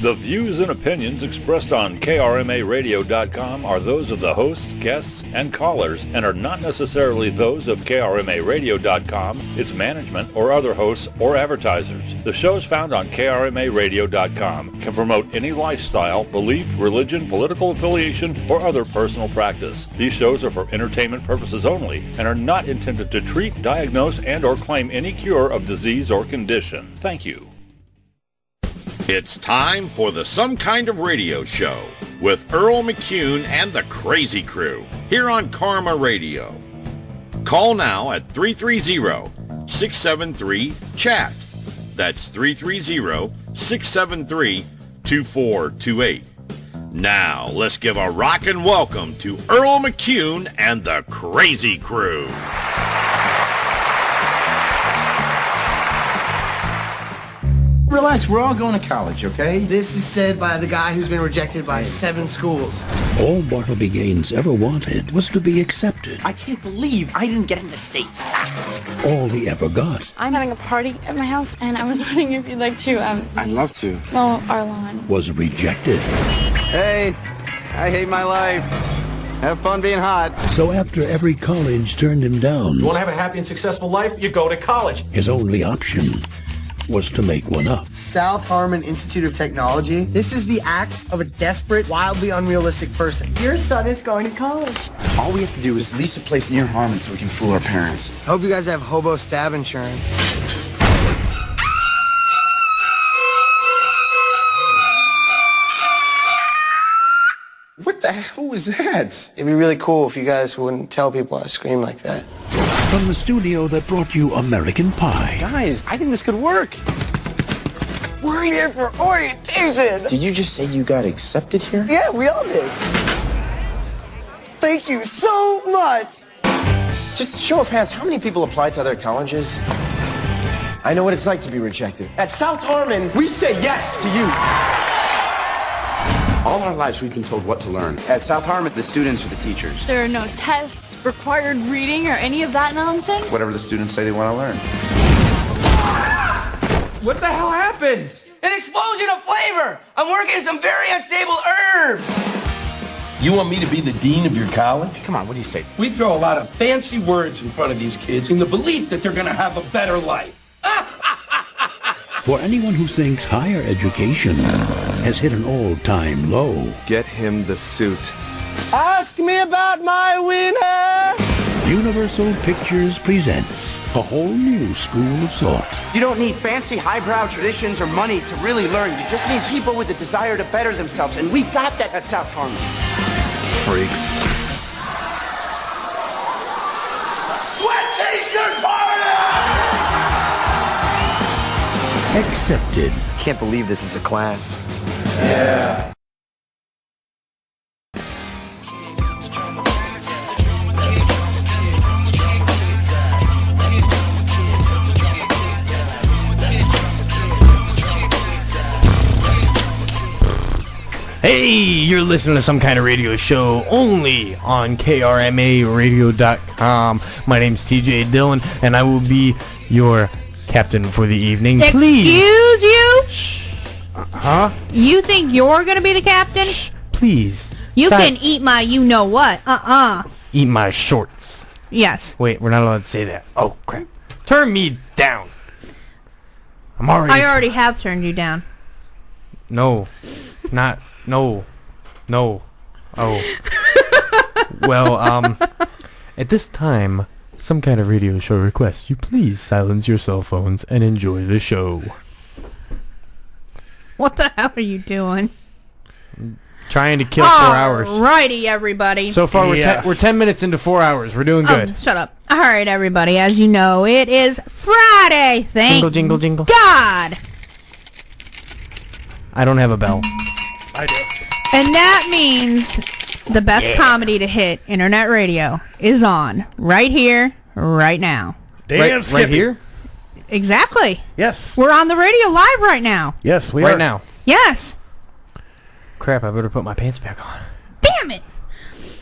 The views and opinions expressed on KRMARadio.com are those of the hosts, guests, and callers and are not necessarily those of KRMARadio.com, its management, or other hosts or advertisers. The shows found on KRMARadio.com can promote any lifestyle, belief, religion, political affiliation, or other personal practice. These shows are for entertainment purposes only and are not intended to treat, diagnose, and or claim any cure of disease or condition. Thank you. It's time for the Some Kind of Radio Show with Earl McCune and the Crazy Crew here on Karma Radio. Call now at 330-673-CHAT. That's 330-673-2428. Now, let's give a rockin' welcome to Earl McCune and the Crazy Crew. Relax, we're all going to college, okay? This is said by the guy who's been rejected by 7 schools. All Bartleby Gaines ever wanted was to be accepted. I can't believe I didn't get into state. All he ever got I'm having a party at my house, and I was wondering if you'd like to, I'd love to. mow our lawn. was rejected. Hey, I hate my life. Have fun being hot. So after every college turned him down, You want to have a happy and successful life? You go to college. his only option was to make one up. South Harmon Institute of Technology. This is the act of a desperate, wildly unrealistic person. Your son is going to college. All we have to do is lease a place near Harmon so we can fool our parents. I hope you guys have hobo stab insurance. What the hell was that? It'd be really cool if you guys wouldn't tell people I scream like that. From the studio that brought you American Pie, Guys, I think this could work. We're here for orientation. Did you just say you got accepted here? Yeah, we all did. Thank you so much. Just show of hands, how many people applied to other colleges? I know what it's like to be rejected. At South Harmon, We say yes to you. All our lives we've been told what to learn. At South Harmon, the students are the teachers. There are no tests, required reading, or any of that nonsense. Whatever the students say they want to learn. what the hell happened? An explosion of flavor! I'm working some very unstable herbs! You want me to be the dean of your college? Come on, what do you say? We throw a lot of fancy words in front of these kids in the belief that they're going to have a better life. for anyone who thinks higher education has hit an all-time low, Get him the suit. Ask me about my wiener. Universal Pictures presents a whole new school of thought. You don't need fancy highbrow traditions or money to really learn. You just need people with a desire to better themselves, and we got that at South Harmon. Freaks. Sweat t-shirt party! Accepted. Can't believe this is a class. Hey, you're listening to Some Kind of Radio Show only on KRMARadio.com. My name's TJ Dillon, and I will be your captain for the evening. Please. Excuse you? Huh? You think you're gonna be the captain? Shh, please. You Stop. can eat my you-know-what. Eat my shorts. Yes. Wait, we're not allowed to say that. Oh, crap. Turn me down. I already have turned you down. No. Not... No. Oh. Well, at this time, Some Kind of Radio Show requests you please silence your cell phones and enjoy the show. What the hell are you doing? Trying to kill 4 hours. Alrighty, everybody. So far, we're 10 minutes into 4 hours. We're doing good. Shut up. Alright, everybody. As you know, it is Friday. Thank Jingle, jingle, jingle. God. I don't have a bell. I do. And that means the best comedy to hit internet radio is on right here, right now. Damn, Right Skippy. here? Exactly. Yes. We're on the radio live right now. Yes, we Right are. now. Yes. Crap, I better put my pants back on. Damn it.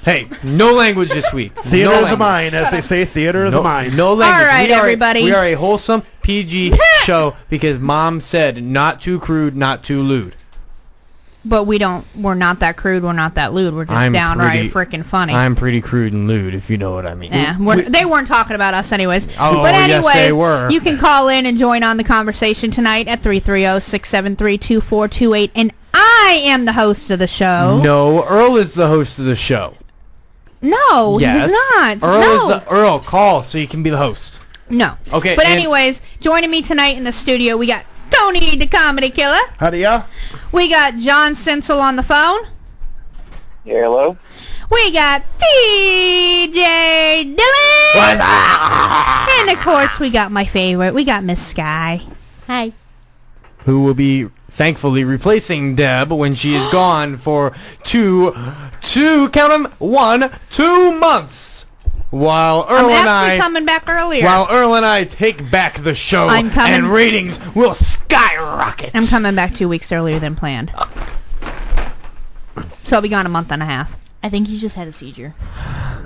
Hey, no language this week. Theater no of the language. mind, as they say, theater of the mind. No language. All right, everybody. We are a wholesome PG show because Mom said not too crude, not too lewd. But we're not that crude, we're not that lewd, we're just downright freaking funny. I'm pretty crude and lewd, if you know what I mean. Yeah, they weren't talking about us anyways. Oh, but anyways, yes, they were. You can call in and join on the conversation tonight at 330-673-2428. And I am the host of the show. No, Earl is the host of the show. No, yes. he's not. Earl, call so you can be the host. No. Okay. But anyways, joining me tonight in the studio, we got Tony the Comedy Killer. Howdy, y'all. We got John Sensel on the phone. Yeah, hello. We got TJ Dillon. What's up? And of course, we got my favorite. We got Miss Sky. Hi. Who will be thankfully replacing Deb when she is gone for two, count 'em, 2 months. While Earl I'm and actually coming back earlier. While Earl and I take back the show, I'm coming. and ratings will skyrocket. I'm coming back 2 weeks earlier than planned. So I'll be gone a month and a half. I think he just had a seizure.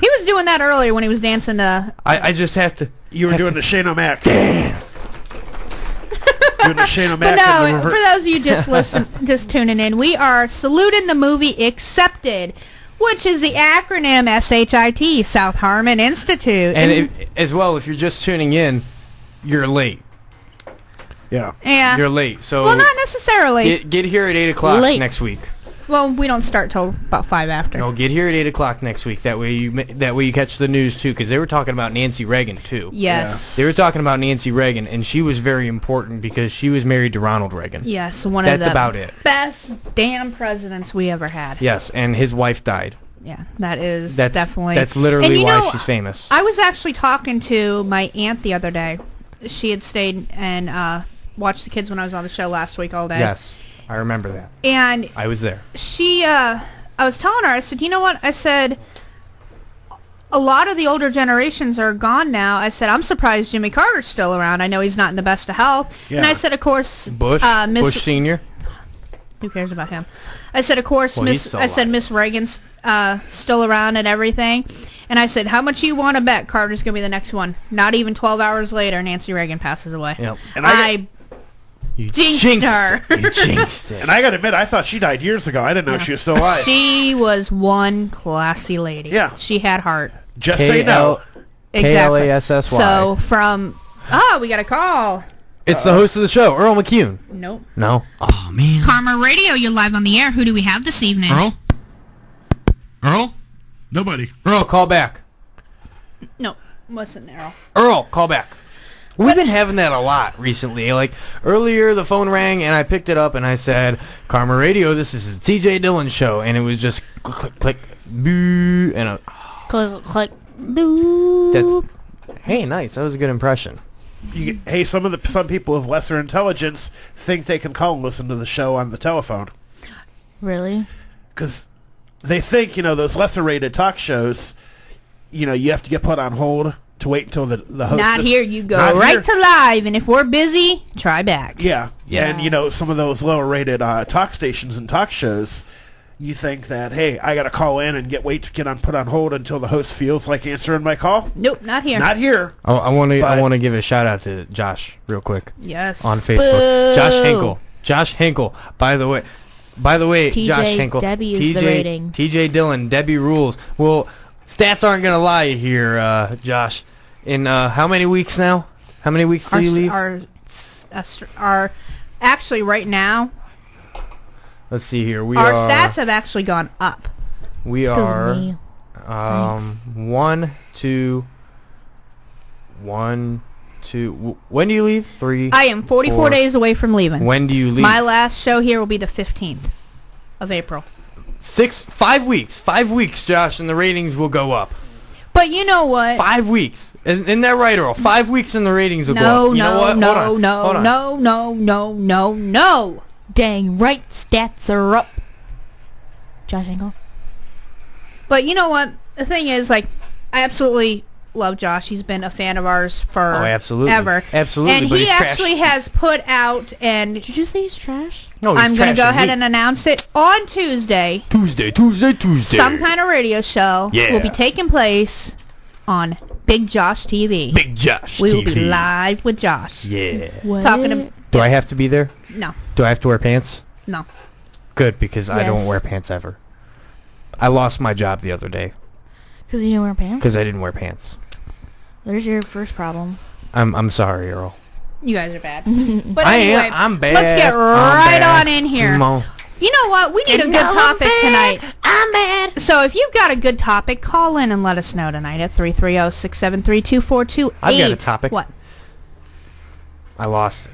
He was doing that earlier when he was dancing to... I just have to... You were doing the Shane O'Mac. Dance. Doing the Shane But O'Mac. no, for those of you just tuning in, we are saluting the movie Accepted, which is the acronym SHIT, South Harmon Institute. And as well, if you're just tuning in, you're late. Yeah. Yeah. You're late. So well, not necessarily. Get here at 8 o'clock Late. next week. Well, we don't start till about 5 after. No, get here at 8 o'clock next week. That way you catch the news too, because they were talking about Nancy Reagan too. Yes. They were talking about Nancy Reagan, and she was very important because she was married to Ronald Reagan. Yes, one That's of the about it. best damn presidents we ever had. Yes, and his wife died. Yeah, that's definitely... That's literally why she's famous. I was actually talking to my aunt the other day. She had stayed and watched the kids when I was on the show last week all day. Yes, I remember that. And I was there. I was telling her, I said, you know what? I said, a lot of the older generations are gone now. I said, I'm surprised Jimmy Carter's still around. I know he's not in the best of health. Yeah. And I said, of course... Bush Sr.? Who cares about him? I said, of course, Miss Reagan's still around and everything. And I said, how much you want to bet Carter's going to be the next one? Not even 12 hours later, Nancy Reagan passes away. Yep. And you jinxed her. You jinxed it. And I got to admit, I thought she died years ago. I didn't know she was still alive. She was one classy lady. Yeah. She had heart. Just say no. Exactly. KLASSY. So from... we got a call. It's the host of the show, Earl McCune. Nope. No? Oh, man. Karma Radio, you're live on the air. Who do we have this evening? Earl? Nobody. Earl, call back. No, wasn't Earl. Earl, call back. We've been having that a lot recently. Like, earlier the phone rang, and I picked it up, and I said, Karma Radio, this is the TJ Dillon Show. And it was just click, click, click, boo, and a... Click, click, boo. Hey, nice. That was a good impression. Hey, some people with lesser intelligence think they can call and listen to the show on the telephone. Really? Because they think, those lesser rated talk shows, you have to get put on hold to wait until the host... Not here. You go right to live, and if we're busy, try back. Yeah. And, some of those lower rated talk stations and talk shows, you think that, hey, I got to call in and put on hold until the host feels like answering my call? Nope, not here. Not here. I want to give a shout out to Josh real quick. Yes. On Facebook. Boo. Josh Hinkle. By the way, TJ, Josh Hinkle. Debbie is the rating. TJ Dillon, Debbie rules. Well, stats aren't gonna lie here, Josh. In how many weeks now? How many weeks do you leave? Our actually right now. Let's see here. Our stats have actually gone up. We are 1, 2. When do you leave? 3. I am 44 days away from leaving. When do you leave? My last show here will be the 15th of April. 5 weeks. 5 weeks, Josh, and the ratings will go up. But you know what? 5 weeks. Isn't that right, Earl? 5 weeks and the ratings will go up. No. Dang right, stats are up. Josh Engel. But you know what? The thing is, I absolutely love Josh. He's been a fan of ours for absolutely. ever. Absolutely. And but he he's actually trash. has put out and... Did you say he's trash? No, he's I'm going to go ahead me. and announce it on Tuesday. Tuesday. Some kind of radio show will be taking place on Big Josh TV. Big Josh We TV. will be live with Josh. Yeah. What? Talking to... Do I have to be there? No. Do I have to wear pants? No. Good, because I don't Yes. wear pants ever. I lost my job the other day Because you didn't wear pants? because I didn't wear pants. There's your first problem. I'm sorry, Earl. You guys are bad. But I anyway, am. I'm bad. let's get I'm right bad. on in here. Come on. You know what? We need a good topic tonight. I'm bad. So if you've got a good topic, call in and let us know tonight at 330-673-2428. I've got a topic. What? I lost it.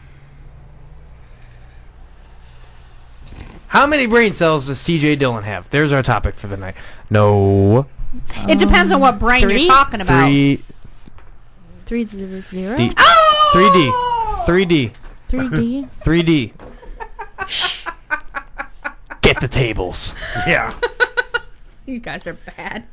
How many brain cells does TJ Dillon have? There's our topic for the night. No. It depends on what brain three? you're talking about. 300. D. Oh! 3D. 3D. 3D. Get the tables. Yeah. You guys are bad.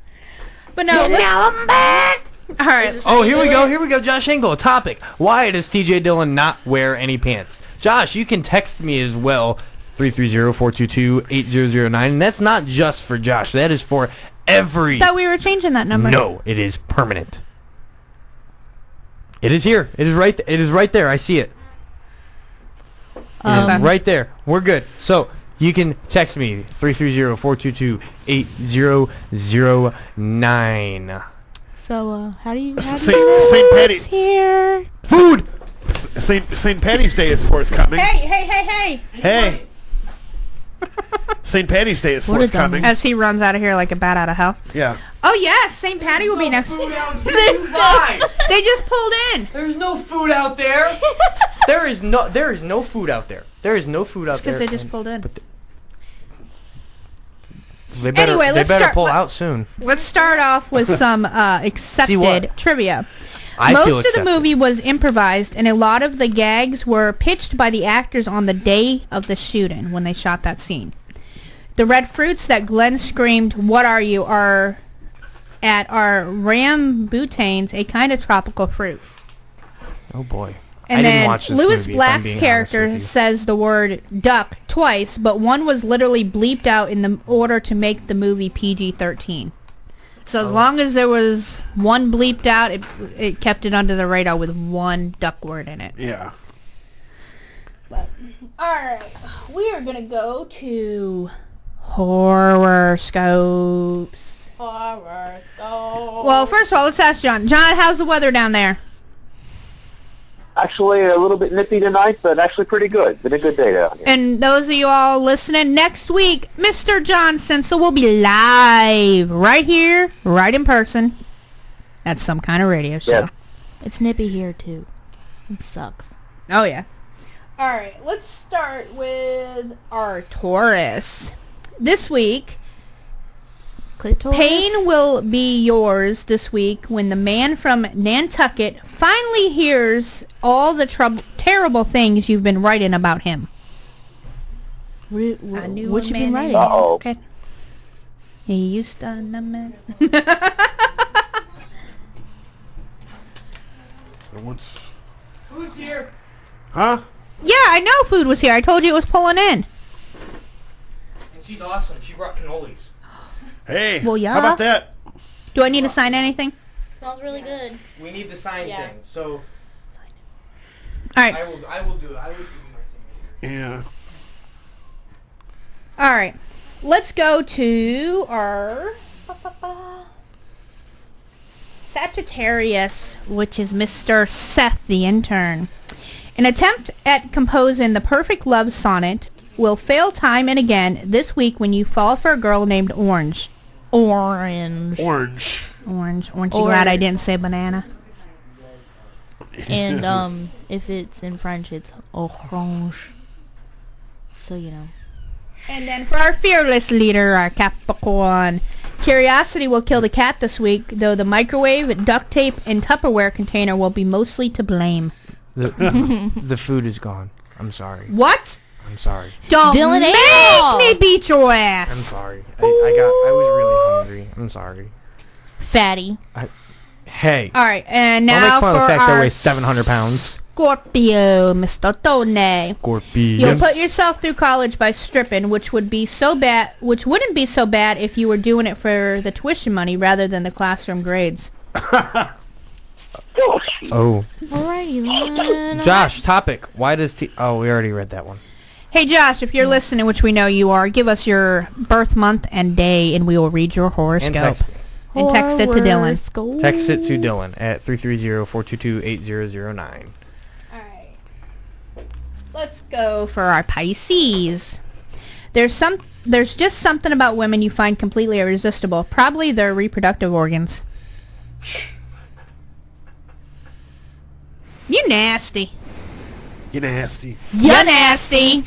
But no, now I'm bad. All right. Oh, here we go. Here we go. Josh Engel, topic. Why does TJ Dillon not wear any pants? Josh, you can text me as well. 330-422-8009. And that's not just for Josh. That is for every... Thought we were changing that number. No, it is permanent. It is here. It is right. It is right there. I see it. It is right there. We're good. So you can text me 330-422-8009. So, how do you... St. Patty's here. Food. St. Patty's Day is forthcoming. Hey. Hey. St. Patty's Day is forthcoming. As he runs out of here like a bat out of hell. Yeah. Oh yes, St. Patty will be next. They just pulled in. There's no food out there. There is no food out there. There is no food out there. Because they just pulled in. They better, Anyway, let's start- pull out soon. Let's start off with some accepted trivia. I feel Most of the accepted. movie was improvised, and a lot of the gags were pitched by the actors on the day of the shooting when they shot that scene. The red fruits that Glenn screamed, "What are you?" are rambutanes, a kind of tropical fruit. Oh boy. And I didn't then watch this Louis movie, if I'm Black's being honest character with you. says the word duck twice, but one was literally bleeped out in the order to make the movie PG-13. So as long as there was one bleeped out, it kept it under the radar with one duck word in it. Yeah. Alright, we are going to go to horoscopes. Well, first of all, let's ask John. John, how's the weather down there? Actually, a little bit nippy tonight, but actually pretty good. Been a good day down here. And those of you all listening, next week, Mr. John Sensel will be live right here, right in person, at some kind of radio show. Yeah. It's nippy here, too. It sucks. Oh, yeah. All right, let's start with our Taurus. This week, Clitoris? pain will be yours this week when the man from Nantucket finally hears all the terrible things you've been writing about him. What you a been man writing? named- Okay. He used to man. Food's here. Huh? Yeah, I know food was here. I told you it was pulling in. And she's awesome. She brought cannolis. Hey. Well, yeah. How about that? Do I need to sign anything? Smells really good. We need to sign things. So All right. I will do it. I will do my signature. Yeah. All right. Let's go to our Sagittarius, which is Mr. Seth the intern. An attempt at composing the perfect love sonnet will fail time and again this week when you fall for a girl named Orange. Orange. Orange. Orange. Aren't you glad I didn't say banana? And if it's in French, it's orange. So you know. And then for our fearless leader, our Capricorn, curiosity will kill the cat this week, though the microwave, duct tape, and Tupperware container will be mostly to blame. The food is gone. I'm sorry. What? I'm sorry. Don't Dylan make Engel! me beat your ass. I'm sorry. I was really hungry. I'm sorry. Fatty. Hey. All right, and Don't now make fun for of the fact I our weigh 700 pounds. Scorpio, Mr. Tone. Scorpion. You'll put yourself through college by stripping, which wouldn't be so bad if you were doing it for the tuition money rather than the classroom grades. Oh. Alrighty then. Josh, topic. Why does oh, we already read that one. Hey, Josh, if you're listening, which we know you are, give us your birth month and day, and we will read your horoscope. And text it to Dylan. Text it to Dylan at 330-422-8009. Alright. Let's go for our Pisces. There's just something about women you find completely irresistible. Probably their reproductive organs. You nasty. You nasty. You nasty.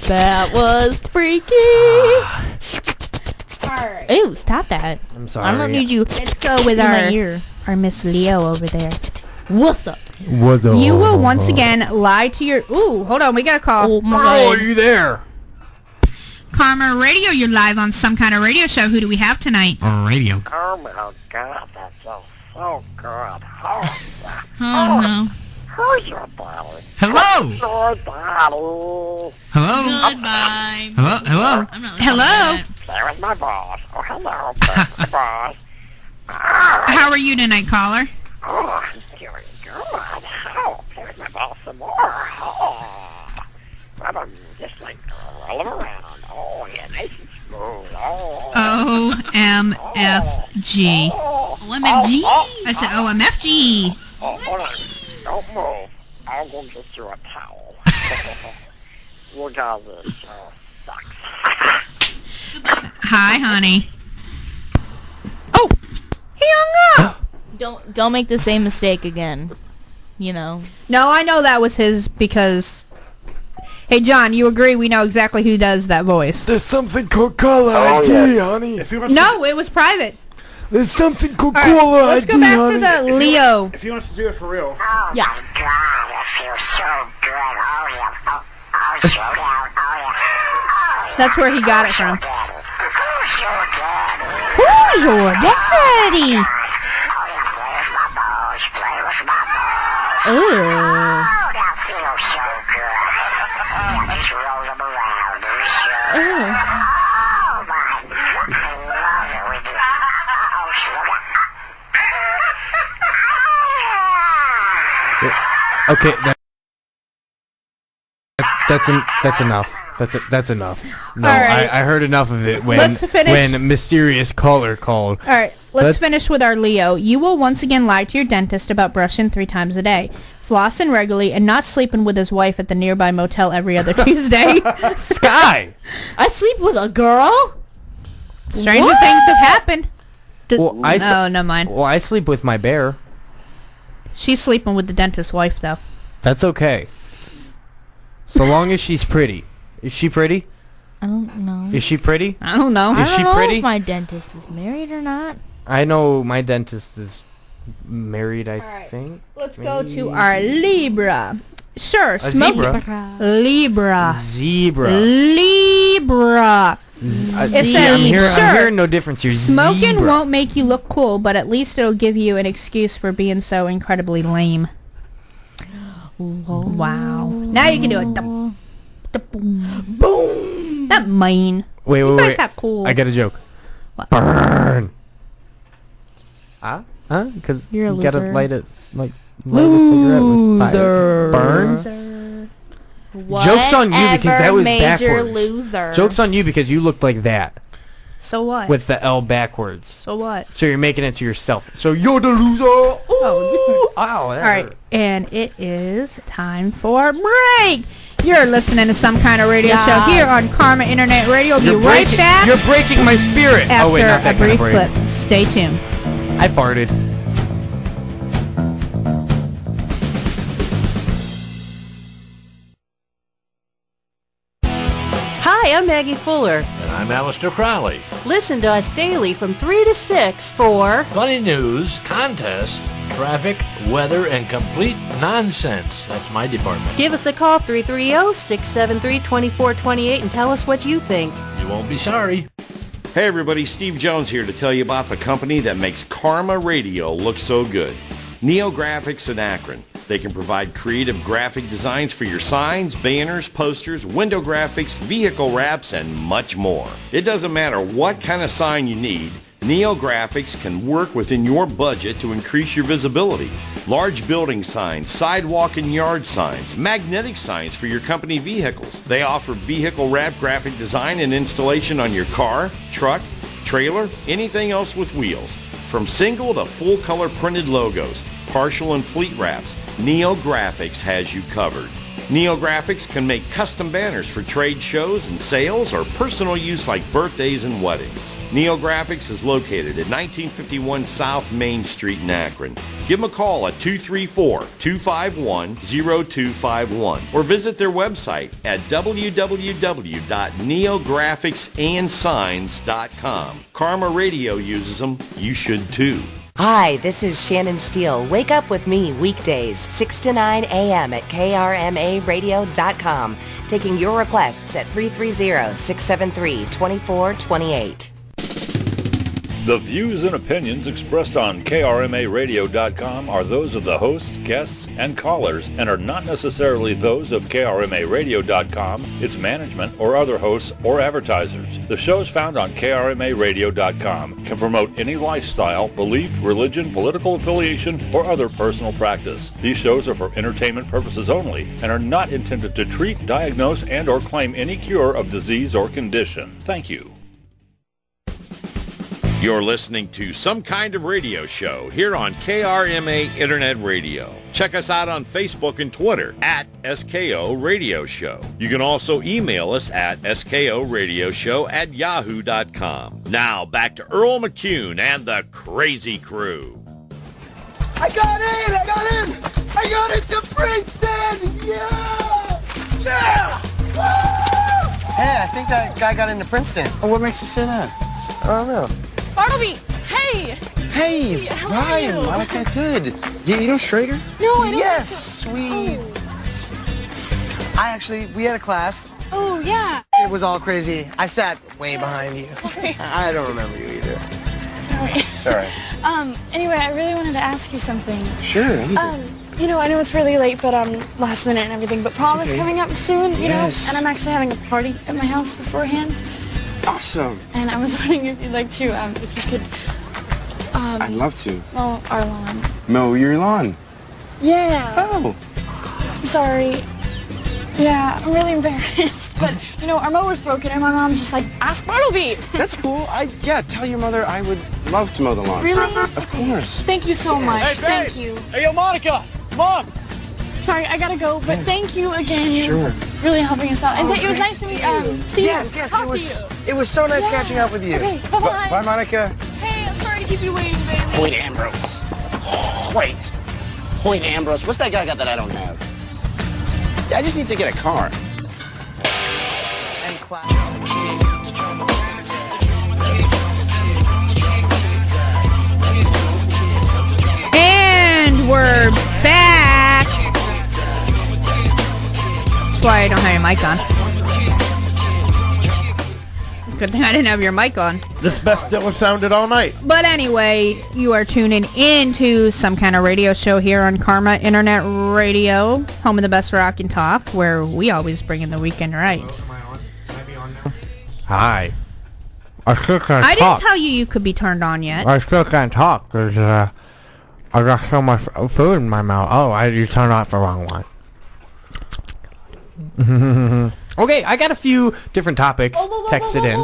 That was freaky. Alright. Ew, stop that. I'm sorry. I don't need you. Let's go with our Miss Leo over there. What's up? What's up? You will once again lie to your... Ooh, hold on. We got a call. Oh, my God. Are you there? Karma Radio, you're live on some kind of radio show. Who do we have tonight? Radio. Oh my God, that's so good. Oh, no. Who's your daddy? Hello. Who's your daddy? Hello. Goodbye. Hello. Hello. There's my boss. Oh, hello, there's my boss. How are you tonight, caller? Oh, I'm doing good. Oh, there's my boss some more. Oh, I'm just like rolling around. Oh, yeah, nice and smooth. Oh. OMFG. OMFG? I said OMFG. Oh, hold on. Don't move. I'll go get you a towel. You guys this show sucks. Hi, honey. Oh, he hung up. Don't make the same mistake again. You know. No, I know that was his because... Hey, John, you agree we know exactly who does that voice? There's something called caller ID, honey. No, it was private. There's something called All caller right, let's ID, go back honey. to the Leo. If he wants to do it for real. Oh, Yeah. my God, it feels so good. Oh, yeah. Oh, so good. Oh, yeah. That's where he got it from. Who's your daddy? Ooh. That feels so good. Let's roll them around. Oh, my God. I love it when you... Oh, Okay, that's enough. That's enough. No, right. I heard enough of it Let's finish. when mysterious caller called. All right, let's finish with our Leo. You will once again lie to your dentist about brushing 3 times a day, flossing regularly, and not sleeping with his wife at the nearby motel every other Tuesday. Sky! I sleep with a girl? Stranger things have happened. Well, never mind. Well, I sleep with my bear. She's sleeping with the dentist's wife, though. That's okay. So long as she's pretty. Is she pretty? I don't know. Is she pretty? I don't know. Is she I don't know pretty? if my dentist is married or not. I know my dentist is married, I think. Let's go to our Libra. Sure, zebra? Libra. Zebra. Libra. It says, I'm sure, hearing no difference here. smoking Zebra. won't make you look cool, but at least it'll give you an excuse for being so incredibly lame. Wow. Now you can do it. Boom. That mean. Wait, you guys wait. have cool. I got a joke. What? Burn. Huh? Because You're a you gotta loser. light a cigarette with fire. Burn. Joke's on you because that was major backwards. loser. Joke's on you because you looked like that So what? with the L backwards. So what? So you're making it to yourself. So you're the loser. Ooh. Oh, Ow, that all right, hurt. and it is time for a break. You're listening to some kind of radio show here on Karma Internet Radio. We'll be right back. You're breaking my spirit. After Oh wait, not a that brief kind of break. clip. Stay tuned. I farted. Hi, I'm Maggie Fuller. And I'm Alistair Crowley. Listen to us daily from 3 to 6 for Funny news, contests, traffic, weather, and complete nonsense. That's my department. Give us a call, 330-673-2428, and tell us what you think. You won't be sorry. Hey everybody, Steve Jones here to tell you about the company that makes Karma Radio look so good. NeoGraphics in Akron. They can provide creative graphic designs for your signs, banners, posters, window graphics, vehicle wraps, and much more. It doesn't matter what kind of sign you need, NeoGraphics can work within your budget to increase your visibility. large building signs, sidewalk and yard signs, magnetic signs for your company vehicles. They offer vehicle wrap graphic design and installation on your car, truck, trailer, anything else with wheels. From single to full color printed logos, partial and fleet wraps, Neo Graphics has you covered. Neo Graphics can make custom banners for trade shows and sales or personal use like birthdays and weddings. Neo Graphics is located at 1951 South Main Street in Akron. Give them a call at 234-251-0251 or visit their website at www.neographicsansigns.com. Karma Radio uses them. You should too. Hi, this is Shannon Steele. Wake up with me weekdays, 6 to 9 a.m. at krmaradio.com, taking your requests at 330-673-2428. The views and opinions expressed on KRMARadio.com are those of the hosts, guests, and callers and are not necessarily those of KRMARadio.com, its management, or other hosts or advertisers. The shows found on KRMARadio.com can promote any lifestyle, belief, religion, political affiliation, or other personal practice. These shows are for entertainment purposes only and are not intended to treat, diagnose, and or claim any cure of disease or condition. Thank you. You're listening to Some Kind of Radio Show here on KRMA Internet Radio. Check us out on Facebook and Twitter at SKO Radio Show. You can also email us at skoradioshow@yahoo.com. Now back to Earl McCune and the Crazy Crew. I got in! I got into Princeton! Yeah! Yeah! Woo! Hey, I think that guy got into Princeton. Oh, what makes you say that? I don't know. Bartleby, hey! Hey, How Ryan, are you? Monica, good. Do you know Schrader? No, I don't. Yes, we had a class. Oh, yeah. It was all crazy. I sat way behind you. Sorry. I don't remember you either. Sorry. Sorry. Anyway, I really wanted to ask you something. Sure, anything. I know it's really late, but last minute and everything, but prom is coming up soon, you know, and I'm actually having a party at my house beforehand. Awesome. And I was wondering if you'd like to, if you could, I'd love to. mow our lawn. Mow your lawn. Yeah. Oh. I'm sorry. Yeah, I'm really embarrassed, but, our mower's broken, and my mom's just like, ask Bartleby. That's cool. Tell your mother I would love to mow the lawn. Really? Of course. Thank you so much. Hey, babe. Thank you. Hey, yo, Monica, Mom. Sorry, I gotta go, but thank you again. You're really helping us out. And it was nice to meet see you. Yes, Talk it was. to you. It was so nice catching up with you. Okay, bye-bye. Bye, Monica. Hey, I'm sorry to keep you waiting, baby. Hoyt Ambrose. Hoyt Ambrose. What's that guy got that I don't have? I just need to get a car. And class. And we're back. That's why I don't have your mic on. Good thing I didn't have your mic on. This best Dylan sounded all night. But anyway, you are tuning into Some Kind of Radio Show here on Karma Internet Radio, home of the best rock and talk, where we always bring in the weekend right. Hi. I still can't I talk. didn't tell you could be turned on yet. I still can't talk because I got so much food in my mouth. Oh, you turned off the wrong one. Okay, I got a few different topics texted in.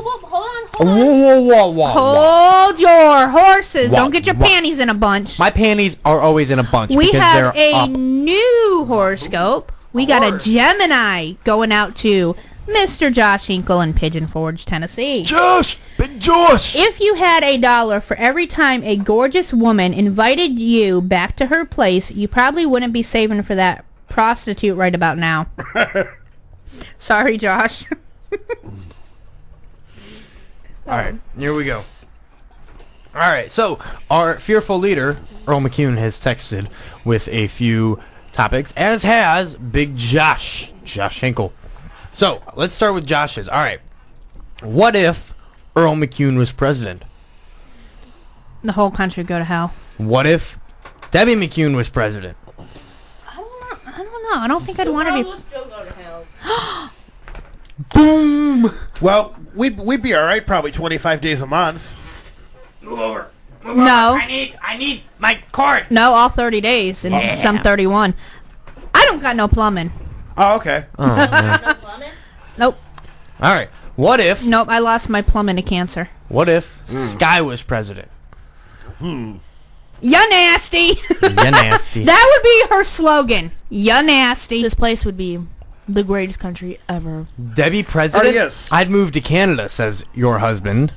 Hold your horses. Don't get your panties in a bunch. My panties are always in a bunch We because have they're a up. new horoscope. We got a Gemini going out to Mr. Josh Hinkle in Pigeon Forge, Tennessee. Josh! Big Josh! If you had $1 for every time a gorgeous woman invited you back to her place, you probably wouldn't be saving for that prostitute right about now. Sorry, Josh. Alright, here we go. Alright, so our fearful leader, Earl McCune, has texted with a few topics, as has Big Josh Hinkle. So, let's start with Josh's. Alright, what if Earl McCune was president? The whole country would go to hell. What if Debbie McCune was president? I don't know. I don't think I'd want to be... still go to hell. Boom! Well, we'd be all right probably 25 days a month. Move over. No. I need my cord. No, all 30 days and some 31. I don't got no plumbing. Oh, okay. Nope. All right. What if? Nope, I lost my plumbing to cancer. What if Sky was president? Ya nasty. Ya nasty. That would be her slogan. Ya nasty. This place would be the greatest country ever. Debbie president? Oh, yes. I'd move to Canada, says your husband.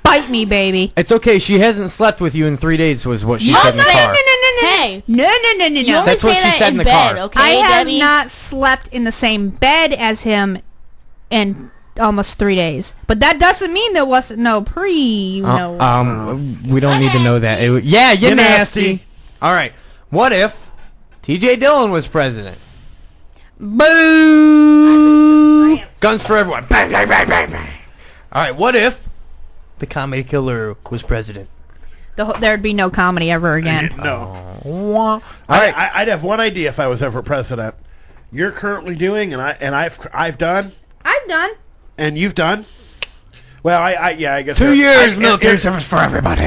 Bite me, baby. It's okay. She hasn't slept with you in 3 days, was what she said in the car. Hey, No. you only That's say what she that said in the bed, car. okay, I have Debbie? not slept in the same bed as him in almost 3 days. But that doesn't mean there wasn't no We don't need to know that. Yeah, you're nasty. All right. What if TJ Dillon was president? Boo! Guns for everyone. Bang, bang, bang, bang, bang. All right. What if the comedy killer was president? There'd be no comedy ever again. No. All right. I'd have one idea if I was ever president. You're currently doing, and I've done, I've done. and you've done. Well, I guess 2 years military service for everybody.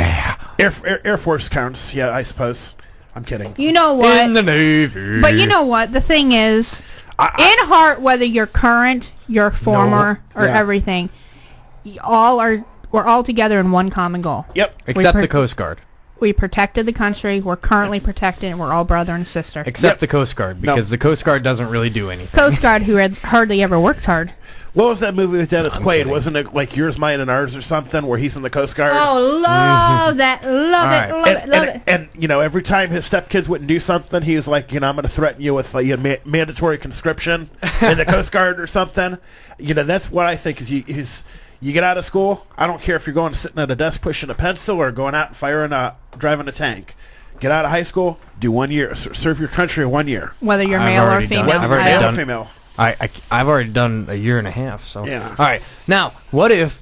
Air Force counts. Yeah, I suppose. I'm kidding. You know what? In the Navy. But you know what? The thing is, in heart, whether you're current, you're former, or everything, we're all together in one common goal. Yep. Except the Coast Guard. We protected the country. We're currently protected, and we're all brother and sister. Except the Coast Guard, because the Coast Guard doesn't really do anything. Coast Guard, who hardly ever works hard. What was that movie with Dennis Quaid? Wasn't it like Yours, Mine, and Ours or something, where he's in the Coast Guard? Oh, love that. Love it. Love it. Love it. And, you know, every time his stepkids wouldn't do something, he was like, I'm going to threaten you with mandatory conscription in the Coast Guard or something. That's what I think is you get out of school, I don't care if you're going sitting at a desk pushing a pencil or going out and driving a tank. Get out of high school, do 1 year, serve your country 1 year. Whether you're male or female. I've already male done or female. I've already done a year and a half. So yeah. All right. Now, what if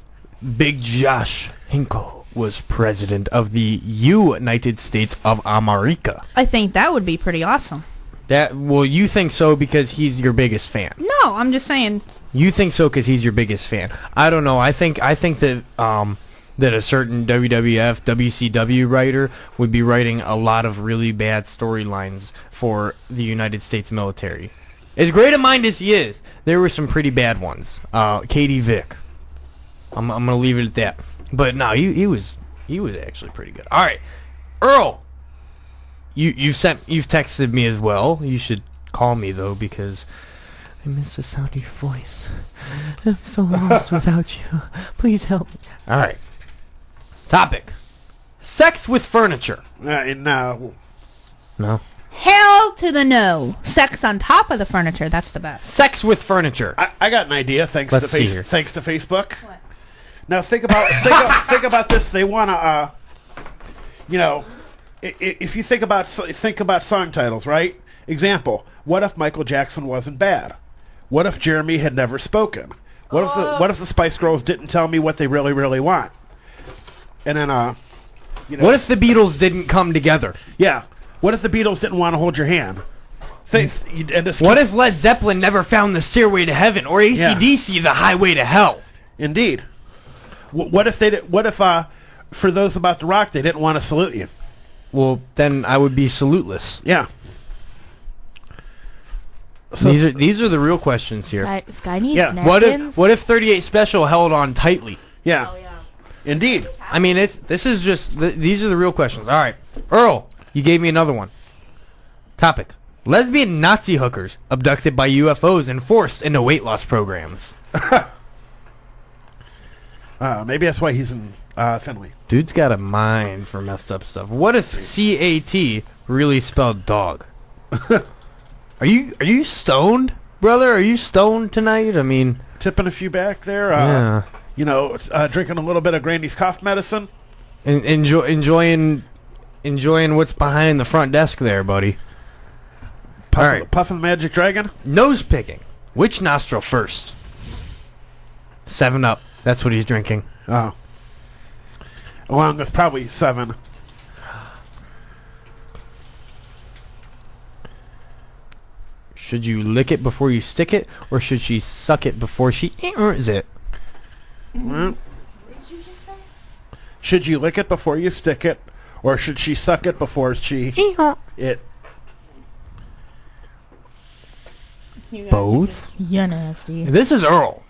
Big Josh Hinkle was president of the United States of America? I think that would be pretty awesome. You think so because he's your biggest fan? No, I'm just saying. You think so because he's your biggest fan? I don't know. I think that that a certain WWF, WCW writer would be writing a lot of really bad storylines for the United States military. As great a mind as he is, there were some pretty bad ones. Katie Vick. I'm gonna leave it at that. But no, he was actually pretty good. All right, Earl. You've texted me as well. You should call me though because I miss the sound of your voice. I'm so lost without you. Please help me. All right. Topic: sex with furniture. No. No. Hell to the no. Sex on top of the furniture. That's the best. Sex with furniture. I got an idea. Thanks to Facebook. What? Now think about this. They want to, if you think about song titles, right? Example: what if Michael Jackson wasn't bad? What if Jeremy had never spoken? What if the Spice Girls didn't tell me what they really, really want? And then, what if the Beatles didn't come together? Yeah. What if the Beatles didn't want to hold your hand? What if Led Zeppelin never found the stairway to heaven, or AC/DC the highway to hell? Indeed. What if for those about to rock, they didn't want to salute you? Well, then I would be saluteless. Yeah. So these are the real questions here. Sky needs napkins. What if 38 Special held on tightly? Yeah. Indeed. I mean, these are the real questions. All right, Earl, you gave me another one. Topic: lesbian Nazi hookers abducted by UFOs and forced into weight loss programs. Maybe that's why he's in Finley. Dude's got a mind for messed up stuff. What if CAT really spelled dog? Are you stoned, brother? Are you stoned tonight? I mean, tipping a few back there. Yeah. Drinking a little bit of Grandy's cough medicine. Enjoying what's behind the front desk there, buddy. Puffin the Magic Dragon. Nose picking. Which nostril first? 7-Up. That's what he's drinking. Oh. Along with probably 7. Should you lick it before you stick it, or should she suck it before she ears it? Well, Should you lick it before you stick it, or should she suck it before she it? Both? You're nasty. This is Earl.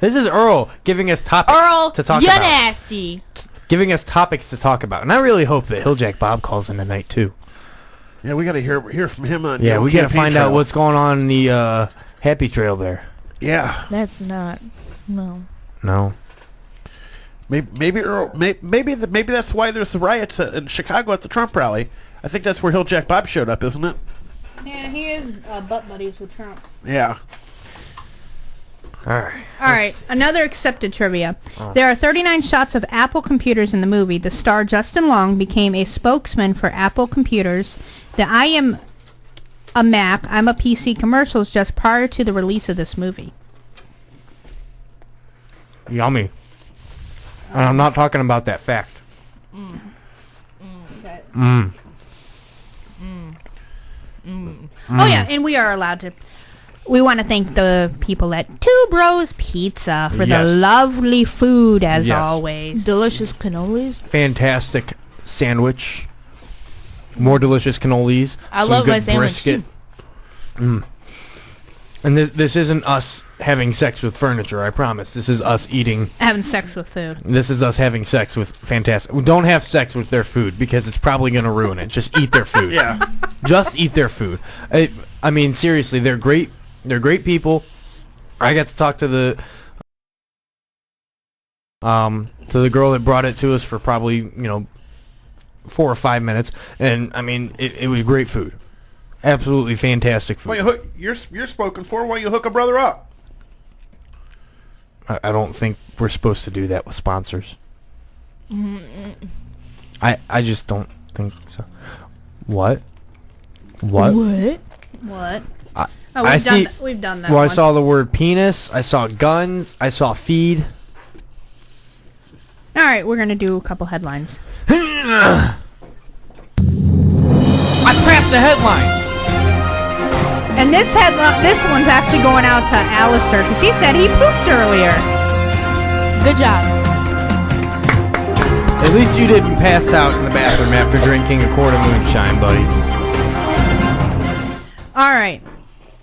This is Earl giving us topics to talk you're about. nasty. Giving us topics to talk about. And I really hope that Hilljack Bob calls in tonight, too. Yeah, we got to hear from him on. Yeah, we got to campaign find trail. out what's going on in the Happy Trail there. Yeah. That's not. No. No. Maybe Earl. Maybe that's why there's the riots in Chicago at the Trump rally. I think that's where Hilljack Bob showed up, isn't it? Yeah, he is butt buddies with Trump. Yeah. All right. All right, another accepted trivia. Oh. There are 39 shots of Apple computers in the movie. The star Justin Long became a spokesman for Apple computers. The I Am a Mac, I'm a PC commercials just prior to the release of this movie. Yummy. And I'm not talking about that fact. Okay. Mm. Oh yeah, and we are allowed to. We want to thank the people at Two Bros Pizza for the Yes. lovely food as Yes. always. Delicious cannolis. Fantastic sandwich. More delicious cannolis. I some love good my sandwich, brisket. And this isn't us having sex with furniture, I promise. This is us eating. Having sex with food. This is us having sex with fantastic. Don't have sex with their food because it's probably going to ruin it. Just eat their food. Yeah. Just eat their food. I mean, seriously, they're great. They're great people. I got to talk to the girl that brought it to us for probably 4 or 5 minutes, and I mean, it was great food. Absolutely fantastic food. Well, you're spoken for. Why you hook a brother up? I don't think we're supposed to do that with sponsors. I just don't think so. What? What? Oh, we've done that Well, one. I saw the word penis. I saw guns. I saw feed. All right, we're going to do a couple headlines. I crapped the headline. And this one's actually going out to Alistair because he said he pooped earlier. Good job. At least you didn't pass out in the bathroom after drinking a quart of moonshine, buddy. All right.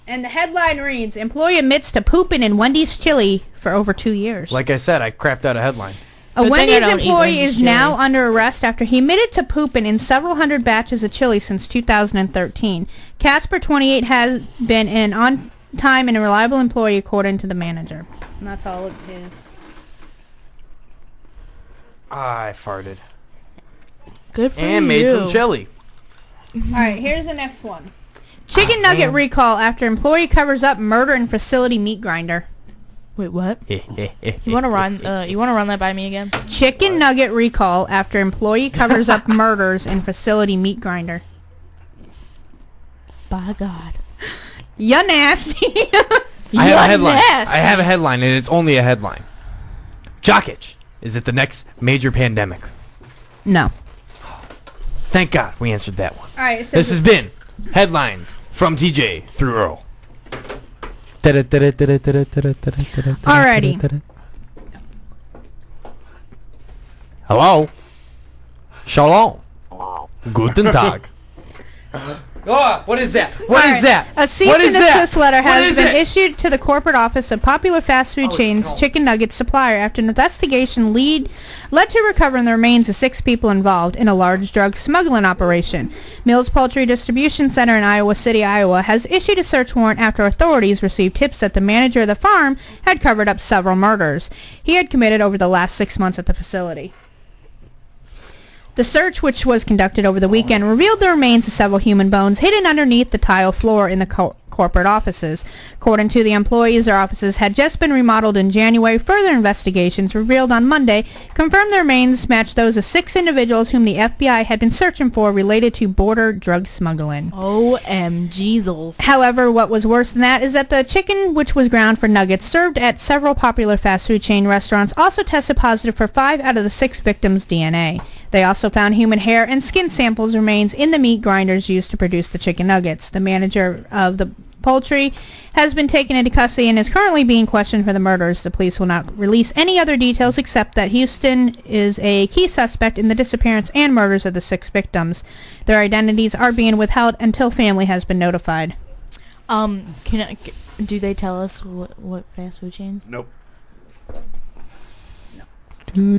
And the headline reads, employee admits to pooping in Wendy's chili for over 2 years. Like I said, I crapped out a headline. A Good thing I Wendy's don't eat employee Wendy's is chili. now under arrest after he admitted to pooping in several hundred batches of chili since 2013. Casper, 28, has been an on-time and reliable employee according to the manager. And that's all it is. I farted. Good for you. And made some chili. All right, here's the next one. Chicken nugget recall after employee covers up murder in facility meat grinder. Wait, what? You want to run? You want to run that by me again? Chicken nugget recall after employee covers up murders in facility meat grinder. By God. Ya nasty. I have a headline. I have a headline, and it's only a headline. Jokic. Is it the next major pandemic? No. Thank God we answered that one. All right. So This has been Headlines from TJ through Earl. Alrighty. Hello. Shalom. Guten Tag. Oh, what is that? What is that? A cease What is and that? desist letter What has is been it? issued to the corporate office of popular fast food chains Chicken Nuggets supplier after an investigation led to recovering the remains of 6 people involved in a large drug smuggling operation. Mills Poultry Distribution Center in Iowa City, Iowa has issued a search warrant after authorities received tips that the manager of the farm had covered up several murders he had committed over the last 6 months at the facility. The search, which was conducted over the weekend, revealed the remains of several human bones hidden underneath the tile floor in the corporate offices. According to the employees, their offices had just been remodeled in January. Further investigations revealed on Monday confirmed the remains matched those of 6 individuals whom the FBI had been searching for related to border drug smuggling. OMG's. However, what was worse than that is that the chicken, which was ground for nuggets served at several popular fast food chain restaurants, also tested positive for 5 out of the 6 victims' DNA. They also found human hair and skin samples remains in the meat grinders used to produce the chicken nuggets. The manager of the Poultry has been taken into custody and is currently being questioned for the murders. The police will not release any other details except that Houston is a key suspect in the disappearance and murders of the 6 victims. Their identities are being withheld until family has been notified. Do they tell us what fast food chains? Nope. That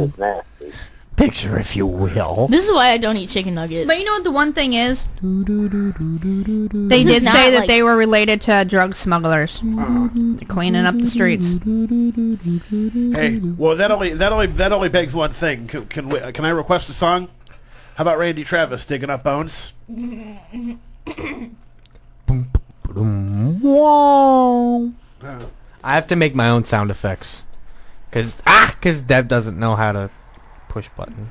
is nasty. Picture, if you will. This is why I don't eat chicken nuggets. But you know what the one thing is? They did say that they were related to drug smugglers. Cleaning up the streets. Hey, well, that only begs one thing. Can I request a song? How about Randy Travis, Digging Up Bones? Whoa. I have to make my own sound effects. Cause Deb doesn't know how to push buttons.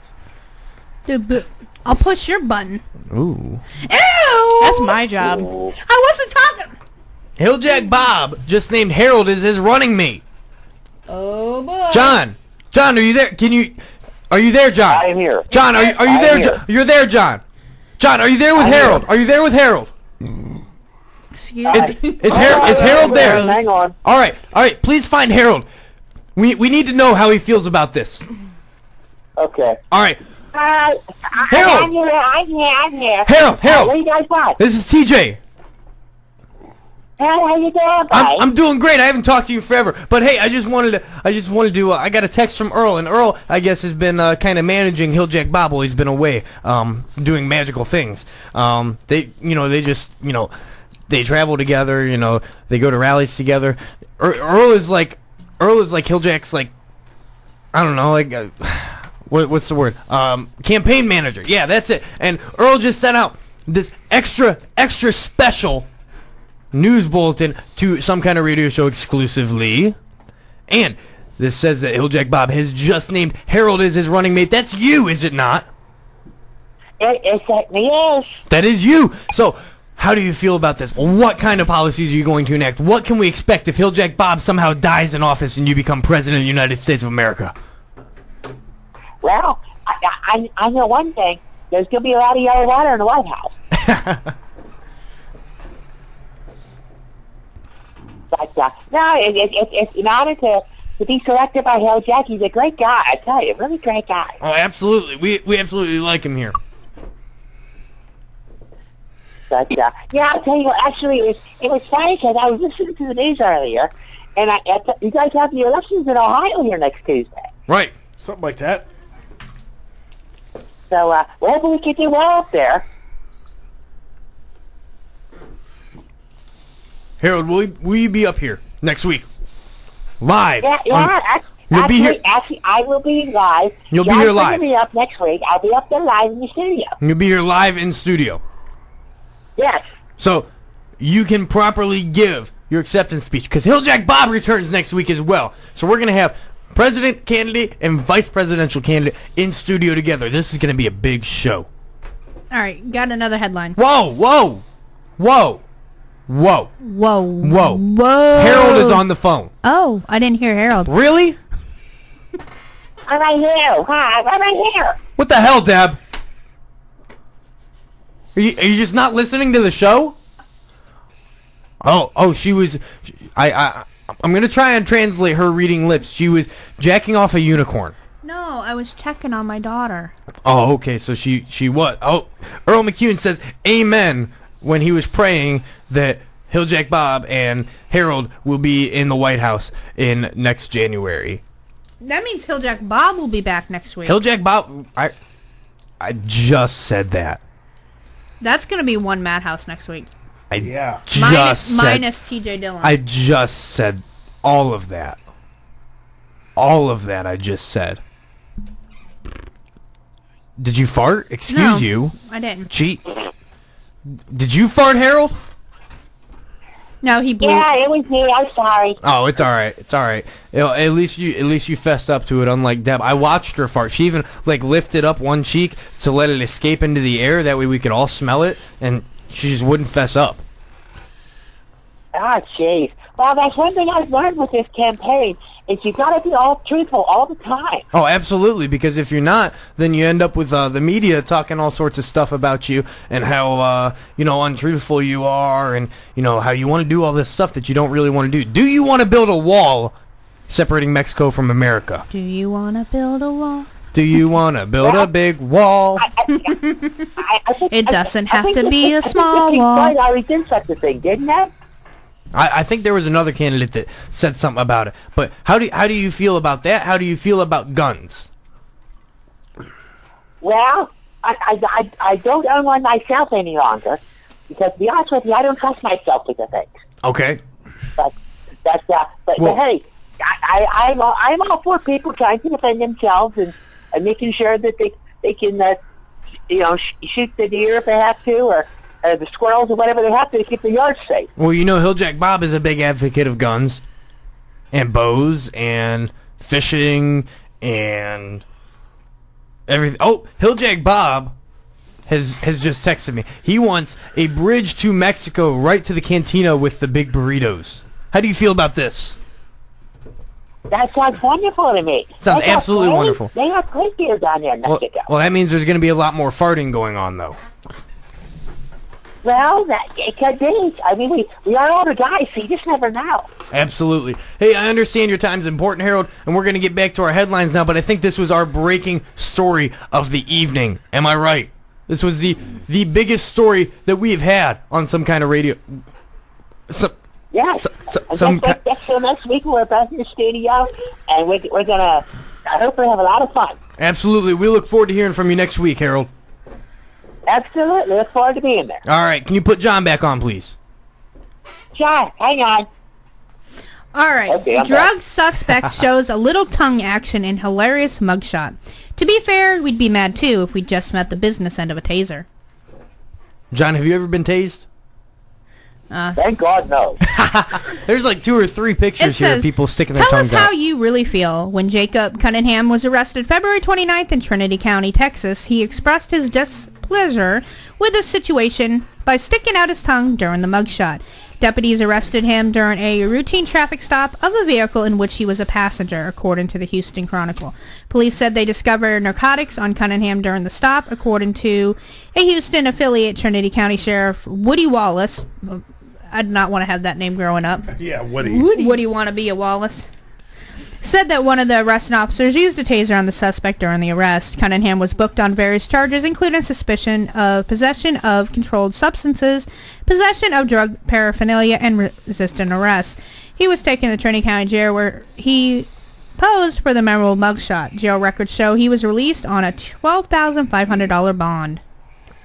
Dude, I'll push your button. Ooh. Ew! That's my job. I wasn't talking. Hilljack Bob, just named Harold, is his running mate. Oh boy. John, are you there? Are you there, John? I am here. John, are you there? You're there, John. John, are you there with Harold? Are you there with Harold? Excuse me. Is Harold there? Hang on. All right. Please find Harold. We need to know how he feels about this. Okay. All right. Harold! I'm here. Harold! What do you guys want? This is TJ. How you doing, I'm doing great. I haven't talked to you forever, but hey, I just wanted to. I got a text from Earl, and Earl, I guess, has been kind of managing Hilljack Bob while he's been away, doing magical things. They travel together. They go to rallies together. Earl is like Hilljack's like, I don't know, like what's the word? Campaign manager. Yeah, that's it. And Earl just sent out this extra special news bulletin to some kind of radio show exclusively, and this says that Hilljack Bob has just named Harold as his running mate. That's you, is it not? It certainly is. That is you. So, how do you feel about this? What kind of policies are you going to enact? What can we expect if Hilljack Bob somehow dies in office and you become president of the United States of America? Well, I know one thing. There's going to be a lot of yellow water in the White House. But no, it's in order to be selected by Hilljack. He's a great guy, I tell you, really great guy. Oh, absolutely. We absolutely like him here. But yeah, I'll tell you what. Actually, it was funny because I was listening to the news earlier, and you guys have the elections in Ohio here next Tuesday. Right, something like that. So whatever we can do well up there. Harold, will you be up here next week? Live? Yeah. You'll be here. Actually, I will be live. You'll be here live. I'll be up next week. I'll be up there live in the studio. You'll be here live in studio. Yes. So you can properly give your acceptance speech, because Hilljack Bob returns next week as well. So we're going to have president candidate and vice presidential candidate in studio together. This is going to be a big show. All right, got another headline. Whoa. Whoa. Harold is on the phone. Oh, I didn't hear Harold. Really? I'm right here. Hi, I'm right here. What the hell, Deb? Are you just not listening to the show? Oh, she was. I'm gonna try and translate her reading lips. She was jacking off a unicorn. No, I was checking on my daughter. Oh, okay. So she what? Oh, Earl McCune says amen when he was praying that Hilljack Bob and Harold will be in the White House in next January. That means Hilljack Bob will be back next week. Hilljack Bob, I just said that. That's gonna be one madhouse next week. Minus TJ Dillon. I just said all of that. All of that I just said. Did you fart? Excuse you. I didn't. Cheat. Did you fart, Harold? No, he blew. Yeah, it was me. I'm sorry. Oh, it's all right. It's all right. At least you fessed up to it. Unlike Deb, I watched her fart. She even lifted up one cheek to let it escape into the air. That way we could all smell it, and she just wouldn't fess up. Oh, jeez. Well, that's one thing I've learned with this campaign is you got to be all truthful all the time. Oh, absolutely, because if you're not, then you end up with the media talking all sorts of stuff about you and how, untruthful you are and, how you want to do all this stuff that you don't really want to do. Do you want to build a wall separating Mexico from America? Do you want to build a wall? Do you want to build a big wall? It doesn't have to be a small wall. I already did such a thing, didn't I? I think there was another candidate that said something about it. But how do you feel about that? How do you feel about guns? Well, I don't own one myself any longer because, to be honest with you, I don't trust myself with the things. Okay. But hey, I'm all for people trying to defend themselves and making sure that they can shoot the deer if they have to, or the squirrels or whatever they have to keep the yard safe. Well, Hilljack Bob is a big advocate of guns and bows and fishing and everything. Oh, Hilljack Bob has just texted me. He wants a bridge to Mexico right to the cantina with the big burritos. How do you feel about this? That sounds wonderful to me. Sounds absolutely wonderful. They have great beer down there in Mexico. Well, that means there's going to be a lot more farting going on, though. Well, it could be. I mean, we are older guys, so you just never know. Absolutely. Hey, I understand your time's important, Harold, and we're going to get back to our headlines now, but I think this was our breaking story of the evening. Am I right? This was the biggest story that we've had on some kind of radio. Yes. So next week we're back in the studio, and we're going to hopefully have a lot of fun. Absolutely. We look forward to hearing from you next week, Harold. Absolutely. Look forward to being there. All right. Can you put John back on, please? John, hang on. All right. Okay, Drug suspect shows a little tongue action in hilarious mugshot. To be fair, we'd be mad too if we just met the business end of a taser. John, have you ever been tased? Thank God, no. There's like 2 or 3 pictures here of people sticking their tongues out. Tell us how you really feel. When Jacob Cunningham was arrested February 29th in Trinity County, Texas, he expressed his displeasure with the situation by sticking out his tongue during the mugshot. Deputies arrested him during a routine traffic stop of a vehicle in which he was a passenger, according to the Houston Chronicle. Police said they discovered narcotics on Cunningham during the stop, according to a Houston affiliate Trinity County Sheriff Woody Wallace. I did not want to have that name growing up. Yeah, Woody. Woody want to be a Wallace. Said that one of the arresting officers used a taser on the suspect during the arrest. Cunningham was booked on various charges, including suspicion of possession of controlled substances, possession of drug paraphernalia, and resisting arrest. He was taken to Trinity County Jail where he posed for the memorable mugshot. Jail records show he was released on a $12,500 bond.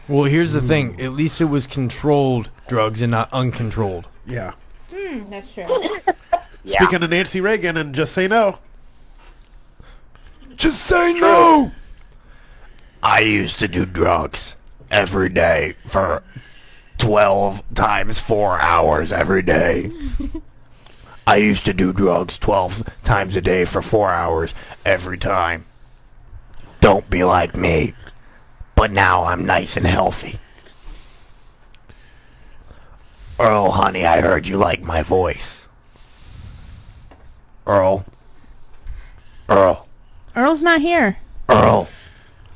Well, here's the thing. At least it was controlled drugs and not uncontrolled. Yeah. That's true. Speaking of Nancy Reagan and Just Say No. Just say no! I used to do drugs every day for 12 times 4 hours every day. I used to do drugs 12 times a day for 4 hours every time. Don't be like me. But now I'm nice and healthy. Earl, honey, I heard you like my voice. Earl. Earl's not here. Earl,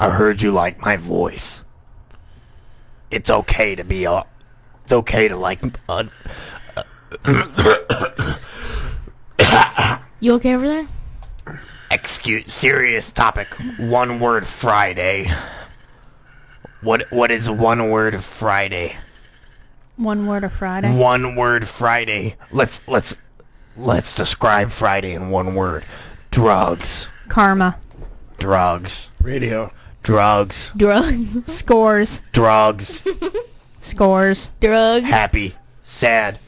I heard you like my voice. It's okay to be it's okay to like You okay over there? Serious topic. One word Friday. What is one word Friday? One word of Friday. One word Friday. Let's describe Friday in one word. Drugs. Karma. Drugs. Radio. Drugs. Drugs. Scores. Drugs. Scores. Drugs. Happy. Sad.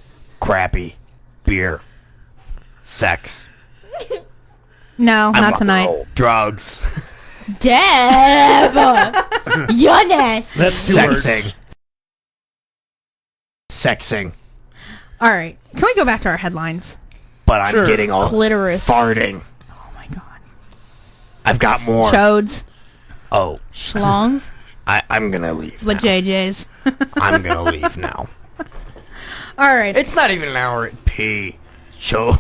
Crappy. Beer. Sex. No, not tonight. Drugs. Deb! You're nasty. That's 2 words. Sexing. All right. Can we go back to our headlines? But I'm getting all clitoris. Farting. Oh my god. I've got more. Chodes. Oh. Schlongs. I'm gonna leave. With JJ's. I'm gonna leave now. All right. It's not even an hour. Pee. Cho.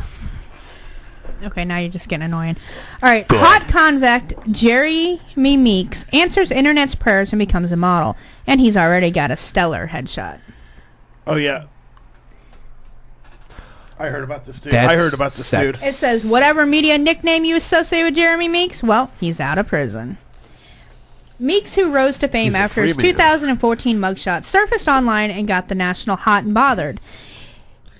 Okay, now you're just getting annoying. All right, hot convict Jeremy Meeks answers internet's prayers and becomes a model, and he's already got a stellar headshot. Oh yeah, I heard about this dude. Dude. It says whatever media nickname you associate with Jeremy Meeks, well, he's out of prison. Meeks, who rose to fame after his 2014 mugshot, surfaced online and got the national hot and bothered,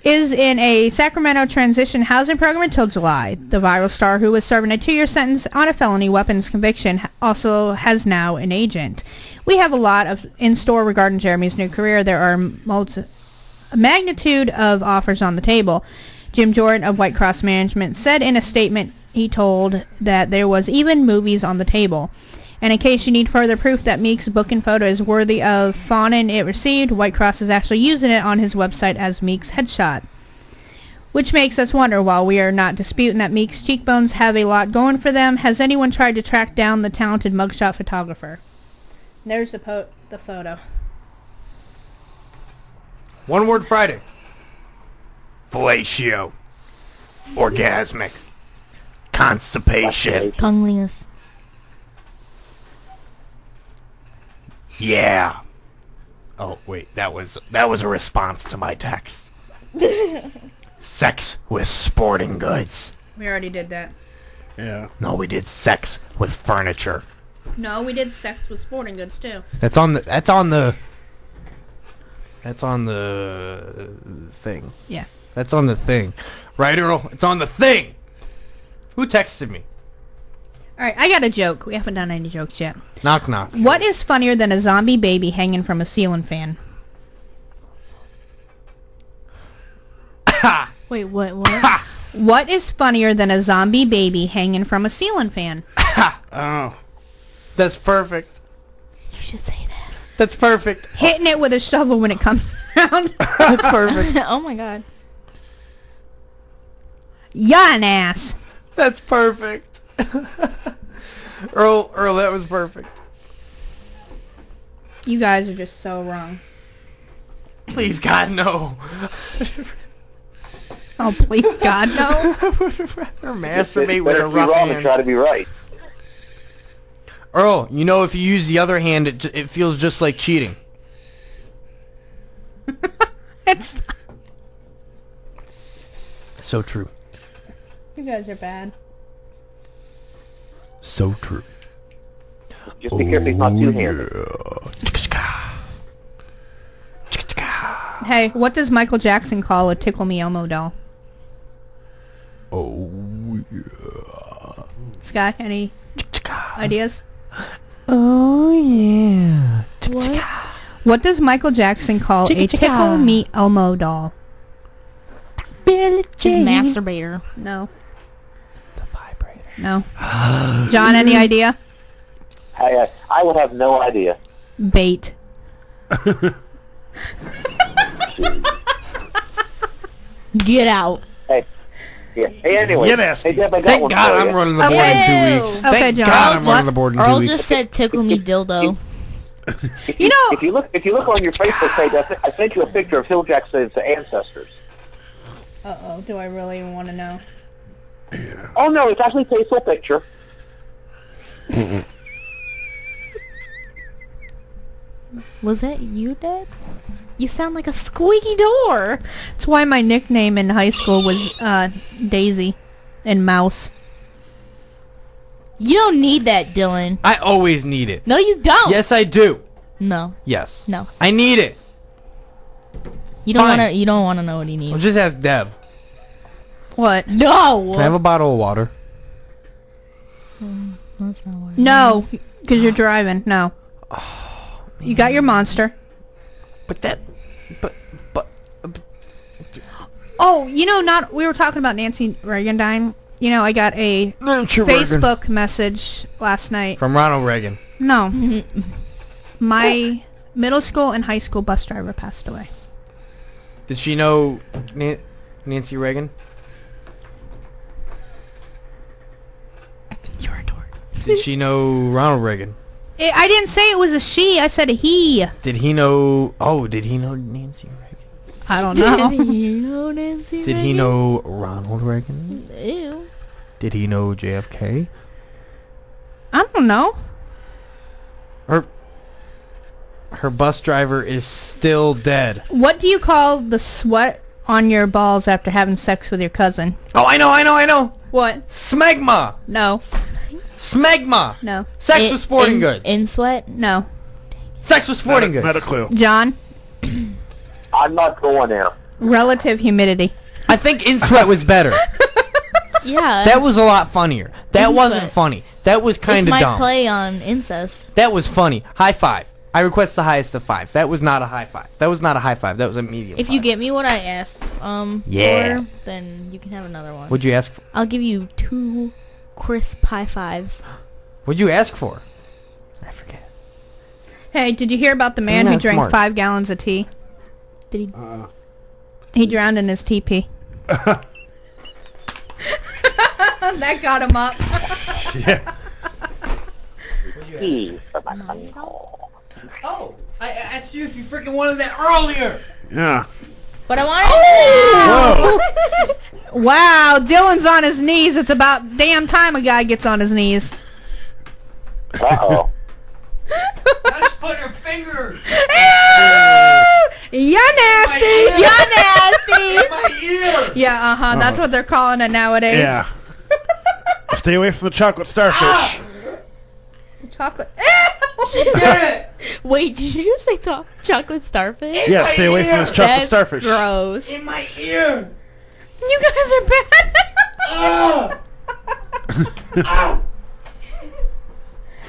is in a Sacramento transition housing program until July. The viral star, who was serving a 2-year sentence on a felony weapons conviction, also has now an agent. We have a lot in store regarding Jeremy's new career. There are a magnitude of offers on the table. Jim Jordan of White Cross Management said in a statement he told that there was even movies on the table. And in case you need further proof that Meeks' book and photo is worthy of fawning it received, White Cross is actually using it on his website as Meeks' headshot. Which makes us wonder, while we are not disputing that Meeks' cheekbones have a lot going for them, has anyone tried to track down the talented mugshot photographer? There's the photo. One word Friday. Fellatio. Orgasmic. Constipation. Cunnilingus. Yeah. Oh, wait. That was a response to my text. Sex with sporting goods. We already did that. Yeah. No, we did sex with furniture. No, we did sex with sporting goods too. That's on the thing. Yeah. That's on the thing. Right, Earl? It's on the thing. Who texted me? All right, I got a joke. We haven't done any jokes yet. Knock, knock. What is funnier than a zombie baby hanging from a ceiling fan? Wait, what? What is funnier than a zombie baby hanging from a ceiling fan? Oh. That's perfect. You should say that. That's perfect. Hitting it with a shovel when it comes around. That's perfect. Oh my god. Yawn ass. That's perfect. Earl, that was perfect. You guys are just so wrong. Please, God, no. Oh, please, God, no. I would rather masturbate with a rough wrong hand. and try to be right. Earl, you know, if you use the other hand, it feels just like cheating. It's... So true. You guys are bad. So true. Just be careful, it's not two-handed. Hey, what does Michael Jackson call a Tickle Me Elmo doll? Oh, yeah. Sky, any ideas? Oh, yeah. What? What does Michael Jackson call a Tickle Me Elmo doll? His masturbator. No. The vibrator. No. John, any idea? I would have no idea. Bait. Get out. Hey, yeah. Hey, anyway. Get nasty. Hey, Deb, I got Thank one God for I'm you. running the board in 2 weeks. Okay, Thank John. God I'm running the board in 2 Earl weeks. just said tickle me dildo. You know, if you look on your Facebook page, I sent you a picture of Phil Jackson's ancestors. uh-oh, do I really even want to know? Oh no, it's actually a faithful picture. Was that you, Dad? You sound like a squeaky door. That's why my nickname in high school was Daisy and Mouse. You don't need that, Dylan. I always need it. No, you don't. Yes, I do. No. Yes. No. I need it. You don't Fine. wanna. You don't wanna know what he I'll needs. just ask Deb. What? No. Can I have a bottle of water? That's not what. No, because you're driving. No. You got your Monster. But that... But... Oh, you know, we were talking about Nancy Reagan dying. You know, I got a Facebook message last night. From Ronald Reagan. No. My middle school and high school bus driver passed away. Did she know Nancy Reagan? You're a dork. Did she know Ronald Reagan? I didn't say it was a she. I said a he. Did he know... Oh, did he know Nancy Reagan? I don't know. Did he know Nancy Did he know Ronald Reagan? Ew. Did he know JFK? I don't know. Her bus driver is still dead. What do you call the sweat on your balls after having sex with your cousin? Oh, I know. What? Smegma. No. Smegma. No. Sex with sporting goods. In sweat? No. Sex with sporting goods. Not a clue. John? I'm not going there. Relative humidity. I think in sweat was better. Yeah. That was a lot funnier. That In wasn't sweat. funny. That was kind It's of my dumb. play on incest. That was funny. High five. I request the highest of fives. That was not a high five. That was not a high five. That was a medium If five. you get me what I asked Yeah. for, then you can have another one. What'd you ask for? I'll give you 2 crisp high fives. What'd you ask for? Hey, did you hear about the man Isn't who that drank smart? 5 gallons of tea? Did he? He drowned in his teepee. That got him up. Yeah. Oh, I asked you if you freaking wanted that earlier. Yeah. But I wanted Wow, Dylan's on his knees. It's about damn time a guy gets on his knees. Uh-oh. Just put your finger. You're nasty. You're nasty. My ear. Yeah, uh-huh. That's what they're calling it nowadays. Yeah. Stay away from the chocolate starfish. Chocolate. Wait, did you just say chocolate starfish? Yeah, stay away from this chocolate That's starfish. gross. In my ear. You guys are bad.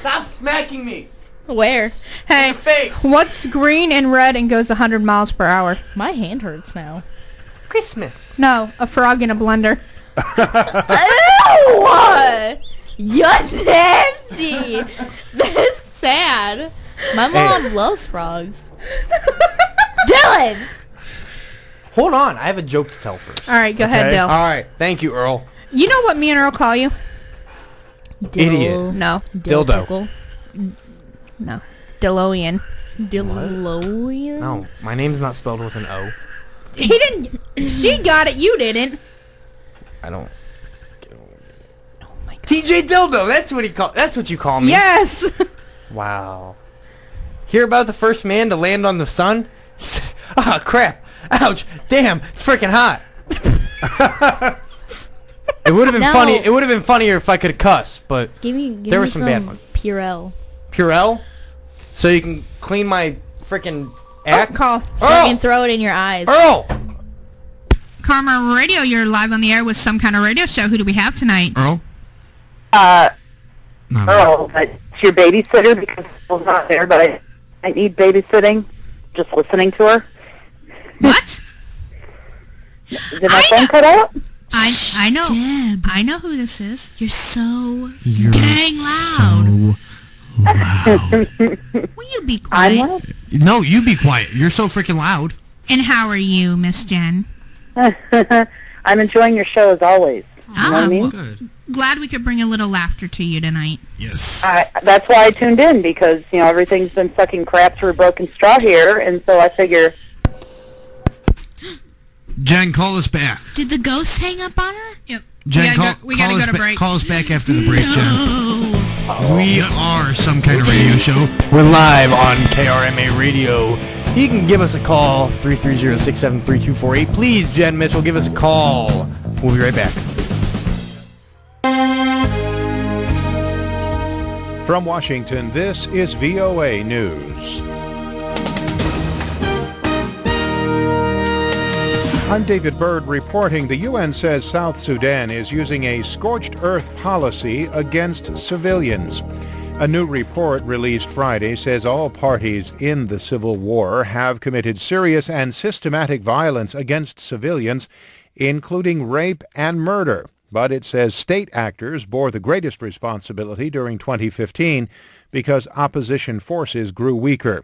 Stop smacking me. Where? Hey, what's green and red and goes 100 miles per hour? My hand hurts now. Christmas. No, a frog in a blender. Ew! You're nasty. That's sad. My mom loves frogs. Dylan! Hold on, I have a joke to tell first. All right, go ahead, Dill. All right, thank you, Earl. You know what me and Earl call you? Idiot. No. Dildo. No. Dilloian. Dilloian? No, my name's not spelled with an O. He didn't. She got it. You didn't. I don't. Oh my God. TJ Dildo. That's what he call. That's what you call me. Yes. Wow. Hear about the first man to land on the sun? He said, "Ah, crap! Ouch! Damn! It's freaking hot." It would have been funny. It would have been funnier if I could cuss, but there were some bad ones. Purell. Purell, so you can clean my freaking act. Call. So you can throw it in your eyes. Earl. Karma Radio. You're live on the air with some kind of radio show. Who do we have tonight? Earl? Earl, it's your babysitter because Earl's not there, but I need babysitting. Just listening to her. What? Did my phone cut out? I know. Deb. I know who this is. You're so You're dang loud. so loud. Will you be quiet? I'm loud? No, you be quiet. You're so freaking loud. And how are you, Miss Jen? I'm enjoying your show as always. You know what I mean? Good. Glad we could bring a little laughter to you tonight. Yes. That's why I tuned in, because, you know, everything's been sucking crap through a broken straw here, and so I figure... Jen, call us back. Did the ghost hang up on her? Yep. Jen, we gotta go to break. Call us back after the break, Jen. We are some kind of radio show. We're live on KRMA Radio. You can give us a call, 330-673-248. Please, Jen Mitchell, give us a call. We'll be right back. From Washington, this is VOA News. I'm David Byrd reporting. The UN says South Sudan is using a scorched earth policy against civilians. A new report released Friday says all parties in the civil war have committed serious and systematic violence against civilians, including rape and murder. But it says state actors bore the greatest responsibility during 2015 because opposition forces grew weaker.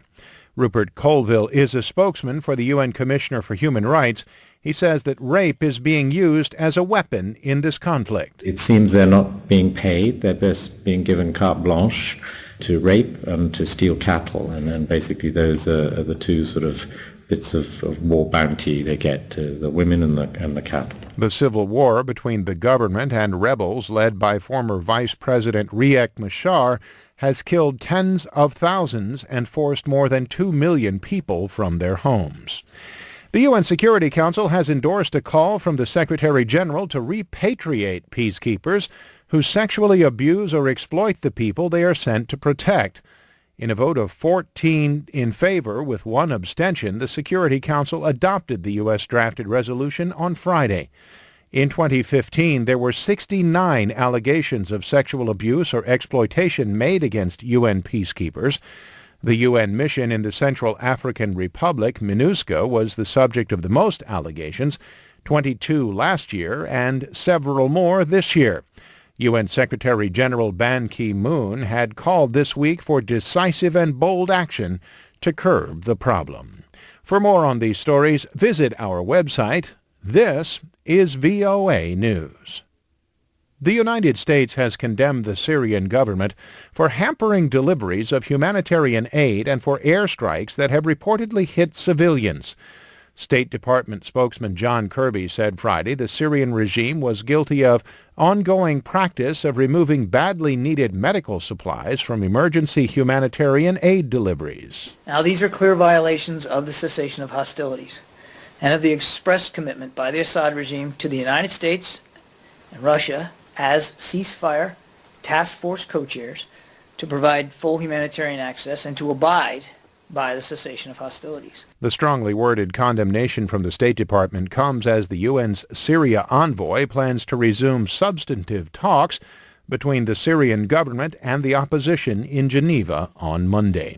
Rupert Colville is a spokesman for the UN Commissioner for Human Rights. He says that rape is being used as a weapon in this conflict. It seems they're not being paid. They're just being given carte blanche to rape and to steal cattle. And then basically those are the two sort of bits of war bounty they get to the women and the cattle. The civil war between the government and rebels led by former Vice President Riek Machar has killed tens of thousands and forced more than 2 million people from their homes. The UN Security Council has endorsed a call from the Secretary General to repatriate peacekeepers who sexually abuse or exploit the people they are sent to protect. In a vote of 14 in favor with 1 abstention, the Security Council adopted the U.S. drafted resolution on Friday. In 2015, there were 69 allegations of sexual abuse or exploitation made against UN peacekeepers. The UN mission in the Central African Republic, MINUSCA, was the subject of the most allegations, 22 last year and several more this year. UN Secretary General Ban Ki-moon had called this week for decisive and bold action to curb the problem. For more on these stories, visit our website. This is VOA News. The United States has condemned the Syrian government for hampering deliveries of humanitarian aid and for airstrikes that have reportedly hit civilians. State Department spokesman John Kirby said Friday the Syrian regime was guilty of ongoing practice of removing badly needed medical supplies from emergency humanitarian aid deliveries. Now, these are clear violations of the cessation of hostilities and of the express commitment by the Assad regime to the United States and Russia as ceasefire task force co-chairs to provide full humanitarian access and to abide by the cessation of hostilities. The strongly worded condemnation from the State Department comes as the UN's Syria envoy plans to resume substantive talks between the Syrian government and the opposition in Geneva on Monday.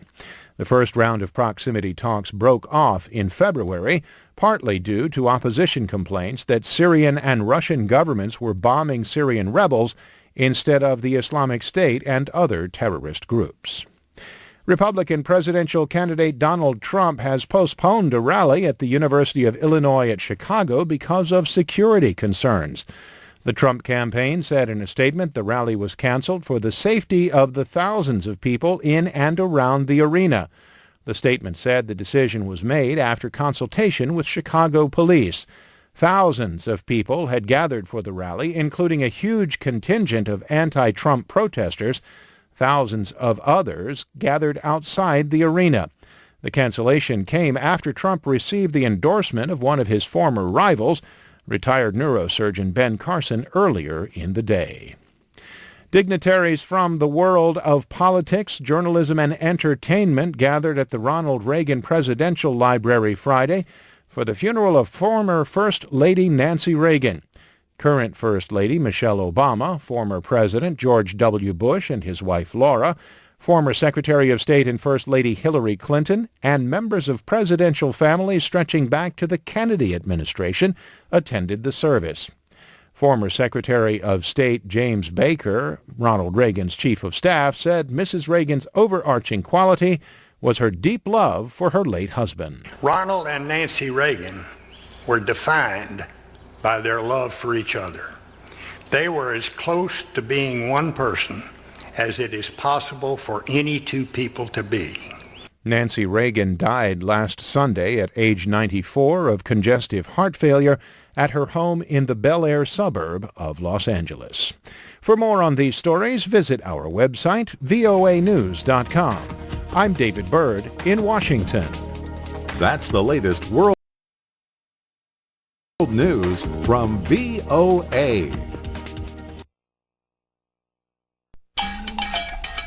The first round of proximity talks broke off in February, partly due to opposition complaints that Syrian and Russian governments were bombing Syrian rebels instead of the Islamic State and other terrorist groups. Republican presidential candidate Donald Trump has postponed a rally at the University of Illinois at Chicago because of security concerns. The Trump campaign said in a statement the rally was canceled for the safety of the thousands of people in and around the arena. The statement said the decision was made after consultation with Chicago police. Thousands of people had gathered for the rally, including a huge contingent of anti-Trump protesters. Thousands of others gathered outside the arena. The cancellation came after Trump received the endorsement of one of his former rivals, retired neurosurgeon Ben Carson, earlier in the day. Dignitaries from the world of politics, journalism, and entertainment gathered at the Ronald Reagan Presidential Library Friday for the funeral of former First Lady Nancy Reagan. Current First Lady Michelle Obama, former President George W. Bush and his wife Laura, former Secretary of State and First Lady Hillary Clinton, and members of presidential families stretching back to the Kennedy administration attended the service. Former Secretary of State James Baker, Ronald Reagan's chief of staff, said Mrs. Reagan's overarching quality was her deep love for her late husband. Ronald and Nancy Reagan were defined by their love for each other. They were as close to being one person as it is possible for any two people to be. Nancy Reagan died last Sunday at age 94 of congestive heart failure at her home in the Bel Air suburb of Los Angeles. For more on these stories, visit our website, voanews.com. I'm David Byrd in Washington. That's the latest world news from VOA.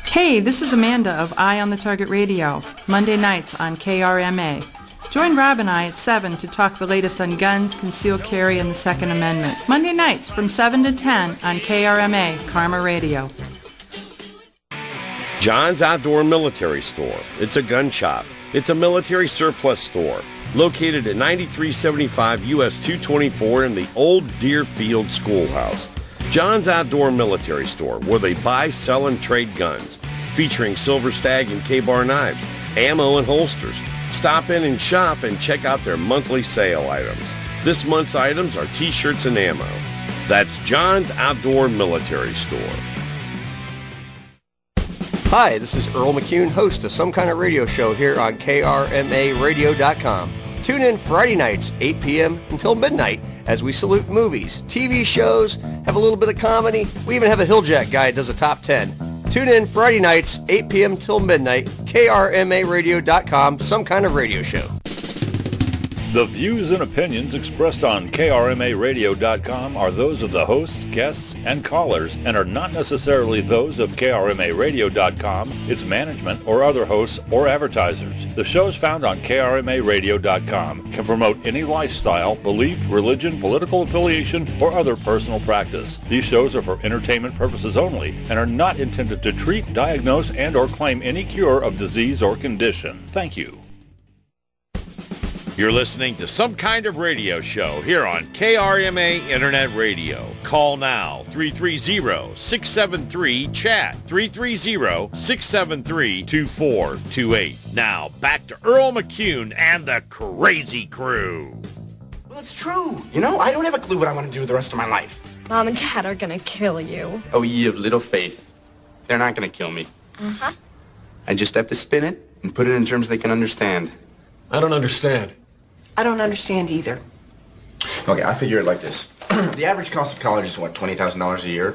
Hey, this is Amanda of Eye on the Target Radio, Monday nights on KRMA. Join Rob and I at 7 to talk the latest on guns, concealed carry, and the Second Amendment. Monday nights from 7 to 10 on KRMA, Karma Radio. John's Outdoor Military Store. It's a gun shop. It's a military surplus store located at 9375 US 224 in the old Deerfield Schoolhouse. John's Outdoor Military Store, where they buy, sell, and trade guns, featuring Silver Stag and K-Bar knives, ammo, and holsters. Stop in and shop and check out their monthly sale items. This month's items are t-shirts and ammo. That's John's Outdoor Military Store. Hi, this is Earl McCune, host of Some Kind of Radio Show here on KRMARadio.com. Tune in Friday nights, 8 p.m. until midnight, as we salute movies, TV shows, have a little bit of comedy. We even have a Hilljack guy that does a top 10. Tune in Friday nights, 8 p.m. till midnight, krmaradio.com, some kind of radio show. The views and opinions expressed on krmaradio.com are those of the hosts, guests, and callers and are not necessarily those of krmaradio.com, its management, or other hosts or advertisers. The shows found on krmaradio.com can promote any lifestyle, belief, religion, political affiliation, or other personal practice. These shows are for entertainment purposes only and are not intended to treat, diagnose, and or claim any cure of disease or condition. Thank you. You're listening to Some Kind of Radio Show here on KRMA Internet Radio. Call now, 330-673-CHAT, 330-673-2428. Now, back to Earl McCune and the Crazy Crew. Well, it's true. You know, I don't have a clue what I want to do with the rest of my life. Mom and Dad are gonna kill you. Oh, ye of little faith. They're not going to kill me. Uh-huh. I just have to spin it and put it in terms they can understand. I don't understand. I don't understand either. Okay, I figure it like this. The average cost of college is, what, $20,000 a year?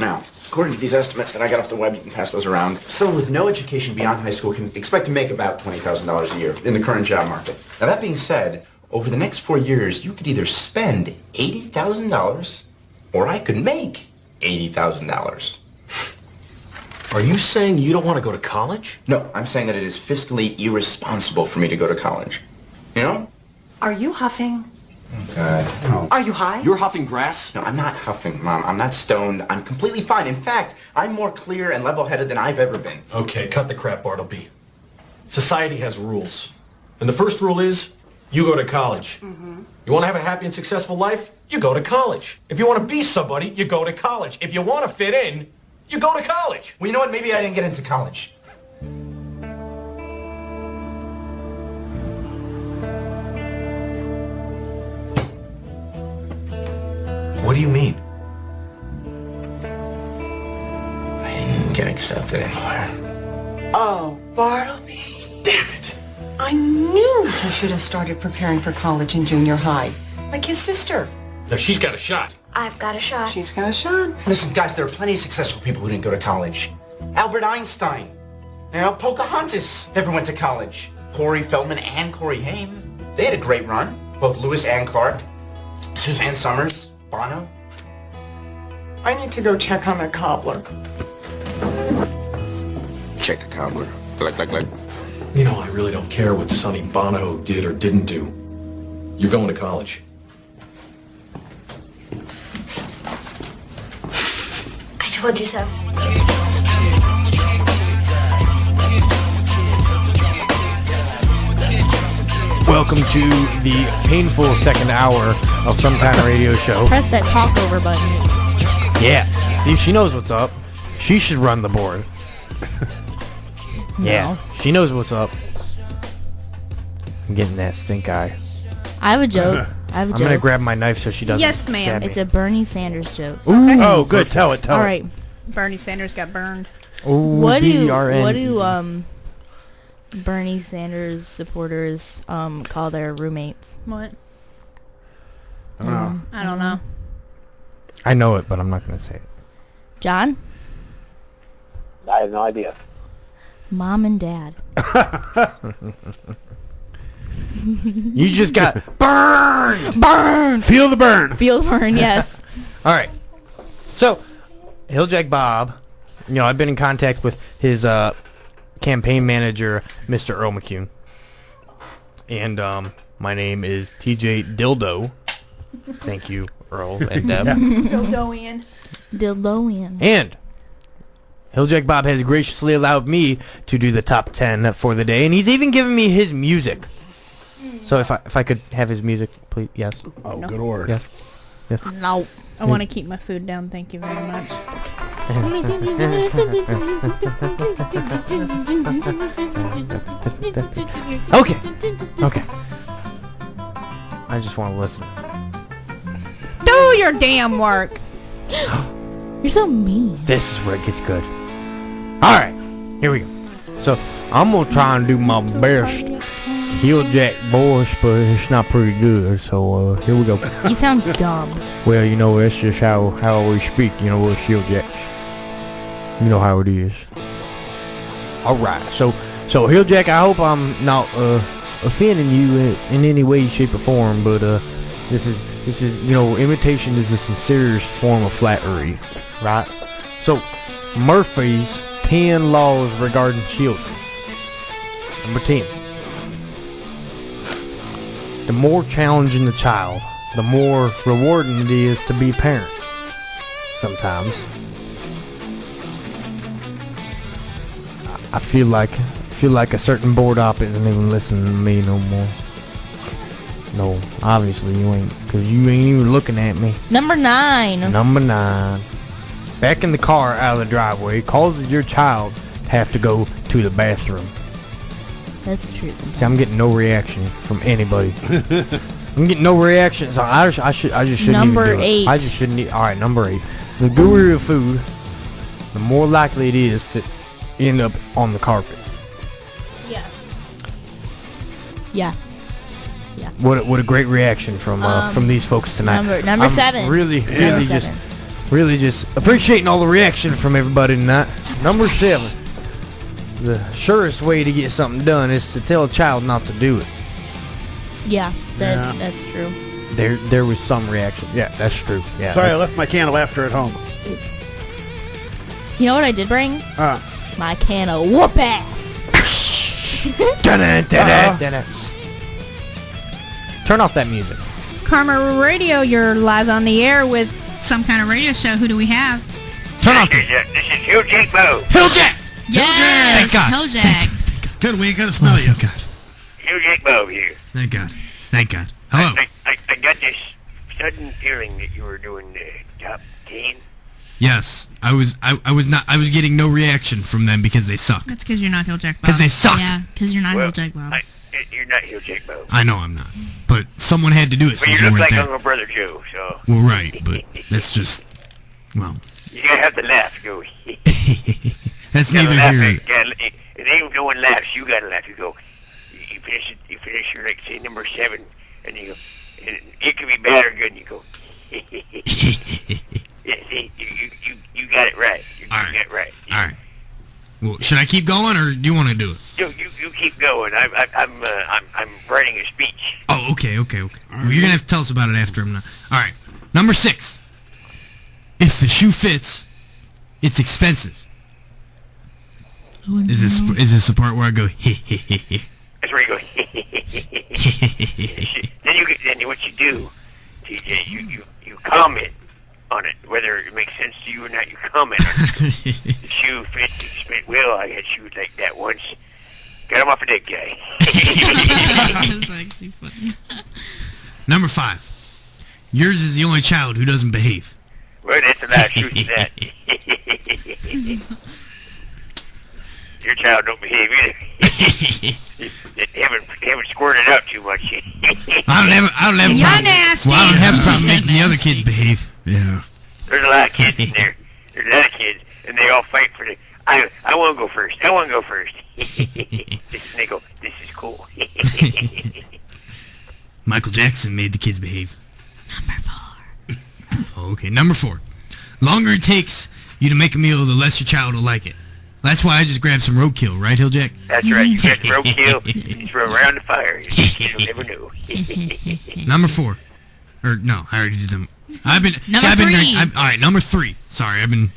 Now, according to these estimates that I got off the web, you can pass those around, someone with no education beyond high school can expect to make about $20,000 a year in the current job market. Now, that being said, over the next 4 years, you could either spend $80,000 or I could make $80,000. Are you saying you don't want to go to college? No, I'm saying that it is fiscally irresponsible for me to go to college. You know? Are you huffing? Oh, God, no. Are you high? You're huffing grass? No, I'm not huffing, Mom. I'm not stoned. I'm completely fine. In fact, I'm more clear and level-headed than I've ever been. Okay, cut the crap, Bartleby. Society has rules. And the first rule is, you go to college. Mm-hmm. You want to have a happy and successful life? You go to college. If you want to be somebody, you go to college. If you want to fit in, you go to college. Well, you know what? Maybe I didn't get into college. What do you mean? I didn't get accepted anywhere. Oh, Bartleby. Damn it. I knew he should have started preparing for college in junior high. Like his sister. So she's got a shot. I've got a shot. She's got a shot. Listen, guys, there are plenty of successful people who didn't go to college. Albert Einstein. You know, Pocahontas never went to college. Corey Feldman and Corey Haim. They had a great run. Both Lewis and Clark. Suzanne Summers. Bono. I need to go check on the cobbler. Check the cobbler. Like. You know, I really don't care what Sonny Bono did or didn't do. You're going to college. I told you so. Welcome to the painful second hour of Some Kind of Radio Show. Press that talk over button. Yeah. See, she knows what's up. She should run the board. Yeah. She knows what's up. I'm getting that stink eye. I have a joke. I'm going to grab my knife so she doesn't. Yes, ma'am. stab me. It's a Bernie Sanders joke. Ooh. Okay. Oh, good. Tell it. All right. Bernie Sanders got burned. Ooh, What do BRN. Bernie Sanders supporters call their roommates? What? I don't know. I don't know. I know it, but I'm not going to say it. John? I have no idea. Mom and Dad. You just got burned! Burn! Feel the burn. Feel the burn, yes. All right. So, Hilljack Bob, you know, I've been in contact with his campaign manager, Mr. Earl McCune. And my name is TJ Dildo. Thank you, Earl and Deb. Dildoian. Dildoian. And Hilljack Bob has graciously allowed me to do the top 10 for the day, and he's even given me his music. So if I could have his music, please, yes. Oh, No. good word. Yes. Yes. No. I want to keep my food down. Thank you very much. Okay. Okay. I just want to listen. Do your damn work. You're so mean. This is where it gets good. All right. Here we go. So I'm going to try and do my best Heel Jack voice, but it's not pretty good. So here we go. You sound dumb. Well, you know, that's just how we speak. You know, we're Heel Jacks. You know how it is. All right. So Heel Jack, I hope I'm not offending you in any way, shape, or form. But this is you know, imitation is the sincerest form of flattery, right? So Murphy's 10 laws regarding children. Number 10. The more challenging the child, the more rewarding it is to be a parent. Sometimes. I feel like a certain board op isn't even listening to me no more. No, obviously you ain't, because you ain't even looking at me. Number 9. Number 9. Back in the car out of the driveway causes your child to have to go to the bathroom. That's true sometimes. See, I'm getting no reaction from anybody. I'm getting no reaction, so I just shouldn't Number even do 8. it. I just shouldn't. Alright, number 8. The gooier of food, the more likely it is to end up on the carpet. Yeah. Yeah. Yeah. What a great reaction from these folks tonight. Number 7. Really just appreciating all the reaction from everybody tonight. Number 7. The surest way to get something done is to tell a child not to do it. Yeah, that's true. There was some reaction. Yeah, that's true. Yeah. Sorry, I left my can of laughter at home. You know what I did bring? My can of whoop ass. Turn off that music. Karma Radio, you're live on the air with some kind of radio show. Who do we have? Turn off. This is Hugh Jack Bo. Hugh Jack! Yes, Thank Jack. Good, we ain't gonna smell you. Thank God. Hugh Jack Bo here. Thank God. Thank God. Hello. I got this sudden feeling that you were doing the top 10. Yes, I was getting no reaction from them because they suck. That's because you're not Hill Jack Bob. Because they suck. Yeah, because you're not Hill Jack Bob. You're not Hugh Jack Bo. I know I'm not, but someone had to do it But since you you look weren't like there. Uncle Brother Joe, so. Well, right, but that's just, well, You gotta have to laugh. Go. that's You gotta neither laugh, here. and then if no one laughs, you gotta laugh. You go. You finish your, like, say, number 7, and you go. And it could be bad or good, and you go. Yeah, see, you got it right. You got it right. All right. Well, should I keep going, or do you want to do it? You keep going. I'm writing a speech. Oh, okay. Well, you're gonna have to tell us about it after I'm not. All right. Number 6. If the shoe fits, it's expensive. Is this the part where I go? That's where you go. Then what you do, TJ, you comment on it, whether it makes sense to you or not. You comment on it. The shoe fits. Well, I had shoes like that once. Got him off a dead guy. That's actually funny. Number 5. Yours is the only child who doesn't behave. Well, that's a lot of truth to that. Your child don't behave either. You haven't squirted out too much. I don't have a problem. nasty. Well, I don't have a problem making the other kids behave. Yeah. There's a lot of kids in there. There's a lot of kids, and they all fight for the. I want to go first. I want to go first. And they go, this is cool. Michael Jackson made the kids behave. Number 4. Okay, number 4. Longer it takes you to make a meal, the less your child will like it. That's why I just grabbed some roadkill, right, Hill Jack? That's right. You get roadkill, you throw around the fire. You'll never know. Number 4. Or, no, I already did them. Number 3. All right, number 3. Sorry, I've been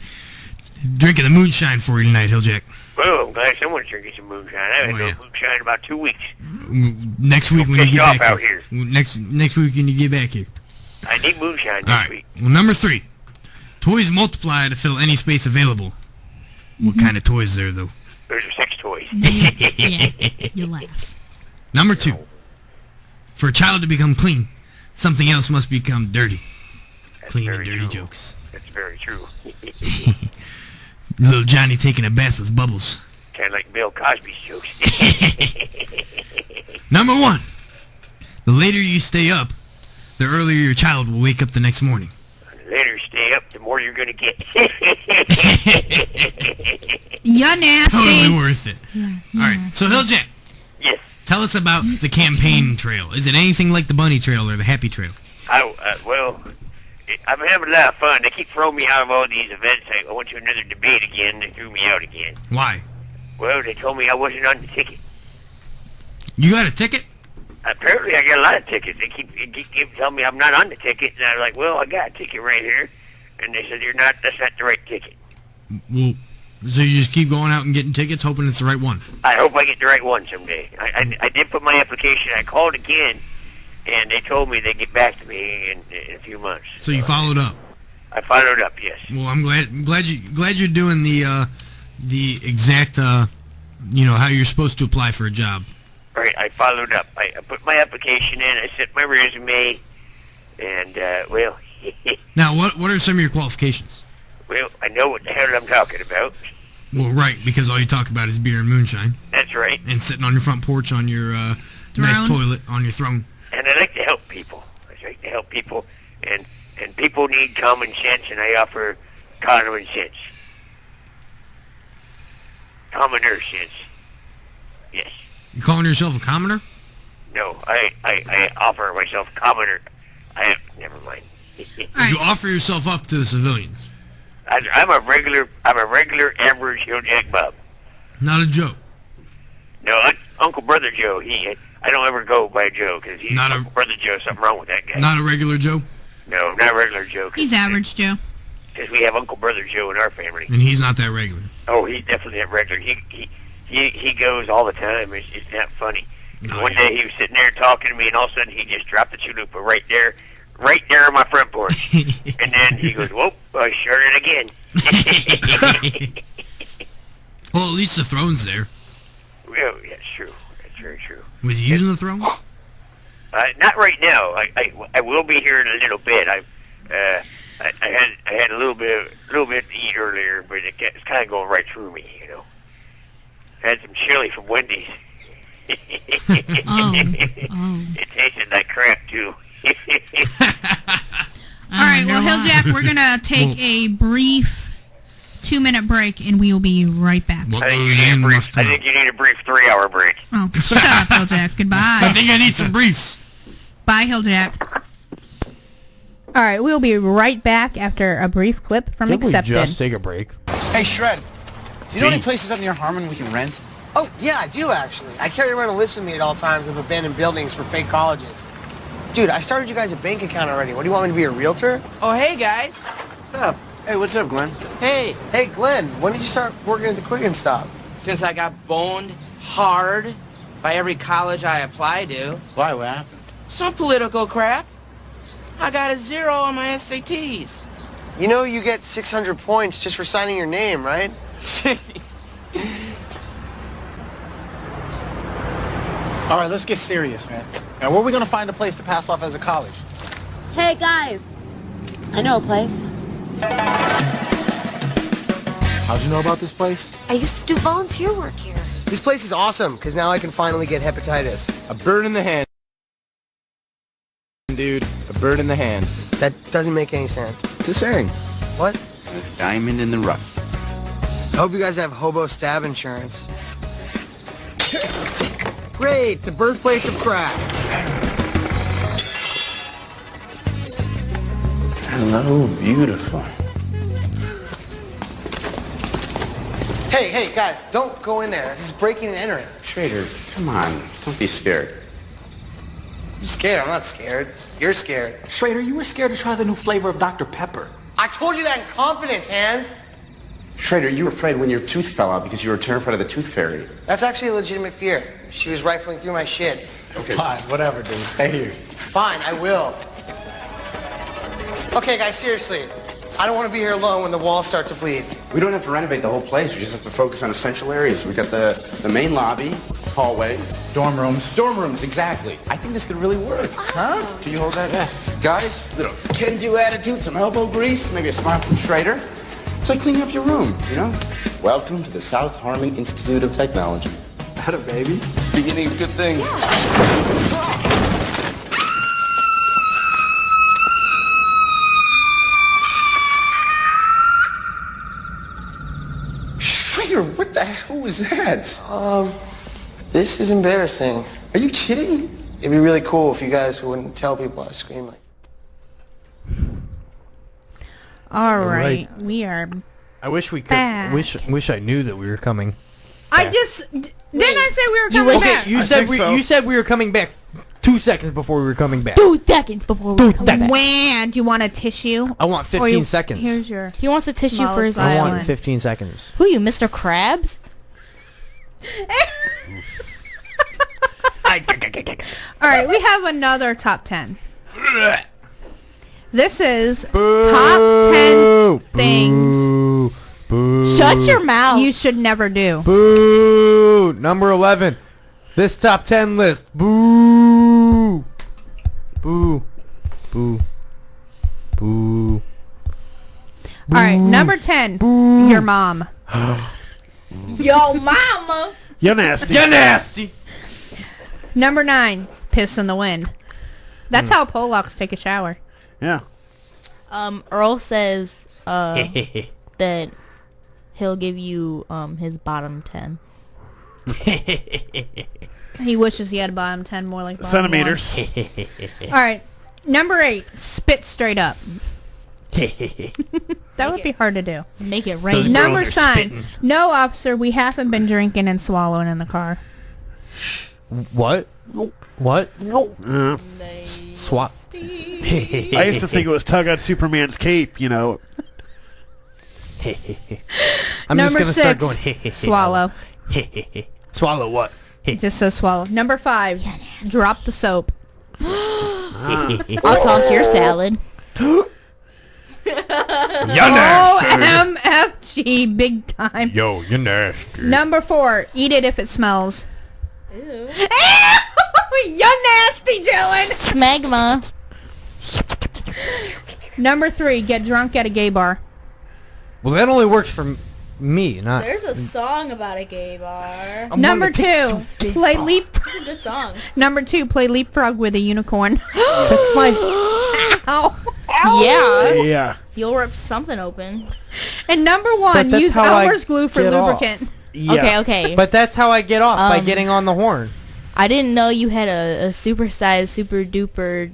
drinking the moonshine for you tonight, Hill Jack. Well, I'm glad someone's drinking some moonshine. I haven't had moonshine in about 2 weeks. Next week when you get back out here. Next week when you get back here. I need moonshine next week. Well, number 3. Toys multiply to fill any space available. What kind of toys there, though? Those are sex toys. Yeah, you laugh. Number 2. For a child to become clean, something else must become dirty. That's Clean and very dirty true. jokes. That's very true. Little Johnny taking a bath with bubbles. Kind of like Bill Cosby's jokes. Number 1. The later you stay up, the earlier your child will wake up the next morning. The later you stay up, the more you're going to get. You're nasty. Totally worth it. All right, so Hill Jack. Yes. Tell us about the campaign trail. Is it anything like the bunny trail or the happy trail? Well, I'm having a lot of fun. They keep throwing me out of all these events. I went to another debate again. They threw me out again. Why? Well, they told me I wasn't on the ticket. You got a ticket? Apparently, I got a lot of tickets. They keep telling me I'm not on the ticket, and I'm like, well, I got a ticket right here. And they said, that's not the right ticket. Well, so you just keep going out and getting tickets, hoping it's the right one? I hope I get the right one someday. I did put my application. I called again, and they told me they'd get back to me in a few months. So you followed up? I followed up, yes. Well, I'm glad you're doing the exact how you're supposed to apply for a job. Right, I followed up. I put my application in. I sent my resume, and well. Now, what are some of your qualifications? Well, I know what the hell I'm talking about. Well, right, because all you talk about is beer and moonshine. That's right. And sitting on your front porch on your nice toilet on your throne. And I like to help people. And people need common sense, and I offer common sense. Commoner sense. Yes. You calling yourself a commoner? No, I offer myself commoner. Never mind. You offer yourself up to the civilians. I'm a regular average Hilljack Bob. Not a Joe. No, Uncle Brother Joe. I don't ever go by Joe because he's not Uncle Brother Joe. Something wrong with that guy. Not a regular Joe? No, not a regular Joe. He's average Joe. Because we have Uncle Brother Joe in our family. And he's not that regular. Oh, he's definitely not regular. He goes all the time. It's just not funny. One day he was sitting there talking to me, and all of a sudden he just dropped the chalupa right there on my front porch. And then he goes, whoop, I started again. Well, at least the throne's there. Well, yeah, it's true. That's very true. Was he using the throne? Not right now. I will be here in a little bit. I had a little bit to eat earlier, but it's kind of going right through me, you know. I had some chili from Wendy's. It tasted like crap too. All right, well, Hilljack, we're going to take a brief 2-minute break, and we will be right back. I think you need a brief 3-hour break. Oh, shut up, Hilljack. Goodbye. I think I need some briefs. Bye, Hilljack. All right, we'll be right back after a brief clip from Accepted. We just take a break? Hey, Shred, do you know any places up near Harmon we can rent? Oh, yeah, I do, actually. I carry around a list with me at all times of abandoned buildings for fake colleges. Dude, I started you guys a bank account already. What, do you want me to be a realtor? Oh, hey, guys. What's up? Hey, what's up, Glenn? Hey. Hey, Glenn, when did you start working at the Quicken Stop? Since I got boned hard by every college I applied to. Why? What happened? Some political crap. I got a 0 on my SATs. You know you get 600 points just for signing your name, right? All right, let's get serious, man. Now, where are we going to find a place to pass off as a college? Hey, guys. I know a place. How'd you know about this place? I used to do volunteer work here. This place is awesome, because now I can finally get hepatitis. A bird in the hand. Dude, a bird in the hand. That doesn't make any sense. It's a saying. What? There's a diamond in the rough. I hope you guys have hobo stab insurance. Great, the birthplace of crack. Hello, beautiful. Hey, guys, don't go in there. This is breaking and entering. Schrader, come on. Don't be scared. I'm scared. I'm not scared. You're scared. Schrader, you were scared to try the new flavor of Dr. Pepper. I told you that in confidence, Hans. Schrader, you were afraid when your tooth fell out because you were terrified of the tooth fairy. That's actually a legitimate fear. She was rifling through my shit. Okay. Fine, whatever, dude. Stay here. Fine, I will. Okay, guys, seriously. I don't want to be here alone when the walls start to bleed. We don't have to renovate the whole place. We just have to focus on essential areas. We got the main lobby, hallway, dorm rooms. Dorm rooms, exactly. I think this could really work. Huh? Can you hold that? Yeah. Guys, little can-do attitude, some elbow grease, maybe a smile from Schrader. It's like cleaning up your room, you know? Welcome to the South Harmon Institute of Technology. Atta baby. Beginning of good things. Schrader, what the hell was that? This is embarrassing. Are you kidding? It'd be really cool if you guys wouldn't tell people I scream like. All right, we are. I wish we could. Back. Wish I knew that we were coming. I just didn't I say we were coming back? Okay, you said we were coming back 2 seconds before we were coming back. 2 seconds before we come back. When do you want a tissue? I want 15 seconds. Here's your. He wants a tissue for his I want island. 15 seconds. Who are you, Mr. Krabs? All right, we have another top 10. This is top 10 things. Shut your mouth. You should never do. Boo! Number 11. This top 10 list. Boo! Boo! Boo! Boo! All right, number 10. Your mom. Yo, mama. You're nasty. You're nasty. Number 9. Piss in the wind. That's how Polacks take a shower. Yeah. Earl says that he'll give you his bottom 10. He wishes he had a bottom 10 more like bottom Centimeters. 1. All right, number 8. Spit straight up. That would be hard to do. Make it rain. Number 9. No, officer, we haven't been drinking and swallowing in the car. What? What? Swap. I used to think it was tug on Superman's cape, you know. I'm Number just gonna start 6, going. swallow. Swallow what? It just says swallow. Number 5. Drop the soap. I'll toss your salad. OMFG, big time. Yo, you're nasty. Number 4. Eat it if it smells. Ew. You're nasty, Dylan. Smegma. Number 3. Get drunk at a gay bar. Well, that only works for me, not. There's a song about a gay bar. Number 2. Play leap. It's a good song. Number 2. Play leapfrog with a unicorn. That's my. Ow. Yeah. Yeah. You'll rip something open. And number 1. that's Use how I Elmer's glue for get off. lubricant. Yeah. Okay. But that's how I get off by getting on the horn. I didn't know you had a supersized, super duper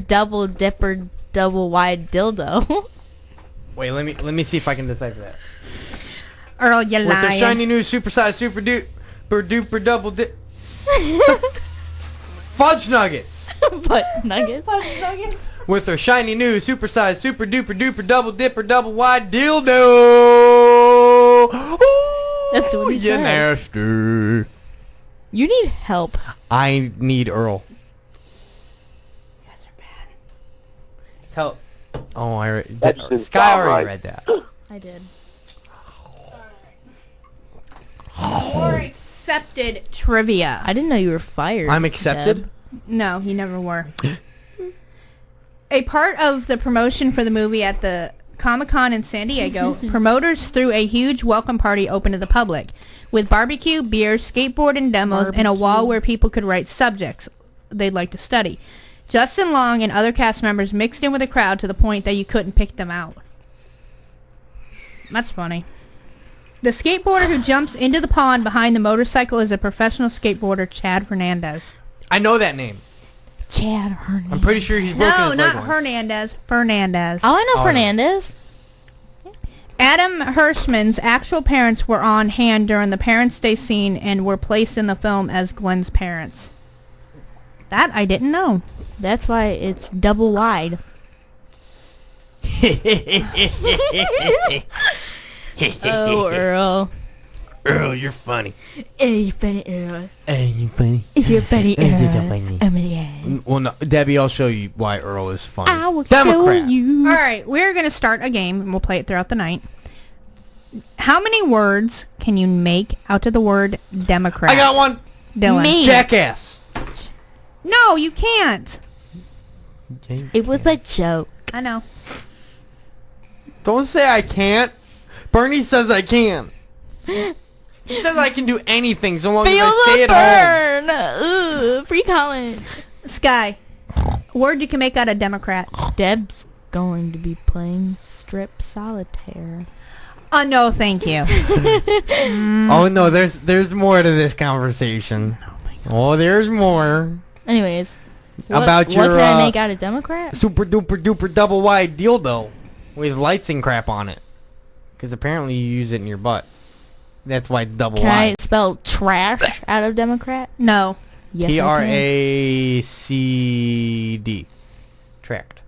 double dipper double wide dildo. Wait, let me see if I can decipher that. Earl, you With their lying. shiny new supersized super duper double dip fudge nuggets. Butt nuggets. With their shiny new supersized super duper double dipper double wide dildo. Ooh, That's what he you said. nasty. You need help. I need Earl. Tell. Oh, I read. Sky already read that. I did. Or accepted trivia. I didn't know you were fired. I'm accepted. Deb. No, you never were. A part of the promotion for the movie at the Comic-Con in San Diego, promoters threw a huge welcome party open to the public, with barbecue, beer, skateboarding demos, and a wall where people could write subjects they'd like to study. Justin Long and other cast members mixed in with the crowd to the point that you couldn't pick them out. That's funny. The skateboarder who jumps into the pond behind the motorcycle is a professional skateboarder, Chad Fernandez. I know that name. Chad Hernandez. I'm pretty sure he's broken No, his leg not once. Hernandez. Fernandez. Oh, I know Oh, Fernandez. Adam Hirschman's actual parents were on hand during the Parents' Day scene and were placed in the film as Glenn's parents. That I didn't know. That's why it's double wide. Oh, Earl. Earl, you're funny. Hey, you funny, Earl. Hey, you funny. You're funny, You're Earl. so funny. Oh, my God. Well, no, Debbie, I'll show you why Earl is funny. I will Democrat. show you. All right, we're going to start a game, and we'll play it throughout the night. How many words can you make out of the word Democrat? I got one. Dylan. Me. Jackass. No, you can't. It was a joke. I know. Don't say I can't. Bernie says I can. He says I can do anything so long Feel as I stay the at home. burn. Ooh, free college. Sky, word you can make out of Democrat. Deb's going to be playing strip solitaire. No, thank you. Oh no, there's more to this conversation. Oh, there's more. Anyways, about what your can I make out of Democrat? super duper duper double wide dildo with lights and crap on it. Because apparently you use it in your butt. That's why it's double Can wide. I spell trash out of Democrat? No. Yes, I can. Tracd. Tracked.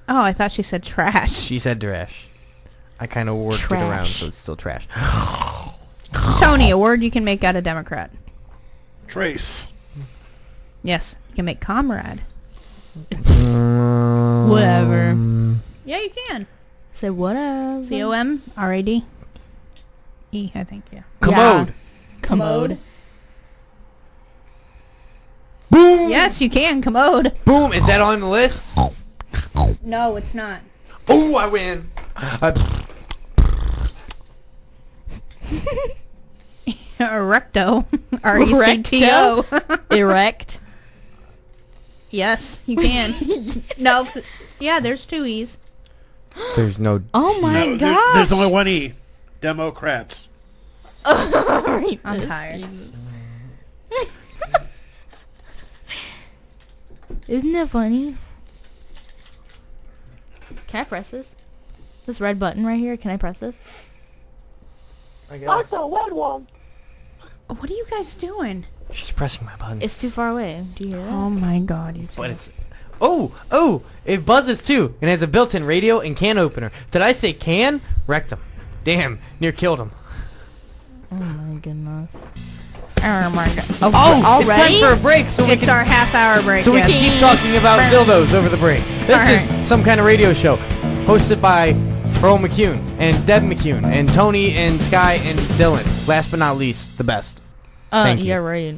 Oh, I thought she said trash. She said trash. I kind of worked it around, so it's still trash. Tony, a word you can make out of Democrat. Trace. Yes, you can make comrade. Whatever. Yeah, you can. Say whatever. C-O-M-R-A-D. E, I think, yeah. Commode. Yeah. Commode. Boom. Yes, you can. Commode. Boom. Is that on the list? No, it's not. Oh, I win. Erecto. R-E-C-T-O. Erect. Yes, you can. No. Yeah, there's 2 E's. There's no... Oh my No, gosh. there's only one E. Democrats. I'm tired. Isn't that funny? Can I press this? This red button right here, can I press this? That's a red one. What are you guys doing? She's pressing my button. It's too far away. Do you hear that? Oh my god, you two. But it's... Oh! It buzzes too, and has a built-in radio and can opener. Did I say can? Wrecked him. Damn, near killed him. Oh my goodness. Oh my god. Oh, it's time for a break, so we It's can... our half-hour break. So we yes. can keep talking about dildos over the break. This Alright. is Some Kind of Radio Show, hosted by Earl McCune and Deb McCune and Tony and Sky and Dylan. Last but not least, the best. Thank you. Yeah, right.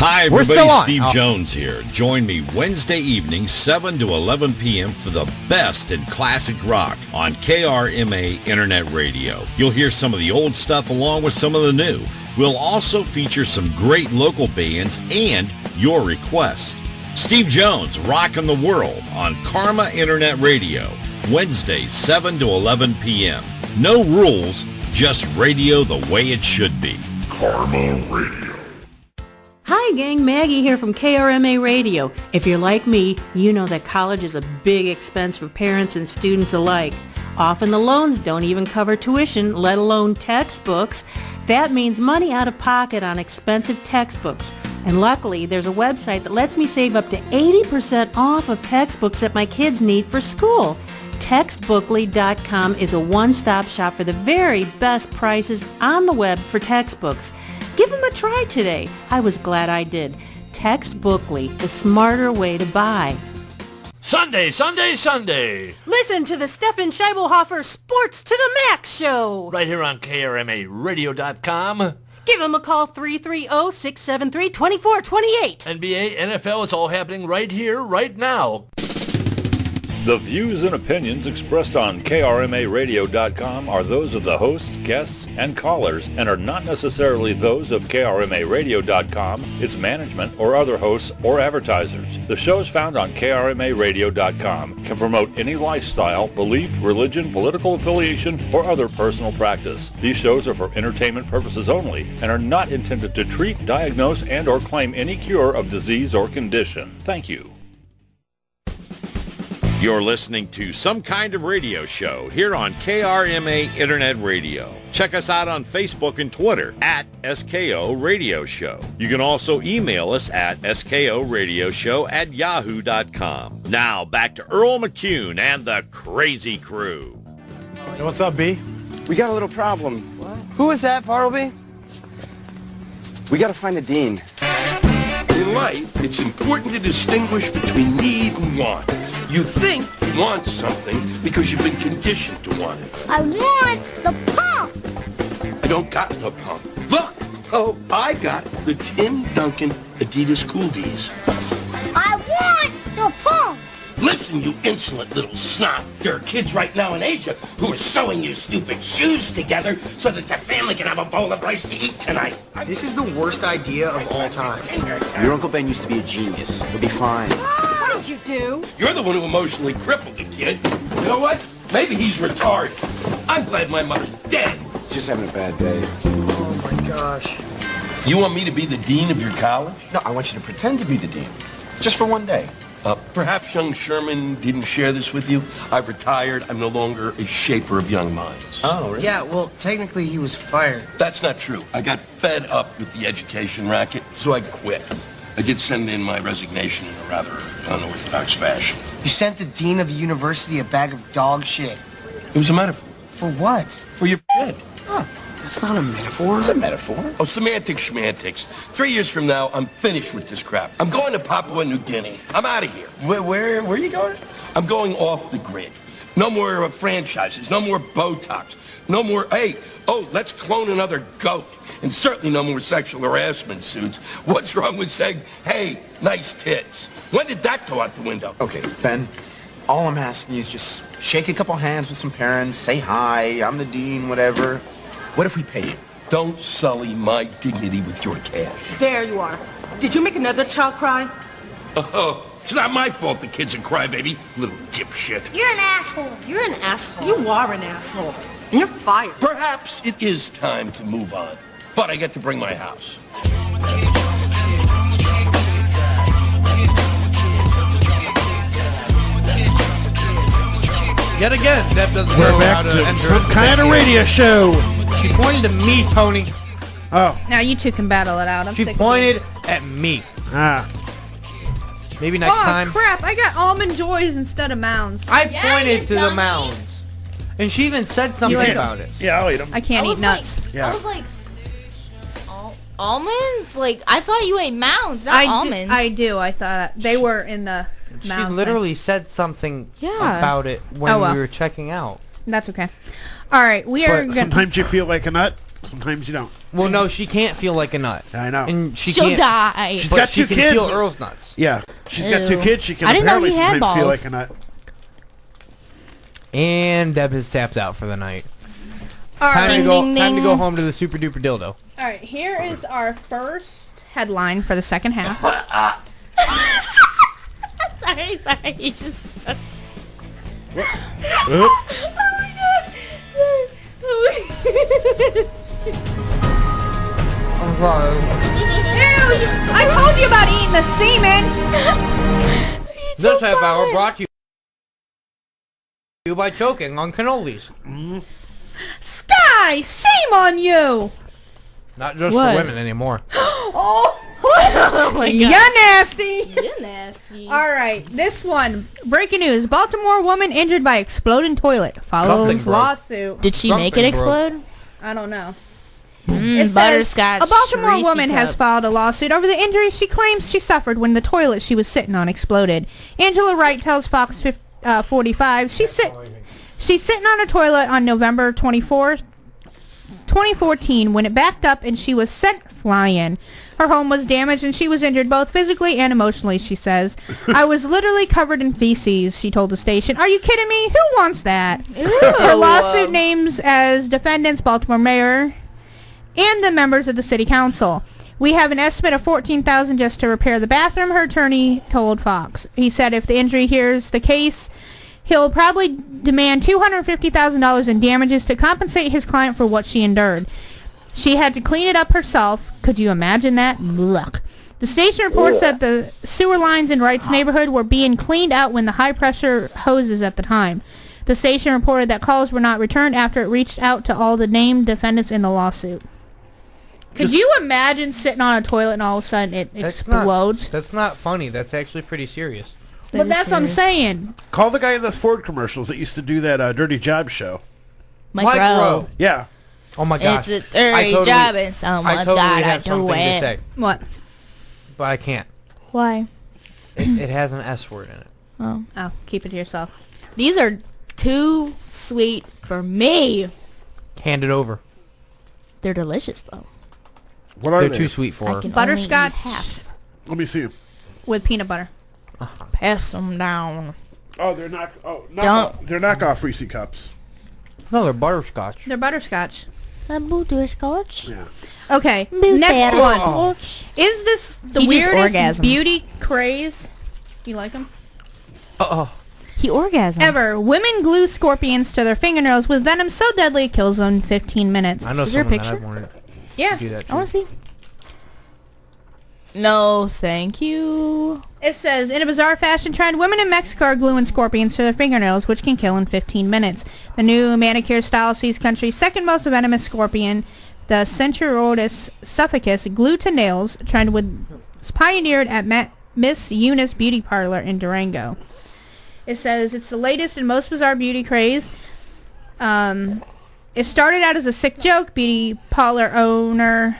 Hi, We're everybody. still on. Steve Oh. Jones here. Join me Wednesday evening, 7 to 11 p.m. for the best in classic rock on KRMA Internet Radio. You'll hear some of the old stuff along with some of the new. We'll also feature some great local bands and your requests. Steve Jones, Rockin' the World on Karma Internet Radio. Wednesdays, 7 to 11 p.m. No rules, just radio the way it should be. Karma Radio. Hi gang, Maggie here from KRMA Radio. If you're like me, you know that college is a big expense for parents and students alike. Often the loans don't even cover tuition, let alone textbooks. That means money out of pocket on expensive textbooks. And luckily, there's a website that lets me save up to 80% off of textbooks that my kids need for school. Textbookly.com is a one-stop shop for the very best prices on the web for textbooks. Give them a try today. I was glad I did. Textbookly, the smarter way to buy. Sunday, Sunday, Sunday. Listen to the Stefan Scheibelhofer Sports to the Max show. Right here on KRMARadio.com. Give him a call, 330-673-2428. NBA, NFL, it's all happening right here, right now. The views and opinions expressed on KRMARadio.com are those of the hosts, guests, and callers and are not necessarily those of KRMARadio.com, its management, or other hosts or advertisers. The shows found on KRMARadio.com can promote any lifestyle, belief, religion, political affiliation, or other personal practice. These shows are for entertainment purposes only and are not intended to treat, diagnose, and or claim any cure of disease or condition. Thank you. You're listening to Some Kind of Radio Show here on KRMA Internet Radio. Check us out on Facebook and Twitter at SKO Radio Show. You can also email us at skoradioshow@yahoo.com. Now back to Earl McCune and the Crazy Crew. Hey, what's up, B? We got a little problem. Who is that, Bartleby? We gotta find a dean. In life, it's important to distinguish between need and want. You think you want something because you've been conditioned to want it. I want the pump. I don't got the pump. Look! Oh, I got the Tim Duncan Adidas Coolies. I want the pump. Listen, you insolent little snot. There are kids right now in Asia who are sewing your stupid shoes together so that their family can have a bowl of rice to eat tonight. This is the worst idea of all time. Your Uncle Ben used to be a genius. He'll be fine. What did you do? You're the one who emotionally crippled the kid. You know what? Maybe he's retarded. I'm glad my mother's dead. Just having a bad day. Oh my gosh. You want me to be the dean of your college? No, I want you to pretend to be the dean. It's just for one day. Perhaps young Sherman didn't share this with you. I've retired. I'm no longer a shaper of young minds. Oh, really? Yeah, well, technically he was fired. That's not true. I got fed up with the education racket, so I quit. I did send in my resignation in a rather unorthodox fashion. You sent the dean of the university a bag of dog shit. It was a metaphor. For what? For your shit. Huh. That's not a metaphor. It's a metaphor. Oh, semantics, schmantics. 3 years from now, I'm finished with this crap. I'm going to Papua New Guinea. I'm out of here. Where are you going? I'm going off the grid. No more franchises. No more Botox. No more, let's clone another goat. And certainly no more sexual harassment suits. What's wrong with saying, hey, nice tits? When did that go out the window? Okay, Ben, all I'm asking you is just shake a couple hands with some parents, say hi, I'm the dean, whatever. What if we pay you? Don't sully my dignity with your cash. There you are. Did you make another child cry? Oh, it's not my fault the kid's a crybaby, little dipshit. You're an asshole. You're an asshole. You are an asshole. And you're fired. Perhaps it is time to move on, but I get to bring my house. Yet again, Deb doesn't We're know how back to to enter some the kind of game. radio show. She pointed to me, Tony. Oh. Now you two can battle it out. I'm She sick of pointed it. at me. Ah. Maybe next Oh time. crap! I got almond joys instead of mounds. I pointed to the mounds. And she even said something like about it. Yeah, I'll eat them. I can't eat nuts. I was like, almonds? Like, I thought you ate mounds, not almonds. I do. I thought they were in the She mounds. literally said something about it when Oh, well. we were checking out. That's okay. All right, we are But gonna. sometimes you feel like a nut, sometimes you don't. Well, no, she can't feel like a nut. I know. And She'll can't, die. She's but got she two can kids. feel Earl's nuts. Yeah, she's got two Ew. kids. She can I didn't know apparently he had sometimes feel balls. like a nut. And Deb has tapped out for the night. All Time right. to go. Ding, Time to ding. go home to the super duper dildo. All right, here is our first headline for the second half. sorry. You just... Oop. I'm sorry. Ew, I told you about eating the semen. This half hour brought to you by choking on cannolis. Sky, shame on you. Not just What? for women anymore. Oh my God. You're nasty. You're nasty. All right, this one. Breaking news. Baltimore woman injured by exploding toilet. Follows Something broke. lawsuit. Did she make it Something broke. explode? I don't know. Mm, It says, butterscotch. a Baltimore Reese woman has cup. filed a lawsuit over the injuries she claims she suffered when the toilet she was sitting on exploded. Angela Wright tells Fox 45 she's sitting on a toilet on November 24th, 2014 when it backed up and she was sent flying. Her home was damaged and she was injured both physically and emotionally, she says. I was literally covered in feces, she told the station. Are you kidding me? Who wants that? Her lawsuit names as defendants Baltimore mayor and the members of the city council. We have an estimate of $14,000 just to repair the bathroom, her attorney told Fox. He said if the injury hears the case, he'll probably demand $250,000 in damages to compensate his client for what she endured. She had to clean it up herself. Could you imagine that? Bluck. The station reports that the sewer lines in Wright's neighborhood were being cleaned out when the high-pressure hoses at the time. The station reported that calls were not returned after it reached out to all the named defendants in the lawsuit. Could you imagine sitting on a toilet and all of a sudden it explodes? That's not funny. That's actually pretty serious. But that's what I'm saying. Call the guy in those Ford commercials that used to do that Dirty Job show. Mike Rowe. Yeah. Oh my gosh. It's a dirty job and someone's gotta have do something to it. say. What? But I can't. Why? It has an S word in it. Oh. Oh, keep it to yourself. These are too sweet for me. Hand it over. They're delicious though. What are They're they? too sweet for her. can Butterscotch only eat half. Let me see them. with peanut butter. Pass them down. Oh, they're not. Oh, Don't. they're knockoff Reese cups. No, they're butterscotch. They're butterscotch. Butterscotch. Yeah. Okay, Butterscotch. next one. Is this the He just weirdest orgasmed. beauty craze? You like them? Uh-oh. He orgasmed. Ever. Women glue scorpions to their fingernails with venom so deadly it kills them in 15 minutes. I know Is there a someone that picture? I wanted Yeah. to do that I want to see. No, thank you. It says, in a bizarre fashion trend, women in Mexico are gluing scorpions to their fingernails, which can kill in 15 minutes. The new manicure style sees country's second most venomous scorpion, the Centauroides suffocus, glued to nails. Trend was pioneered at Miss Eunice Beauty Parlor in Durango. It says it's the latest and most bizarre beauty craze. It started out as a sick joke. Beauty parlor owner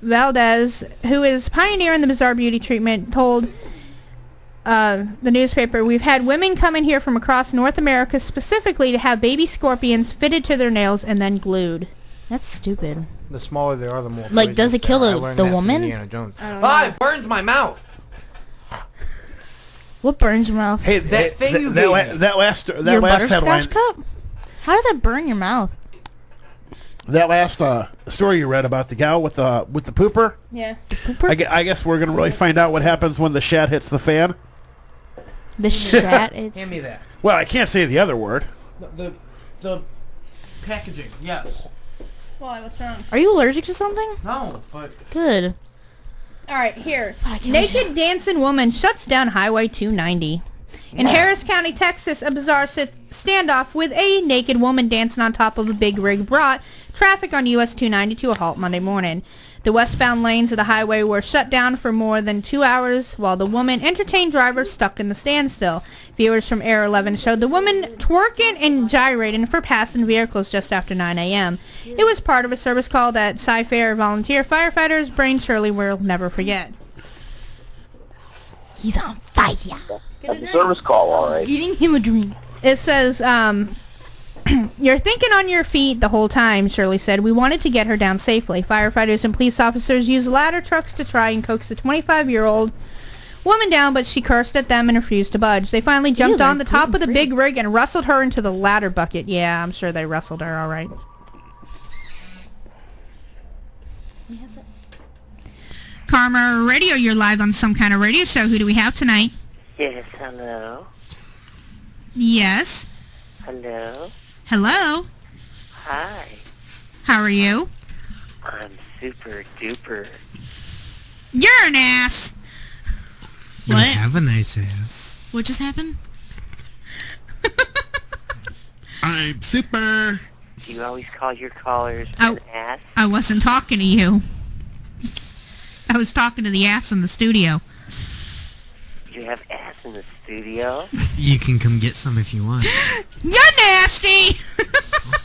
Valdez, who is pioneering the bizarre beauty treatment, told the newspaper, "We've had women come in here from across North America specifically to have baby scorpions fitted to their nails and then glued." That's stupid. The smaller they are, the more. Like, does it kill the woman? It burns my mouth. What burns your mouth? Hey, That thing you that, gave la- me. that last Your last butterscotch headline. cup? How does that burn your mouth? That last story you read about the gal with the pooper. Yeah. I guess we're gonna really find out what happens when the shat hits the fan. The shat? Hand me that. Well, I can't say the other word. The packaging, yes. Why? What's wrong? Are you allergic to something? No, but... Good. All right, here. Naked dancing woman shuts down Highway 290. In Harris County, Texas, a bizarre standoff with a naked woman dancing on top of a big rig brought traffic on US 290 to a halt Monday morning. The westbound lanes of the highway were shut down for more than 2 hours while the woman entertained drivers stuck in the standstill. Viewers from Air 11 showed the woman twerking and gyrating for passing vehicles just after 9 a.m. It was part of a service call that Cy-Fair volunteer firefighters Brain Shirley will never forget. He's on fire. That's a service call, all right. Getting him a drink. It says, you're thinking on your feet the whole time, Shirley said. We wanted to get her down safely. Firefighters and police officers used ladder trucks to try and coax the 25-year-old woman down, but she cursed at them and refused to budge. They finally jumped on the top of the big rig and wrestled her into the ladder bucket. Yeah, I'm sure they wrestled her, all right. Karma Radio, you're live on some kind of radio show. Who do we have tonight? Yes, hello. Yes. Hello. Hello. Hi. How are you? I'm super duper. You're an ass. You have a nice ass. What just happened? I'm super. Do you always call your callers an ass? I wasn't talking to you. I was talking to the ass in the studio. You have ass in the studio? You can come get some if you want. You're nasty!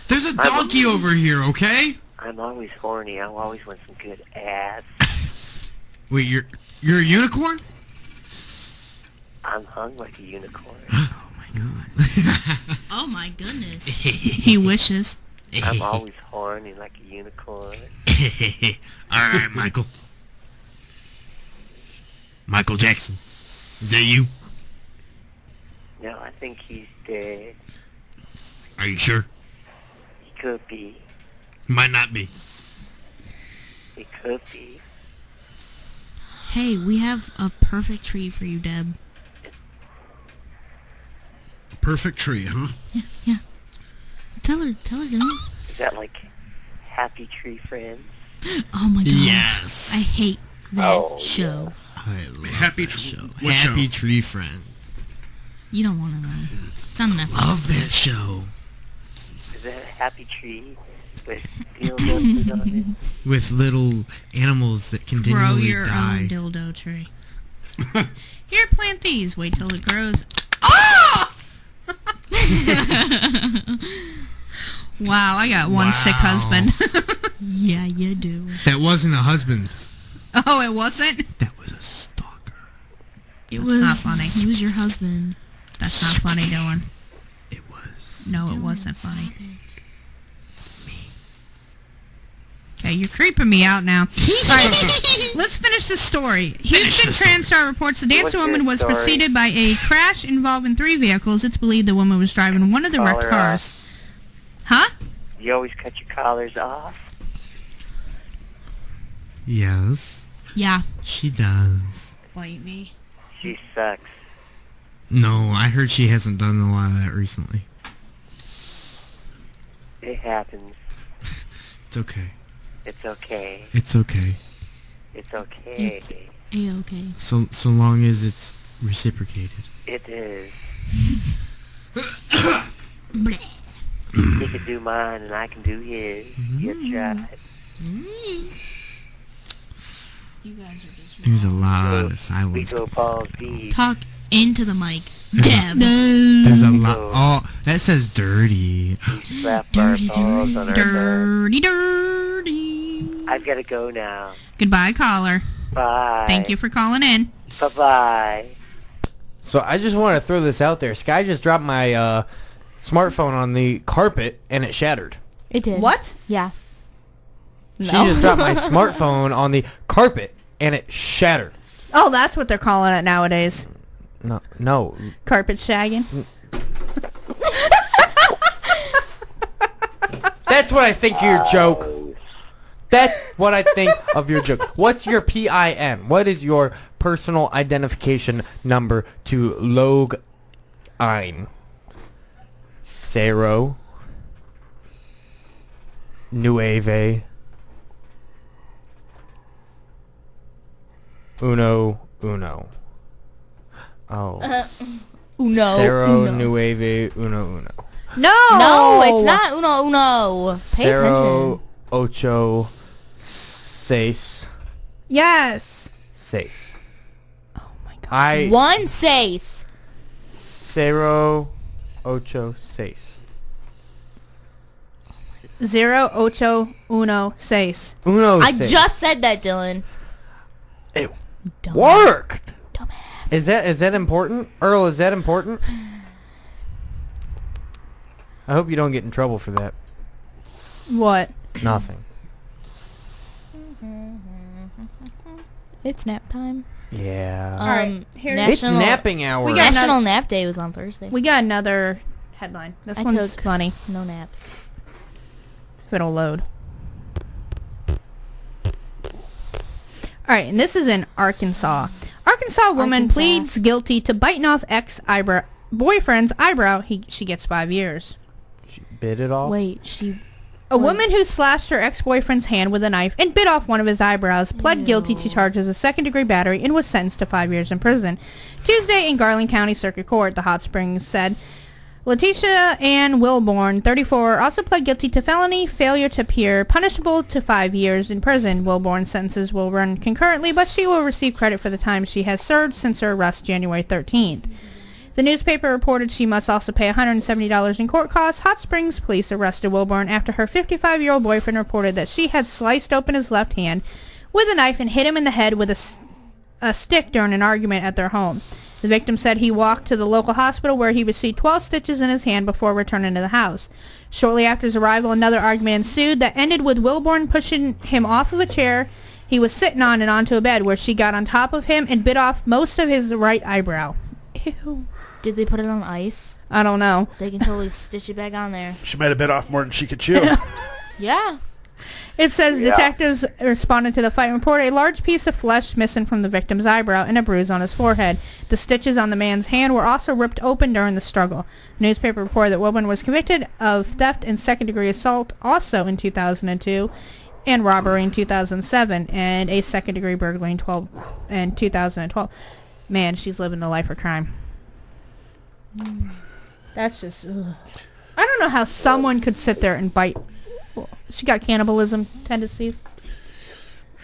There's a donkey over here, okay? I'm always horny. I always want some good ass. Wait, you're a unicorn? I'm hung like a unicorn. Oh my goodness. He wishes. I'm always horny like a unicorn. Alright, Michael. Michael Jackson. Is that you? No, I think he's dead. Are you sure? He could be. Might not be. He could be. Hey, we have a perfect tree for you, Deb. A perfect tree, huh? Yeah. Tell her, Dylan. Is that like Happy Tree Friends? Oh my god. Yes. I hate that show. I love Happy Tree. Happy Tree Friends. You don't want to know. It's on Netflix. Love that show. Is that a Happy Tree with dildos on it? With little animals that Grow continually your die. own dildo tree. Here, plant these. Wait till it grows. Oh! Wow, I got one sick husband. Yeah, you do. That wasn't a husband. Oh, it wasn't? That was a stalker. That's not funny. He was your husband. That's not funny, Dylan. It was. No, it wasn't funny. Okay, you're creeping me out now. Alright, let's finish the story. Houston Transtar reports the dancing woman was preceded by a crash involving 3 vehicles. It's believed the woman was driving one of the wrecked cars. Huh? You always cut your collars off? Yes. Yeah. She does. Bite me. She sucks. No, I heard she hasn't done a lot of that recently. It happens. It's okay. It's okay. It's okay. It's okay. It's A-okay. So long as it's reciprocated. It is. He can do mine and I can do his. That's right. You guys are just There's a lot of silence. We go balls deep. talk into the mic. Deb. There's a lot. Oh, that says dirty. Slap our balls on our Dirty, dirty. I've got to go now. Goodbye, caller. Bye. Thank you for calling in. Bye-bye. So I just want to throw this out there. Sky just dropped my smartphone on the carpet and it shattered. It did. What? Yeah. She just dropped my smartphone on the carpet and it shattered. Oh, that's what they're calling it nowadays. No. Carpet shagging. That's what I think of your joke. That's what I think of your joke. What's your PIN? What is your personal identification number to log ein? Cero. Nueve. Uno. Oh. Uno. Cero, uno. nueve, uno. No, it's not uno. Pay Cero, attention. ocho, seis. Yes. Seis. Oh my god. One seis. Cero, ocho, seis. 0816. Uno. I seis. just said that, Dylan. It worked. Dumbass. Is that important? Earl, is that important? I hope you don't get in trouble for that. What? Nothing. It's nap time. Yeah. All right, here it's napping hour. National Nap Day was on Thursday. We got another headline. This one's took funny. No naps. If it'll load. All right, and this is in Arkansas. Arkansas woman pleads guilty to biting off boyfriend's eyebrow. She gets 5 years. She bit it off? Wait, A woman who slashed her ex-boyfriend's hand with a knife and bit off one of his eyebrows pled guilty to charges of second-degree battery and was sentenced to 5 years in prison. Tuesday in Garland County Circuit Court, the Hot Springs said. Letitia Ann Wilborn, 34, also pled guilty to felony failure to appear, punishable to 5 years in prison. Wilborn's sentences will run concurrently, but she will receive credit for the time she has served since her arrest January 13th. The newspaper reported she must also pay $170 in court costs. Hot Springs police arrested Wilborn after her 55-year-old boyfriend reported that she had sliced open his left hand with a knife and hit him in the head with a stick during an argument at their home. The victim said he walked to the local hospital where he received 12 stitches in his hand before returning to the house. Shortly after his arrival, another argument ensued that ended with Wilborn pushing him off of a chair he was sitting on and onto a bed, where she got on top of him and bit off most of his right eyebrow. Ew. Did they put it on ice? I don't know. They can totally stitch it back on there. She might have bit off more than she could chew. Yeah. It says detectives responded to the fight and reported a large piece of flesh missing from the victim's eyebrow and a bruise on his forehead. The stitches on the man's hand were also ripped open during the struggle. The newspaper reported that Wilborn was convicted of theft and second-degree assault also in 2002 and robbery in 2007 and a second-degree burglary in 2012. Man, she's living the life of crime. That's just... Ugh. I don't know how someone could sit there and bite... She got cannibalism tendencies.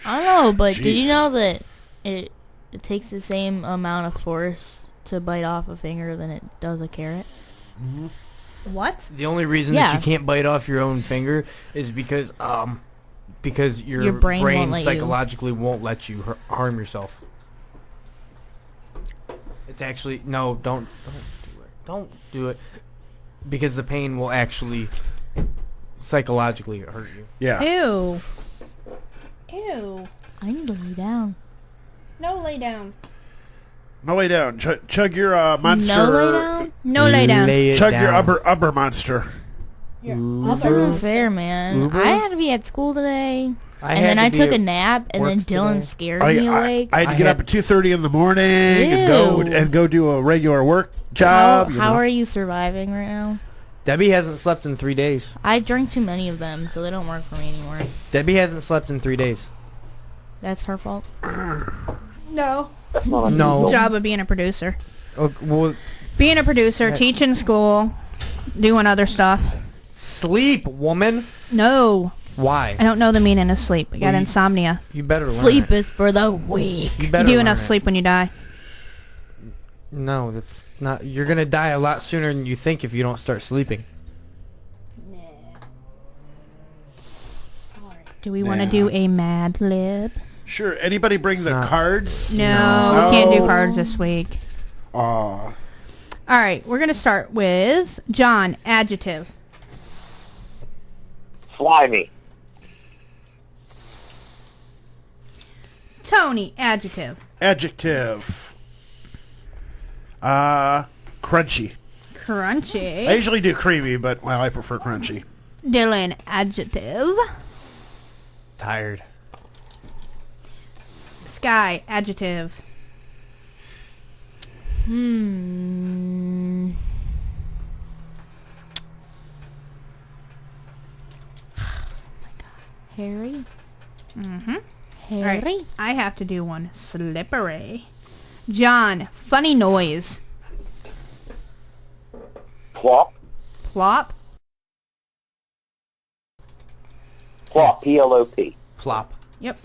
I don't know, but did you know that it takes the same amount of force to bite off a finger than it does a carrot? Mm-hmm. What? The only reason that you can't bite off your own finger is because your brain won't psychologically won't let you harm yourself. It's actually don't do it because the pain will actually psychologically hurt you. Yeah. Ew. I need to lay down. No lay down. No lay down. Chug your monster. No lay down? No lay down. Chug your upper monster. This isn't fair, man. Uber? I had to be at school today, I and had then to I be took a at nap, and then work Dylan today. scared me awake. I had to get up at 2:30 in the morning and go do a regular work job. How are you surviving right now? Debbie hasn't slept in 3 days. I drank too many of them, so they don't work for me anymore. Debbie hasn't slept in 3 days. That's her fault. No. No. Job of being a producer. Well, Being a producer, That- teaching school, doing other stuff. sleep, woman. No. Why? I don't know the meaning of sleep. I got Well, you- insomnia. You better learn Sleep it. is for the weak. You You better do learn enough it. sleep when you die. No, that's not. You're gonna die a lot sooner than you think if you don't start sleeping. Do we want to do a Mad Lib? Sure. Anybody bring the cards? No, we can't do cards this week. Aw. All right, we're going to start with John, adjective. Slimy. Tony, adjective. Adjective. Crunchy. Crunchy. I usually do creamy, but well, I prefer crunchy. Dylan, adjective. Tired. Sky, adjective. Harry? Mm-hmm. Harry? Right, I have to do one. Slippery. John, funny noise. Plop. Plop. Plop. P-L-O-P. Plop. Yep.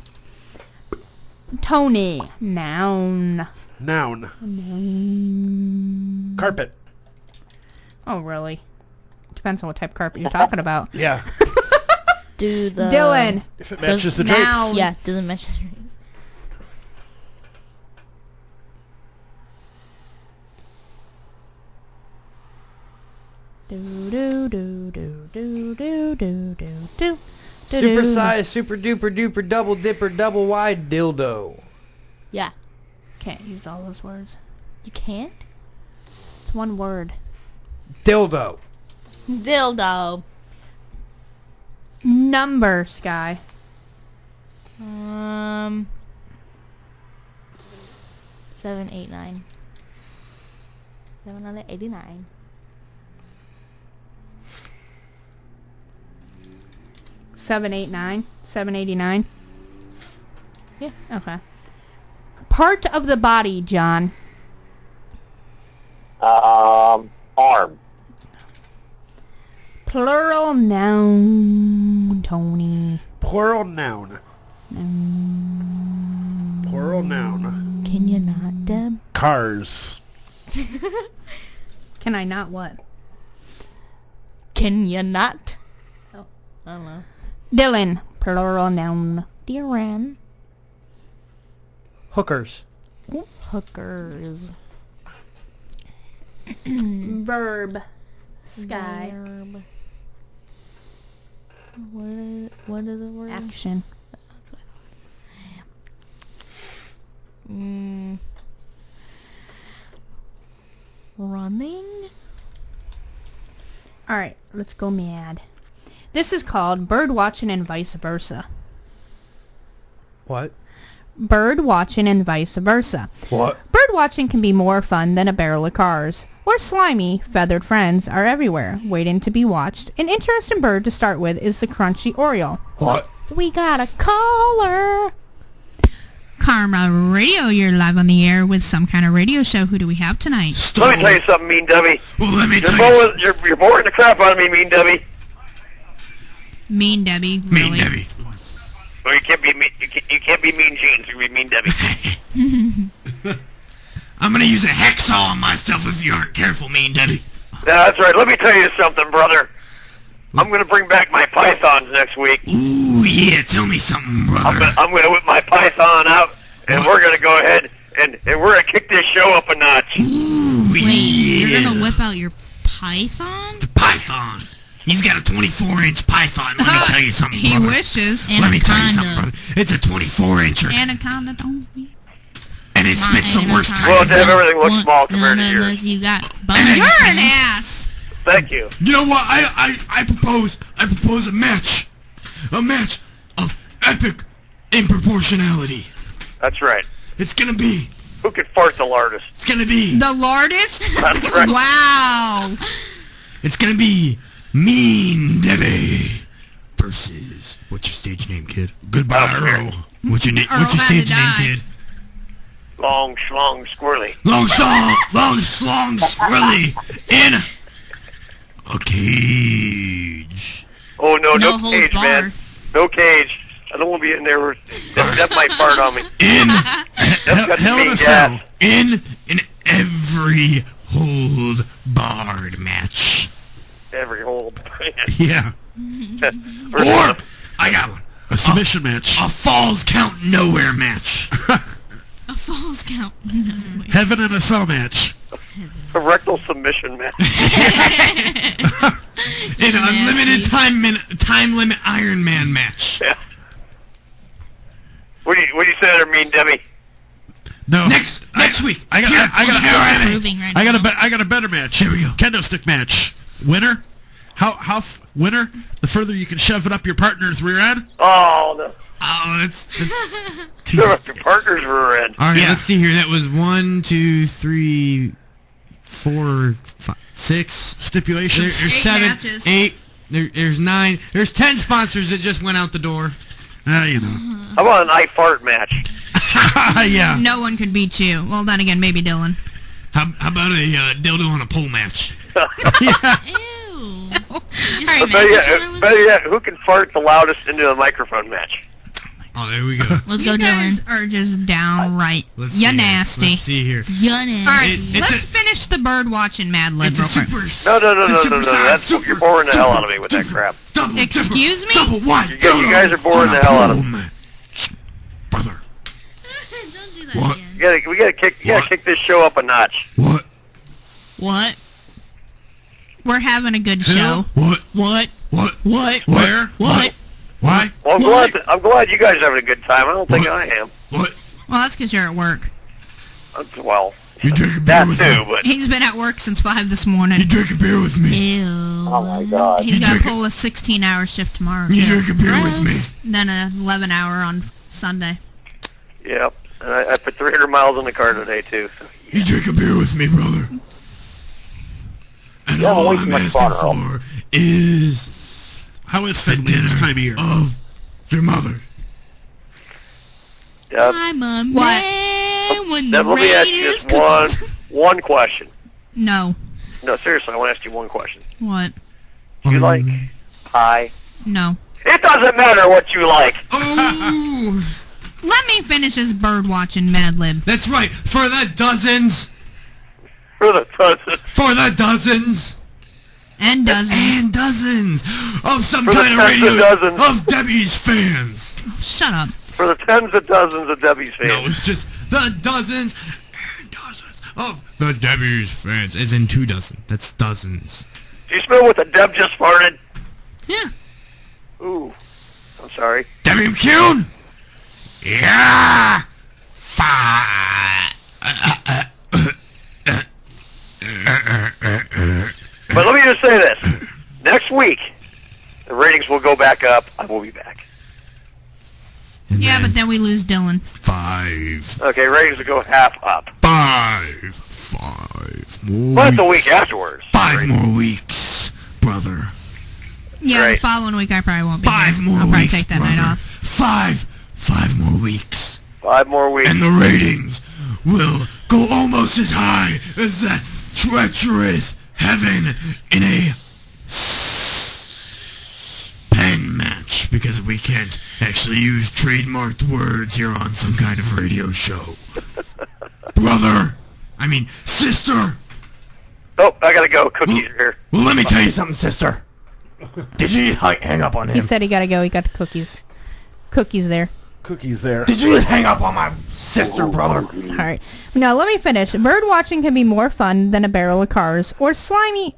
Tony, noun. Noun. Noun. Carpet. Oh, really? Depends on what type of carpet you're talking about. Yeah. Do the... Dylan. If it matches the drapes. Noun. Yeah, doesn't match the drapes. Do do do do do do do do do. Super size, super duper duper double dipper double wide dildo. Yeah. Can't use all those words. You can't? It's one word. Dildo. Dildo. Number, Sky. 789. 789. $789. Yeah. Okay. Part of the body, John. Arm. Plural noun, Tony. Plural noun. Plural noun. Can you not, Deb? Cars. Can I not what? Can you not? Oh. I don't know. Dylan, plural noun. Dear Hookers. Hookers. Verb. Sky. Verb. What is the word? Action. That's what I thought. Running? Alright, let's go mad. This is called bird watching and vice versa. What? Bird watching and vice versa. What? Bird watching can be more fun than a barrel of cars. Where slimy, feathered friends are everywhere, waiting to be watched. An interesting bird to start with is the crunchy oriole. What? We got a caller. Karma Radio, you're live on the air with some kind of radio show. Who do we have tonight? Let me tell you something, Mean Debbie. Well, let me You're tell you. you're boring the crap out of me, Mean Debbie. Mean Debbie, Mean Debbie. Well, you can't be mean. You can't be Mean Jeans. You can be Mean Debbie. I'm gonna use a hacksaw on myself if you aren't careful, Mean Debbie. Yeah, that's right. Let me tell you something, brother. I'm gonna bring back my pythons next week. Ooh, yeah, tell me something, brother. I'm gonna whip my python out, and we're gonna go ahead and we're gonna kick this show up a notch. Ooh, Wait, yeah. you're gonna whip out your python? The python. He's got a 24-inch python. Let me tell you something, He brother. wishes. Let me tell you something, brother. It's a 24-incher. Anaconda don't be. And it spits the worst kind Well, of Deb, everything looks small compared to yours. You got bones. You're an ass. Thank you. You know what? I propose a match of epic improportionality. That's right. It's gonna be. Who can fart the largest? It's gonna be. The largest? That's right. Wow. It's gonna be Mean Debbie versus what's your stage name, kid? Goodbye, Earl. What's your name? What's your stage name, kid? Long schlong squirrely. Long slong squirrely in a cage. Oh no holds cage, barred. man. No cage. I don't want to be in there where that might fart on me. Hell in a cell. In an every hold barred match. Every hold. Yeah. Or I got one. A submission match. A falls count nowhere match. A falls count nowhere. Heaven in a cell match. A rectal submission match. An unlimited time limit Iron Man match. Yeah. What do you say there, Mean Debbie? No. Next week. I got a better match. Here we go. Kendo stick match. Winner? Winner? The further you can shove it up your partner's rear end. Oh no. Oh, that's too. Your partner's rear end. All right, let's see here. That was 1, 2, 3, 4, 5, 6 stipulations. There's 7, matches. 8. There's 9. There's 10 sponsors that just went out the door. You know. How about an I fart match? Yeah. No one could beat you. Well, then again, maybe Dylan. How about a dildo on a pole match? Better yet, who can fart the loudest into a microphone match? Oh, there we go. Let's go, You guys Dylan. are just downright. You're nasty. Let's see here. You're nasty. All right, let's finish the bird watching Mad Lib real quick. No. That's you're boring the hell out of me with that crap. Excuse me? Double one. You guys are boring the hell out of me. Brother. Don't do that What? again. We gotta kick this show up a notch. What? What? We're having a good show. What? What? What? What? Where? What? Why? Well, I'm glad you guys are having a good time. I don't think I am. What? Well, that's because you're at work. Well, you drink a beer that with too, me. but He's been at work since 5 this morning. You drink a beer with me. Ew. Oh my God. He's got to pull a 16-hour shift tomorrow. You too. drink a beer with me. Then an 11-hour on Sunday. yeah. And I put 300 miles in the car today too. So. You drink a beer with me, brother. And all I'm asking for is how is Finley this time of year? Of your mother. Yep. I'm a man when the Let me ask you rain is just one question. No. No, seriously, I want to ask you one question. What? Do you like pie? No. It doesn't matter what you like. Oh. Let me finish this bird watching Mad Lib. That's right. For the dozens. For the dozens. For the dozens. And dozens. And dozens of some For the kind of tens radio of dozens. of Debbie's fans. Shut up. For the tens of dozens of Debbie's fans. No, it's just the dozens and dozens of the Debbie's fans. As in 2 dozen. That's dozens. Do you smell what the Deb just farted? Yeah. Ooh. I'm sorry. Debbie McCune? Yeah! But let me just say this. Next week, the ratings will go back up. I will be back. Yeah, but then we lose Dylan. 5. Okay, ratings will go half up. 5 more But weeks. the week afterwards. 5 more weeks, brother. Yeah, Right. the following week I probably won't be 5 there. more I'll probably weeks, take that brother. night off. 5 more weeks. 5 more weeks. And the ratings will go almost as high as that treacherous heaven in a pen match, because we can't actually use trademarked words here on some kind of radio show. Brother! I mean, sister! Oh, I gotta go. Cookies are here. Well, let me tell you something, sister. Did you hang up on He him? said he gotta go. He got the cookies. Cookies there. Cookies there. Did you hang up on my sister, brother? All right. Now let me finish. Bird watching can be more fun than a barrel of cars. Our slimy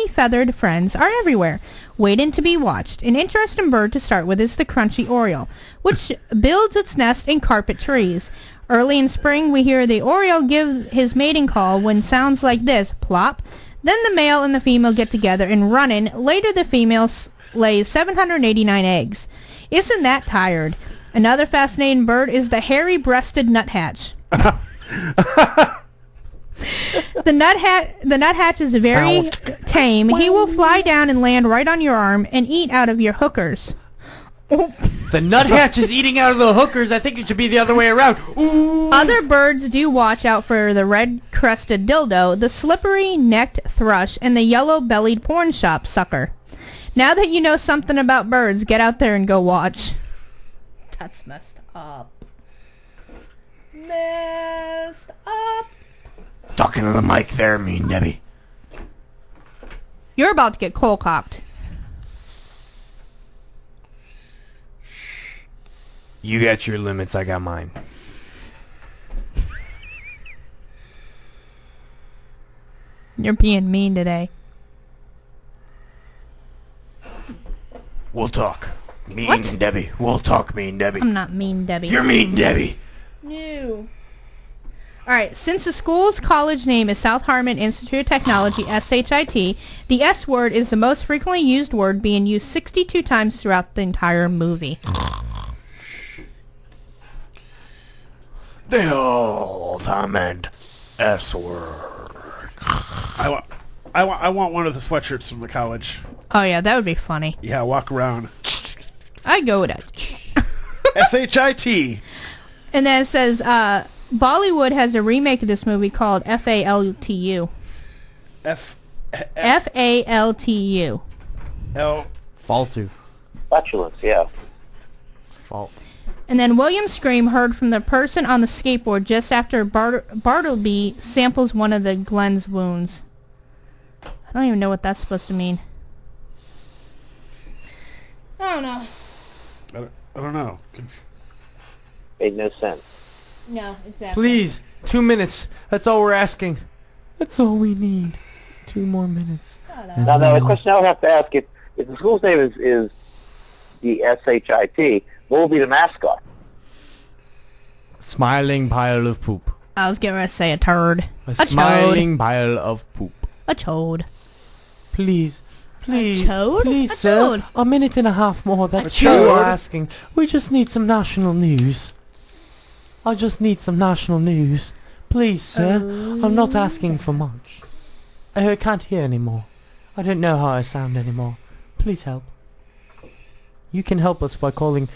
feathered friends are everywhere, waiting to be watched. An interesting bird to start with is the crunchy oriole, which builds its nest in carpet trees. Early in spring, we hear the oriole give his mating call when sounds like this: plop. Then the male and the female get together and run in. Later the female lays 789 eggs. Isn't that tired? Another fascinating bird is the hairy-breasted nuthatch. The nuthatch is very tame. He will fly down and land right on your arm and eat out of your hookers. The nuthatch is eating out of the hookers. I think it should be the other way around. Ooh. Other birds do watch out for the red-crested dildo, the slippery-necked thrush, and the yellow-bellied porn shop sucker. Now that you know something about birds, get out there and go watch. That's messed up. Messed up. Talking to the mic there, Mean Debbie. You're about to get cold-cocked. You got your limits, I got mine. You're being mean today. We'll talk. Mean What? Debbie. We'll talk, Mean Debbie. I'm not mean, Debbie. You're Mean Debbie. No. Alright, since the school's college name is South Harmon Institute of Technology, SHIT, the S word is the most frequently used word, being used 62 times throughout the entire movie. The ultimate S word. I want one of the sweatshirts from the college. Oh yeah, that would be funny. Yeah, walk around. I'd go with that. SHIT. And then it says, Bollywood has a remake of this movie called FALTU. FALTU. Faltu. Flatulence, yeah. Fault. And then William Scream heard from the person on the skateboard just after Bartleby samples one of the Glenn's wounds. I don't even know what that's supposed to mean. I don't know. I don't know. Made no sense. No, exactly. Please, 2 minutes. That's all we're asking. That's all we need. 2 more minutes. Now, the question I would have to ask, if the school's name is the SHIT, what will be the mascot? Smiling pile of poop. I was going to say a turd. A smiling pile of poop. A chode. Please. Please. A chode? Please, A sir. chode. A minute and a half more. That's A all we're chode? asking. We just need some national news. I just need some national news. Please, sir. I'm not asking for much. I can't hear anymore. I don't know how I sound anymore. Please help. You can help us by calling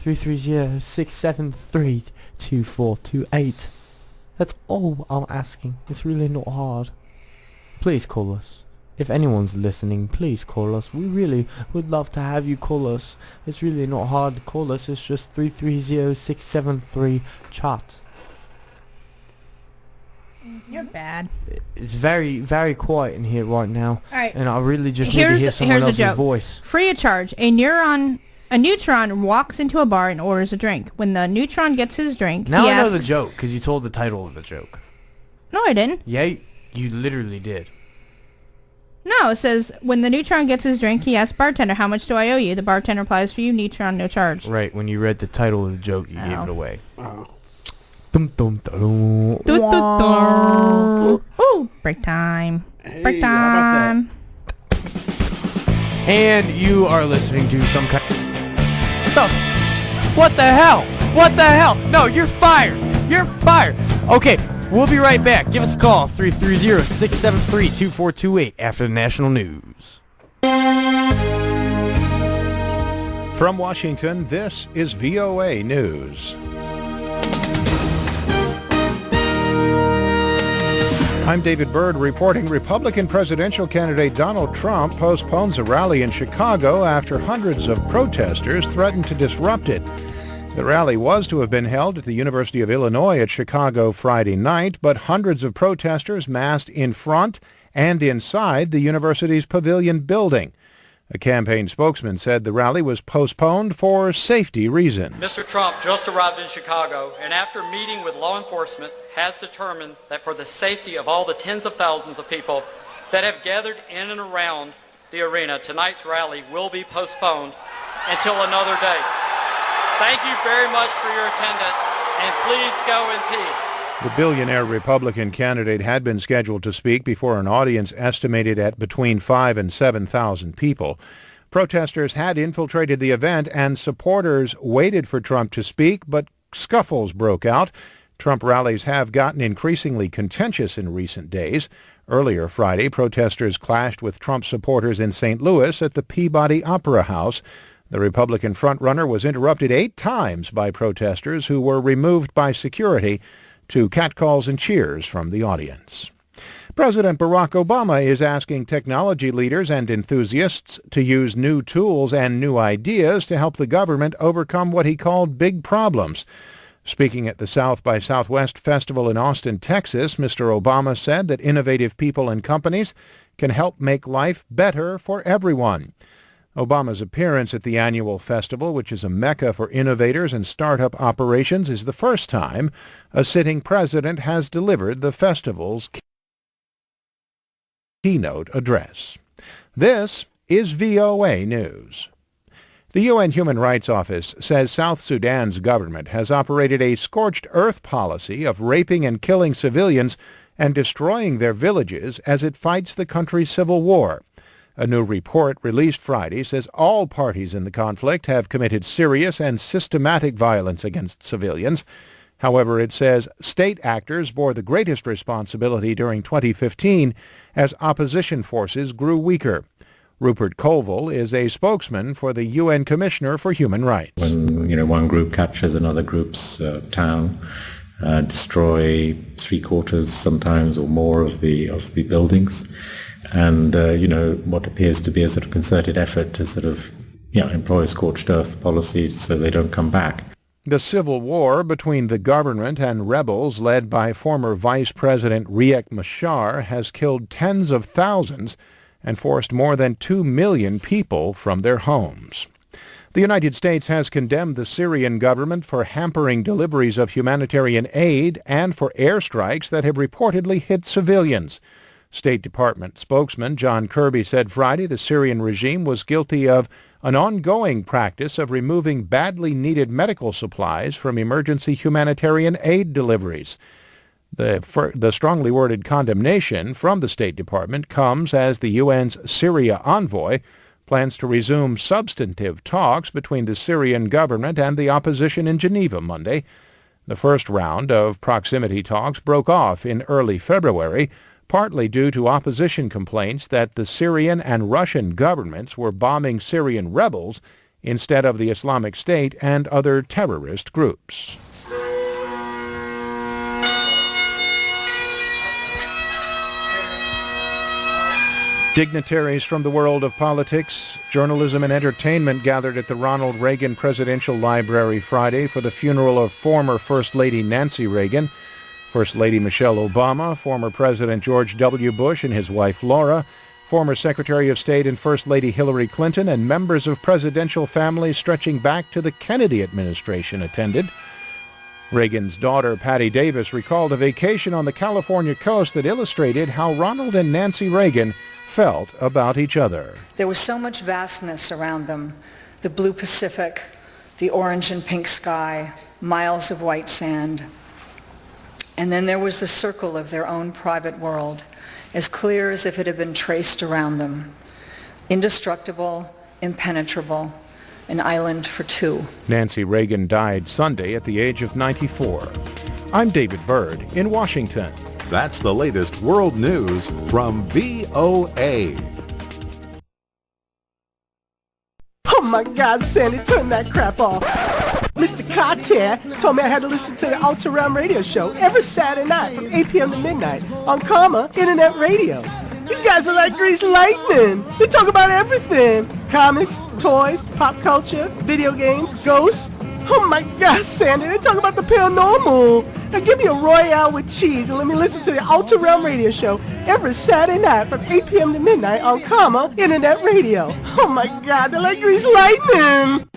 330-673-2428. That's all I'm asking. It's really not hard. Please call us. If anyone's listening, please call us. We really would love to have you call us. It's really not hard to call us. It's just 330-673-CHAT. You're bad. It's very, very quiet in here right now. Alright. And I really just need to hear someone here's a else's joke. voice. Free of charge. A neutron walks into a bar and orders a drink. When the neutron gets his drink, Now he I know asks... the joke, because you told the title of the joke. No, I didn't. Yeah, you literally did. No, it says, when the neutron gets his drink, he asks bartender, how much do I owe you? The bartender replies, for you, neutron, no charge. Right, when you read the title of the joke, you gave it away. Oh. Dum, dum, dum. Ooh, break time. Break time. And you are listening to some kind... No. What the hell? What the hell? No, you're fired. You're fired. Okay, we'll be right back. Give us a call, 330-673-2428 after the national news. From Washington, this is VOA News. I'm David Byrd reporting Republican presidential candidate Donald Trump postpones a rally in Chicago after hundreds of protesters threatened to disrupt it. The rally was to have been held at the University of Illinois at Chicago Friday night, but hundreds of protesters massed in front and inside the university's pavilion building. A campaign spokesman said the rally was postponed for safety reasons. Mr. Trump just arrived in Chicago and after meeting with law enforcement has determined that for the safety of all the tens of thousands of people that have gathered in and around the arena, tonight's rally will be postponed until another day. Thank you very much for your attendance, and please go in peace. The billionaire Republican candidate had been scheduled to speak before an audience estimated at between 5,000 and 7,000 people. Protesters had infiltrated the event, and supporters waited for Trump to speak, but scuffles broke out. Trump rallies have gotten increasingly contentious in recent days. Earlier Friday, protesters clashed with Trump supporters in St. Louis at the Peabody Opera House. The Republican frontrunner was interrupted 8 times by protesters who were removed by security to catcalls and cheers from the audience. President Barack Obama is asking technology leaders and enthusiasts to use new tools and new ideas to help the government overcome what he called big problems. Speaking at the South by Southwest Festival in Austin, Texas, Mr. Obama said that innovative people and companies can help make life better for everyone. Obama's appearance at the annual festival, which is a mecca for innovators and startup operations, is the first time a sitting president has delivered the festival's keynote address. This is VOA News. The UN Human Rights Office says South Sudan's government has operated a scorched earth policy of raping and killing civilians and destroying their villages as it fights the country's civil war. A new report released Friday says all parties in the conflict have committed serious and systematic violence against civilians. However, it says state actors bore the greatest responsibility during 2015 as opposition forces grew weaker. Rupert Colville is a spokesman for the UN Commissioner for Human Rights. When one group captures another group's town, destroy 3/4 sometimes or more of the buildings, and what appears to be a sort of concerted effort to employ a scorched earth policy so they don't come back. The civil war between the government and rebels led by former Vice President Riek Machar has killed tens of thousands and forced more than 2 million people from their homes. The United States has condemned the Syrian government for hampering deliveries of humanitarian aid and for airstrikes that have reportedly hit civilians. State Department spokesman John Kirby said Friday the Syrian regime was guilty of an ongoing practice of removing badly needed medical supplies from emergency humanitarian aid deliveries. The strongly worded condemnation from the State Department comes as the UN's Syria envoy plans to resume substantive talks between the Syrian government and the opposition in Geneva Monday. The first round of proximity talks broke off in early February, partly due to opposition complaints that the Syrian and Russian governments were bombing Syrian rebels instead of the Islamic State and other terrorist groups. Dignitaries from the world of politics, journalism, and entertainment gathered at the Ronald Reagan Presidential Library Friday for the funeral of former First Lady Nancy Reagan, First Lady Michelle Obama, former President George W. Bush and his wife Laura, former Secretary of State and First Lady Hillary Clinton, and members of presidential families stretching back to the Kennedy administration attended. Reagan's daughter, Patty Davis, recalled a vacation on the California coast that illustrated how Ronald and Nancy Reagan felt about each other. There was so much vastness around them, the blue Pacific, the orange and pink sky, miles of white sand. And then there was the circle of their own private world, as clear as if it had been traced around them. Indestructible, impenetrable, an island for two. Nancy Reagan died Sunday at the age of 94. I'm David Byrd in Washington. That's the latest world news from VOA. Oh my God, Sandy, turn that crap off. Mr. Cartier told me I had to listen to the Ultra Realm radio show every Saturday night from 8 p.m. to midnight on Karma Internet Radio. These guys are like greased lightning. They talk about everything. Comics, toys, pop culture, video games, ghosts. Oh my God, Sandy, they talk about the paranormal. Now give me a Royale with cheese and let me listen to the Ultra Realm radio show every Saturday night from 8 p.m. to midnight on Karma Internet Radio. Oh my God, they're like greased lightning.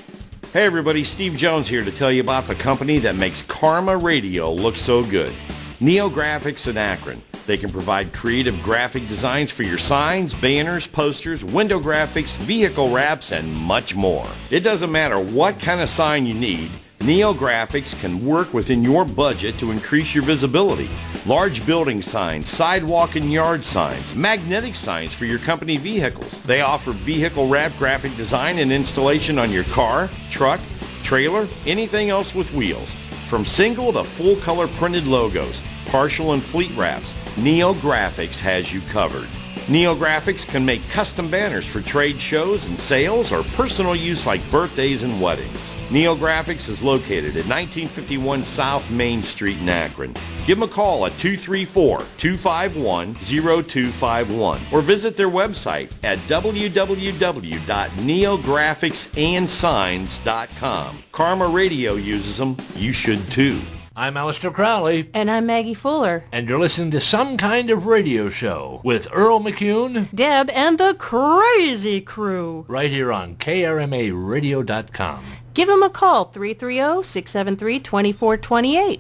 Hey everybody, Steve Jones here to tell you about the company that makes Karma Radio look so good. NeoGraphics in Akron. They can provide creative graphic designs for your signs, banners, posters, window graphics, vehicle wraps, and much more. It doesn't matter what kind of sign you need, Neo Graphics can work within your budget to increase your visibility. Large building signs, sidewalk and yard signs, magnetic signs for your company vehicles. They offer vehicle wrap graphic design and installation on your car, truck, trailer, anything else with wheels. From single to full color printed logos, partial and fleet wraps, Neo Graphics has you covered. Neo Graphics can make custom banners for trade shows and sales or personal use like birthdays and weddings. Neo Graphics is located at 1951 South Main Street in Akron. Give them a call at 234-251-0251 or visit their website at www.neographicsansigns.com. Karma Radio uses them. You should too. I'm Alistair Crowley. And I'm Maggie Fuller. And you're listening to Some Kind of Radio Show with Earl McCune, Deb, and the Crazy Crew. Right here on KRMARadio.com. Give them a call, 330-673-2428.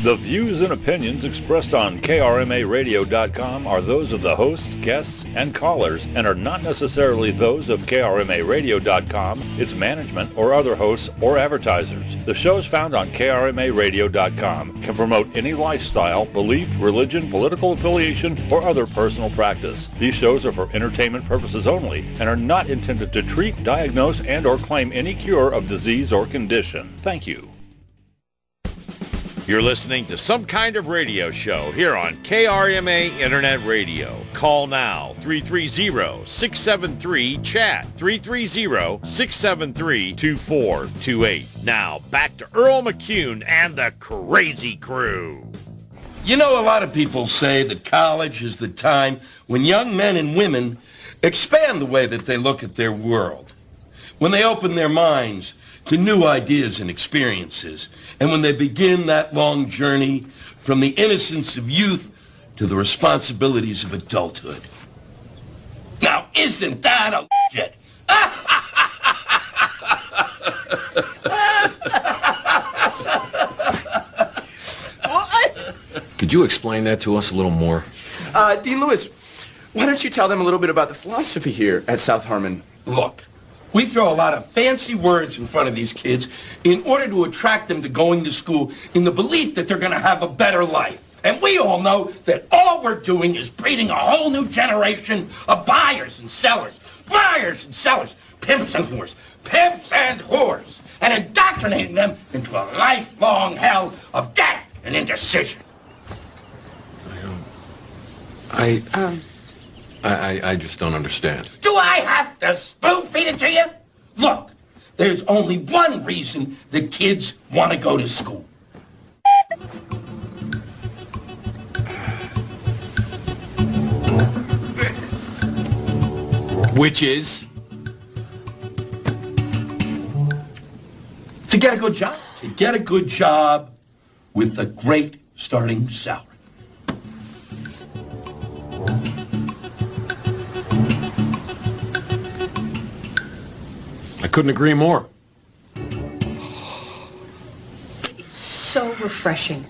The views and opinions expressed on KRMARadio.com are those of the hosts, guests, and callers and are not necessarily those of KRMARadio.com, its management, or other hosts or advertisers. The shows found on KRMARadio.com can promote any lifestyle, belief, religion, political affiliation, or other personal practice. These shows are for entertainment purposes only and are not intended to treat, diagnose, and or claim any cure of disease or condition. Thank you. You're listening to Some Kind of Radio Show here on KRMA Internet Radio. Call now, 330-673-CHAT, 330-673-2428. Now, back to Earl McCune and the Crazy Crew. You know, a lot of people say that college is the time when young men and women expand the way that they look at their world, when they open their minds to new ideas and experiences, and when they begin that long journey from the innocence of youth to the responsibilities of adulthood. Now, isn't that a shit? What? Could you explain that to us a little more? Dean Lewis, why don't you tell them a little bit about the philosophy here at South Harmon? Look, we throw a lot of fancy words in front of these kids in order to attract them to going to school in the belief that they're going to have a better life. And we all know that all we're doing is breeding a whole new generation of buyers and sellers, pimps and whores, and indoctrinating them into a lifelong hell of debt and indecision. I just don't understand. Do I have to spoon feed it to you? Look, there's only one reason that kids want to go to school. Which is? To get a good job. To get a good job with a great starting salary. I couldn't agree more. It's so refreshing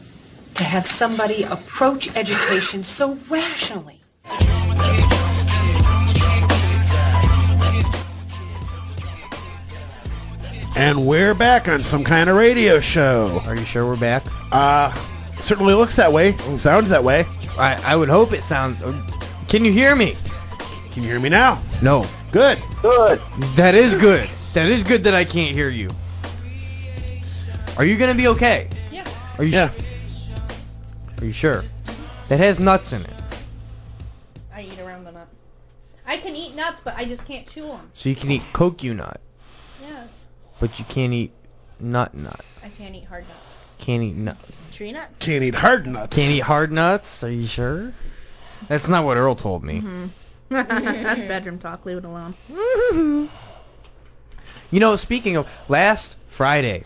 to have somebody approach education so rationally. And we're back on Some Kind of Radio Show. Are you sure we're back? Certainly looks that way. Sounds that way. I would hope it sounds... Can you hear me? Can you hear me now? No. Good. Good. That is good. That is good that I can't hear you. Are you going to be okay? Yeah. Are you Are you sure? That has nuts in it. I eat around the nut. I can eat nuts, but I just can't chew them. So you can eat coconut. Yes. But you can't eat nut. I can't eat hard nuts. Can't eat nut. Tree nuts? Can't eat hard nuts. Can't eat hard nuts? Are you sure? That's not what Earl told me. Mm-hmm. That's bedroom talk. Leave it alone. You know, speaking of, last Friday,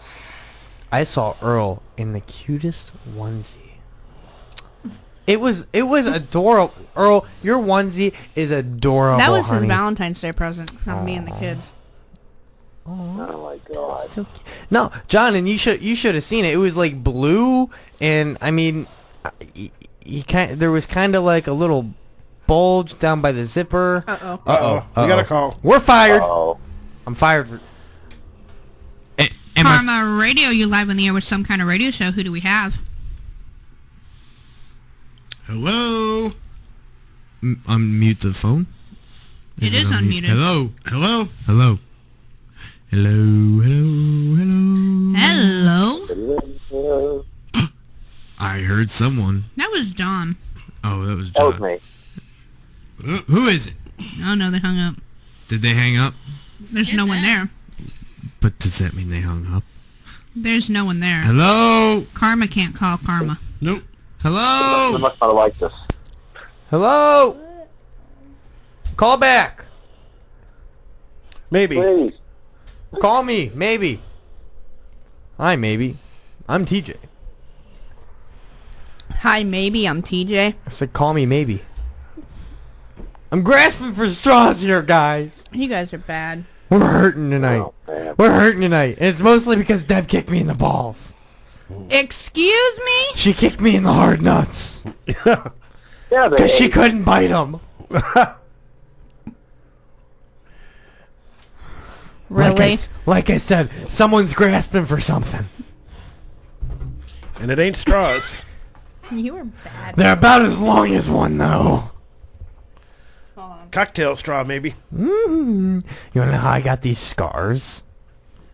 I saw Earl in the cutest onesie. It was adorable. Earl, your onesie is adorable, That was honey. his Valentine's Day present. Not me and the kids. Oh my God. No, John, and you should have seen it. It was like blue, and I mean, there was kind of like a little bulge down by the zipper. Uh-oh. We got a call. We're fired. Uh-oh. I'm fired for... And Karma Radio, you live on the air with some kind of radio show. Who do we have? Hello? Unmute the phone? It is unmuted. Hello? Hello? Hello? Hello? Hello? Hello? I heard someone. That was John. Oh, that was John. That was me. Who is it? Oh, no, they hung up. Did they hang up? There's no one there. But does that mean they hung up? There's no one there. Hello? Karma can't call Karma. Nope. Hello? They must not like this. Hello? Call back. Maybe. Please. Call me. Maybe. Hi, maybe. I'm TJ. Hi, maybe. I'm TJ. I said call me maybe. I'm grasping for straws here, guys. You guys are bad. We're hurting tonight. We're hurting tonight. And it's mostly because Deb kicked me in the balls. Excuse me? She kicked me in the hard nuts. Yeah, Because she couldn't bite them. Really? Like I said, someone's grasping for something. And it ain't straws. You were bad. They're about as long as one, though. Cocktail straw, maybe. You wanna know how I got these scars?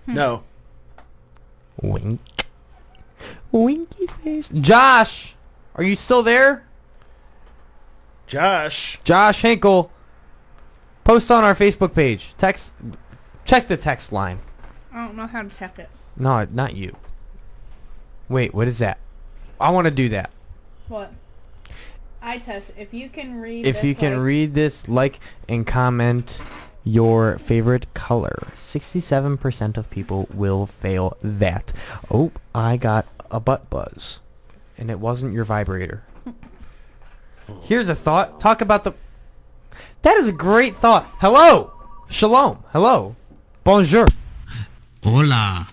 No. Wink. Winky face. Josh! Are you still there? Josh Hinkle. Post on our Facebook page. Check the text line. I don't know how to check it. No, not you. Wait, what is that? I want to do that. What? I test. If you can read If you can read this, like and comment your favorite color. 67% of people will fail that. Oh, I got a butt buzz. And it wasn't your vibrator. Here's a thought. Talk about the... That is a great thought. Hello. Shalom. Hello. Bonjour. Hola.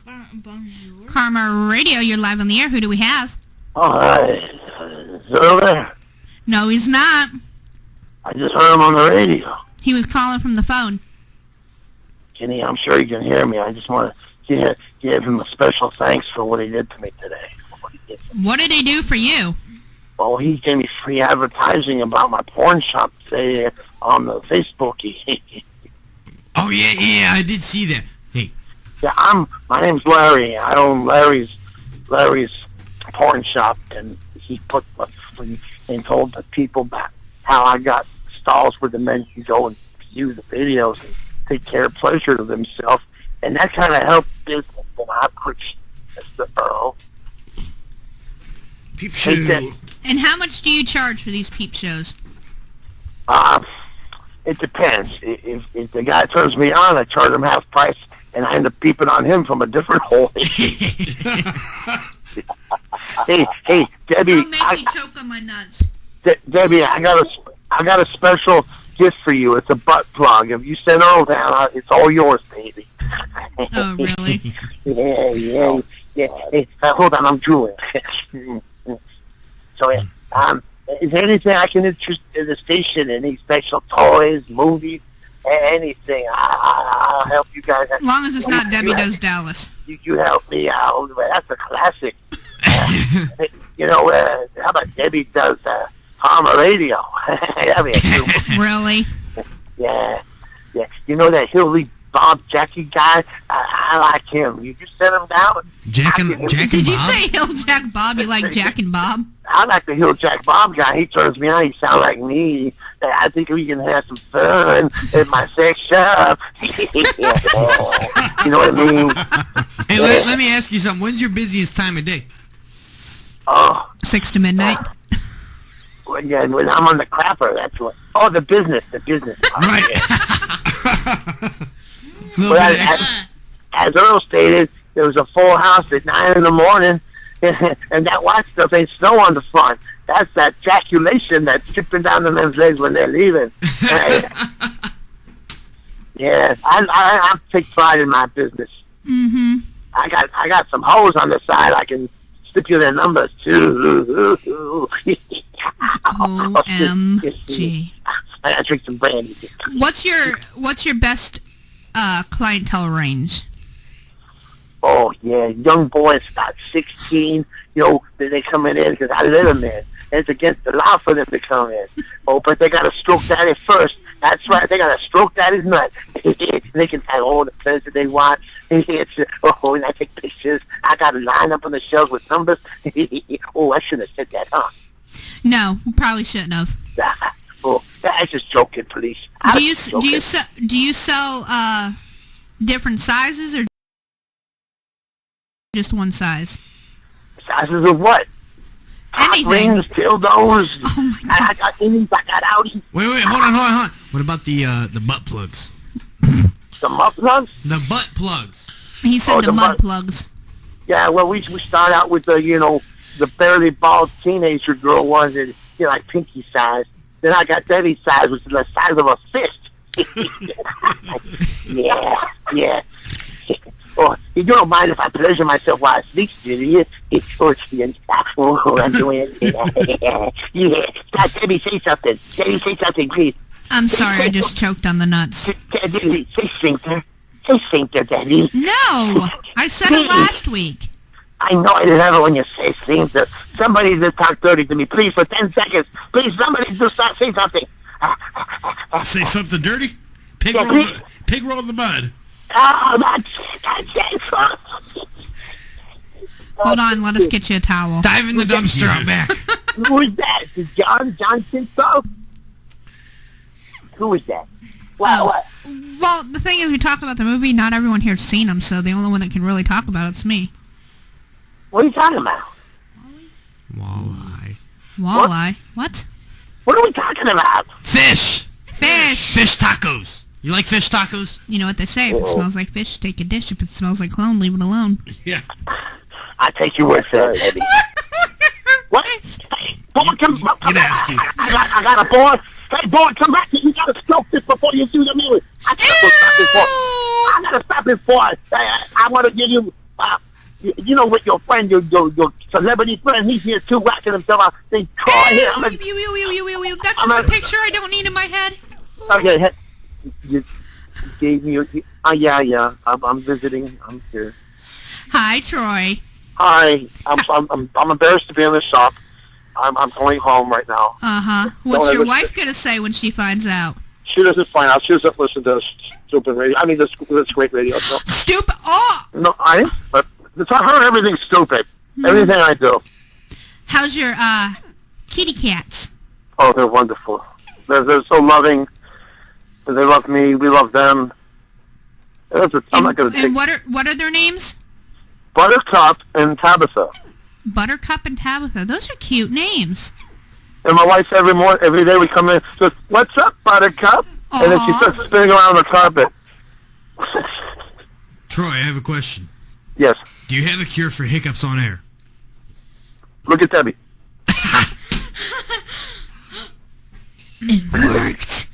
Karma Radio, you're live on the air. Who do we have? Oh, hi. Is Earl there? No, he's not. I just heard him on the radio. He was calling from the phone. Kenny, I'm sure you can hear me. I just want to give him a special thanks for what he did to me today. What did he do for you? Well, he gave me free advertising about my porn shop today on the Facebook. Oh, yeah, I did see that. Hey. Yeah, my name's Larry. I own Larry's porn shop, and he put and told the people about how I got stalls where the men can go and view the videos and take care of pleasure to themselves, and that kind of helped business, and I appreciate Mr. Earl. Peep show. And how much do you charge for these peep shows? It depends. If the guy turns me on, I charge him half price, and I end up peeping on him from a different hole. Hey, Debbie. Don't make me choke on my nuts. Debbie, I got a special gift for you. It's a butt plug. If you send Earl down, it's all yours, baby. Oh, really? Yeah. Hey, hold on, I'm drooling. So, is there anything I can interest in the station? Any special toys, movies, anything? I'll help you guys. As long as it's not Debbie Does Dallas. You help me out. That's a classic. How about Debbie Does Karma Radio? That'd be a good one. Really? Yeah. You know that Hillary Bob Jackie guy? I like him. You just send him down. Jack and Bob? Did you say Hill Jack Bob? You like Jack and Bob? I like the Hill Jack Bob guy. He turns me on. He sounds like me. I think we can have some fun at my sex shop. You know what I mean? Hey, let me ask you something. When's your busiest time of day? 6 to midnight. When I'm on the crapper, that's what. Oh, the business. Right. As Earl stated, there was a full house at 9 in the morning, and that white stuff ain't snow on the front. That's that ejaculation that's dripping down the men's legs when they're leaving. Yeah, I take pride in my business. Mm-hmm. I got some hoes on the side. I can slip you their numbers too. OMG. I drink some brandy. What's your best clientele range? Oh, yeah, young boys about 16, they coming in because I let them in. It's against the law for them to come in. Oh, but they got to stroke daddy first. That's right, they got to stroke daddy's nut. They can have all the plans that they want. And I take pictures. I got to line up on the shelves with numbers. Oh, I shouldn't have said that, huh? No, probably shouldn't have. Oh, I was just joking, police. Do you sell different sizes or just one size? Sizes of what? Anything. Rings, dildos. Oh my God. I got innies, I got outies. Wait, hold on. What about the butt plugs? The butt plugs? The butt plugs. He said the mud plugs. Yeah, well, we start out with the barely bald teenager girl ones, and like pinky size. Then I got Debbie size, which is the size of a fist. Yeah. Oh, you don't mind if I pleasure myself while I sleep, do you? Oh, I'm doing it. Yeah. God, Debbie, say something. Debbie, say something, please. I'm sorry, I just choked on the nuts. Debbie, say sphincter. Say sphincter, Debbie. No, I said it last week. I know I love it when you say sphincter. Somebody just talk dirty to me, please, for 10 seconds. Please, somebody just say something. Say something dirty? Pig roll in the mud. Oh, that's it. Hold on, let us get you a towel. Dive in the dumpster out back. Who is that? Is John Simpson? Who is that? What? Well, the thing is, we talk about the movie. Not everyone here's seen them, so the only one that can really talk about it's me. What are you talking about? Walleye. What? What are we talking about? Fish Fish tacos. You like fish tacos? You know what they say, if it smells like fish, take a dish. If it smells like cologne, leave it alone. Yeah. I take your word for it, Eddie. What? Hey, boy, come back. I got a boy. Hey, boy, come back here. You got to stroke this before you do the music. I got to stop this boy. I want to give you, with your friend, your celebrity friend, he's here too, whacking himself out. They call here. That's just a picture I don't need in my head. Okay, you gave me your... yeah. I'm visiting. I'm here. Hi, Troy. Hi. I'm embarrassed to be in the shop. I'm going home right now. Uh-huh. What's your wife going to say when she finds out? She doesn't find out. She doesn't listen to stupid radio. I mean, this great radio. So. Stupid? Oh! No, it's not her. Everything's stupid. Everything I do. How's your kitty cats? Oh, they're wonderful. They're so loving. They love me. We love them. I'm not going to take... And what are their names? Buttercup and Tabitha. Buttercup and Tabitha. Those are cute names. And my wife every day we come in, says, "What's up, Buttercup?" Aww. And then she starts spinning around the carpet. Troy, I have a question. Yes. Do you have a cure for hiccups on air? Look at Debbie. It worked.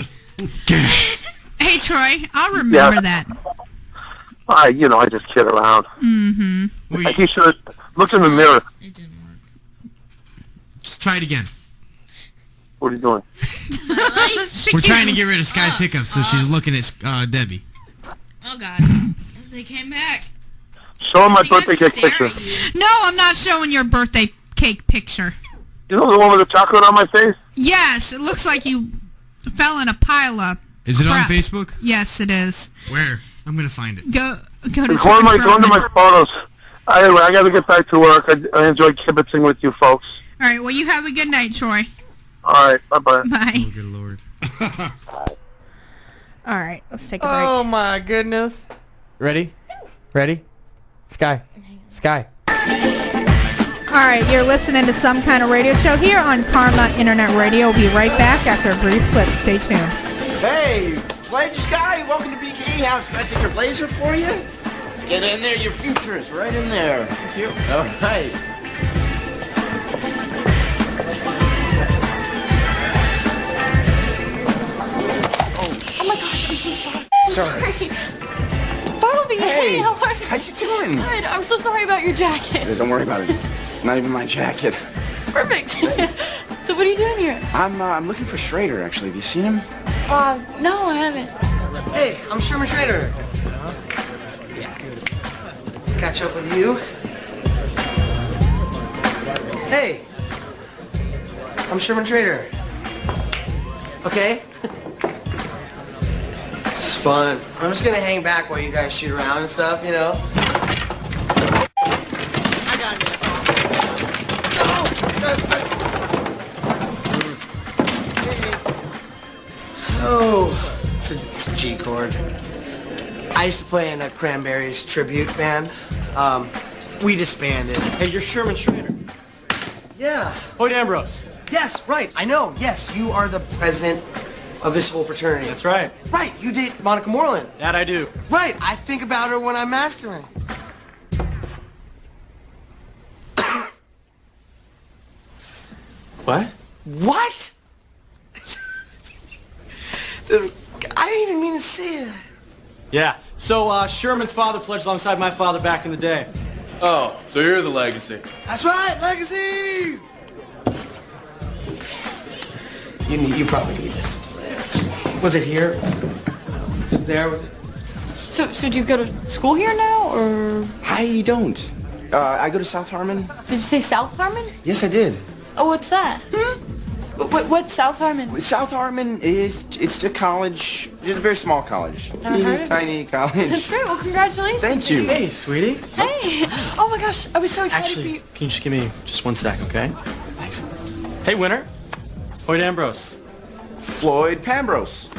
Hey, Troy, I'll remember that. I just kid around. Mm-hmm. He should have looked in the mirror. It didn't work. Just try it again. What are you doing? We're trying to get rid of Sky's hiccups, so she's looking at Debbie. Oh, God. They came back. Show him my birthday cake picture. No, I'm not showing your birthday cake picture. You know the one with the chocolate on my face? Yes, it looks like you fell in a pile of Is it crap. on Facebook? Yes, it is. Where? I'm going to find it. Go to Go into my photos. Anyway, I got to get back to work. I enjoyed kibitzing with you folks. All right, well, you have a good night, Troy. All right, bye-bye. Bye. Oh, good Lord. All right, let's take a break. Oh, my goodness. Ready? Sky. All right, you're listening to Some Kind of Radio Show here on Karma Internet Radio. We'll be right back after a brief clip. Stay tuned. Hey, Pledge Sky, welcome to BK House. Can I take your blazer for you? Get in there, your future is right in there. Thank you. All right. Oh my gosh, I'm so sorry. Sorry. Bartleby, Hey, how are you? how you doing? Good. I'm so sorry about your jacket. Don't worry about it. It's not even my jacket. Perfect. So what are you doing here? I'm looking for Schrader, actually. Have you seen him? No, I haven't. Hey, I'm Sherman Schrader. catch up with you. Hey, I'm Sherman Trader. Okay? It's fun. I'm just gonna hang back while you guys shoot around and stuff, you know? I got it. Oh, it's a G chord. I used to play in a Cranberries tribute band. We disbanded. Hey, you're Sherman Schrader. Yeah. Hoyt Ambrose. Yes, right. I know. Yes, you are the president of this whole fraternity. That's right. Right. You date Monica Moreland. That I do. Right. I think about her when I'm mastering. What? What? I didn't even mean to say that. Yeah. So Sherman's father pledged alongside my father back in the day. Oh, so you're the legacy. That's right, legacy. You probably need this. Was it here? There was it? So do you go to school here now, or? I don't. I go to South Harmon. Did you say South Harmon? Yes, I did. Oh, what's that? What's South Harmon? South Harmon it's a college, it's a very small college. Never heard of it. Tiny college. That's great. Well, congratulations. Thank you. Hey, sweetie. Hey. Oh my gosh, I was so excited for Actually, you. can you just give me just 1 sec, okay? Thanks. Hey, winner. Hoyt Ambrose. Floyd Pambrose.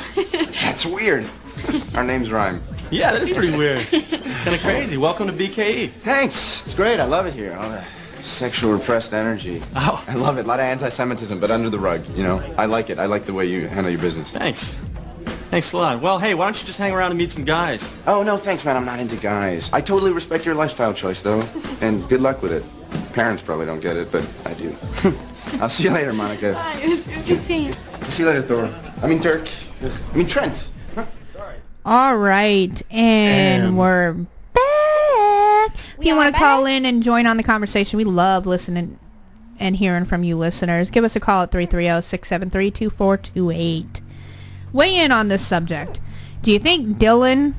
That's weird. Our names rhyme. Yeah, that is pretty weird. It's kind of crazy. Welcome to BKE. Thanks. It's great. I love it here. All the sexual repressed energy. Oh. I love it. A lot of anti-Semitism, but under the rug, you know. I like it. I like the way you handle your business. Thanks. Thanks a lot. Well, hey, why don't you just hang around and meet some guys? Oh, no, thanks, man. I'm not into guys. I totally respect your lifestyle choice, though. And good luck with it. Parents probably don't get it, but I do. I'll see you later, Monica. Bye. It was good seeing you. I'll see you later, Thor. I mean, Dirk. I mean, Trent. All right, and we're back. If you want to call in and join on the conversation, we love listening and hearing from you listeners. Give us a call at 330-673-2428. Weigh in on this subject. Do you think Dylan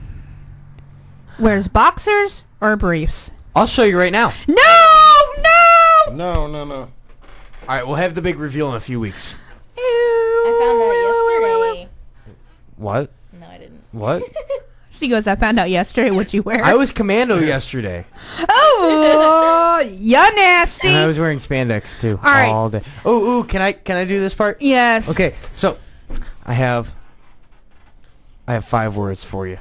wears boxers or briefs? I'll show you right now. No! No. All right, we'll have the big reveal in a few weeks. I found out yesterday. What? No, I didn't. What? She goes, I found out yesterday what you wear. I was commando yesterday. Oh, you're nasty. And I was wearing spandex too All right. all day. Ooh, can I do this part? Yes. Okay, so I have 5 words for you.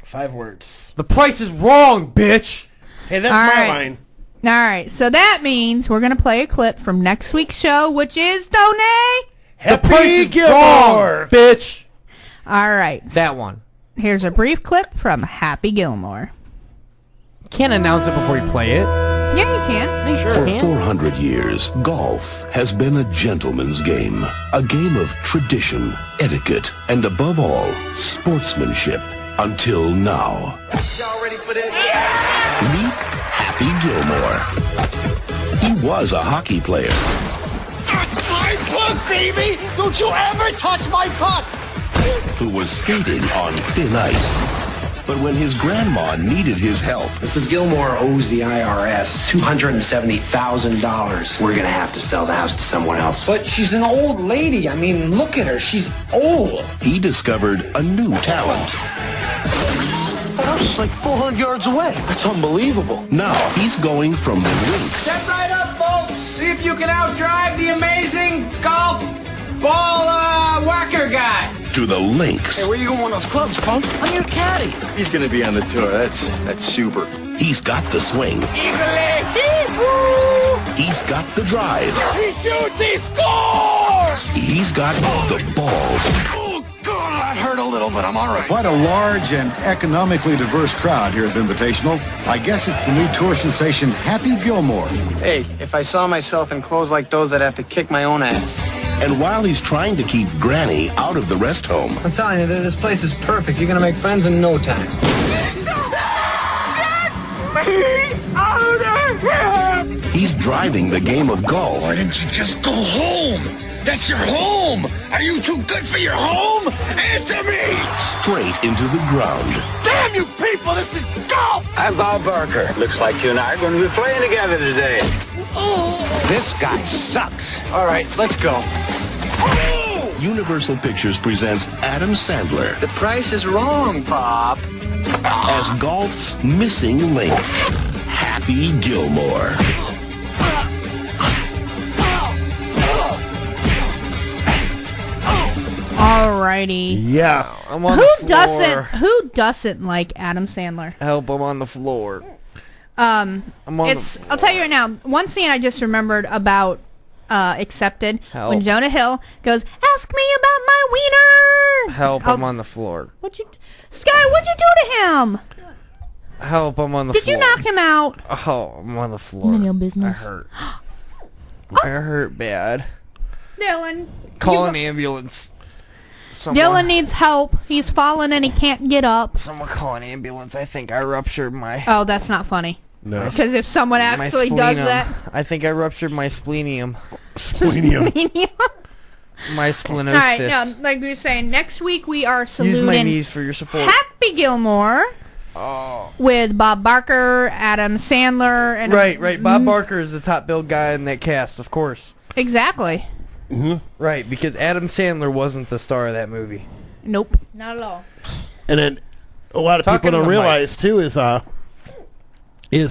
5 words. The price is wrong, bitch. Hey, that's All my right. line. All right, so that means we're going to play a clip from next week's show, which is, Tony? The price is Gilmore. wrong, bitch. All right. That one. Here's a brief clip from Happy Gilmore. Can't announce it before you play it. Yeah, you can. For 400 years, golf has been a gentleman's game. A game of tradition, etiquette, and above all, sportsmanship. Until now. Y'all ready for this? Meet Happy Gilmore. He was a hockey player. My puck, baby! Don't you ever touch my puck! Who was skating on thin ice. But when his grandma needed his help, Mrs. Gilmore owes the IRS $270,000. We're gonna have to sell the house to someone else. But she's an old lady. I mean, look at her. She's old. he discovered a new talent. The house is like 400 yards away. That's unbelievable. Now he's going from the rinks Step right up, folks. See if you can outdrive the amazing golf ball whacker guy. to the links. Hey, where you going with those clubs, punk? I'm your caddy. He's gonna be on the tour. That's super. He's got the swing. He's got the drive. He shoots, he scores! He's got the balls. Oh, God, that hurt a little, but I'm all right. Quite a large and economically diverse crowd here at the Invitational. I guess it's the new tour sensation, Happy Gilmore. Hey, if I saw myself in clothes like those, I'd have to kick my own ass. And while he's trying to keep Granny out of the rest home, I'm telling you, this place is perfect. You're gonna make friends in no time. he's driving the game of golf. Why didn't you just go home? That's your home! Are you too good for your home? Answer me! Straight into the ground. Damn you people! This is golf! I'm Bob Barker. Looks like you and I are going to be playing together today. This guy sucks. All right, let's go. Universal Pictures presents Adam Sandler The price is wrong, Bob. as golf's missing link, Happy Gilmore. Alrighty. Yeah. I'm on the floor. Who doesn't like Adam Sandler? Help, I'm on the floor. I'm on the I'll tell you right now, one scene I just remembered about Accepted, Help. when Jonah Hill goes, "Ask me about my wiener." Help, I'm on the floor. Sky, what'd you do to him? Help, I'm on the Did floor. you knock him out? Oh, I'm on the floor. None of your business. I hurt. I hurt bad. Dylan. Call an ambulance. Dylan needs help. He's fallen and he can't get up. Someone call an ambulance. I think I ruptured my... Oh, that's not funny. No. Because if someone my actually does splenum. that... I think I ruptured my splenium. Splenium. My splenosis. All right, now, like we were saying, next week we are Use my saluting knees for your support. Happy Gilmore with Bob Barker, Adam Sandler, and Right. Bob Barker is the top billed guy in that cast, of course. Exactly. Right, because Adam Sandler wasn't the star of that movie. Nope. Not at all. And then a lot of Talking people don't to the realize too is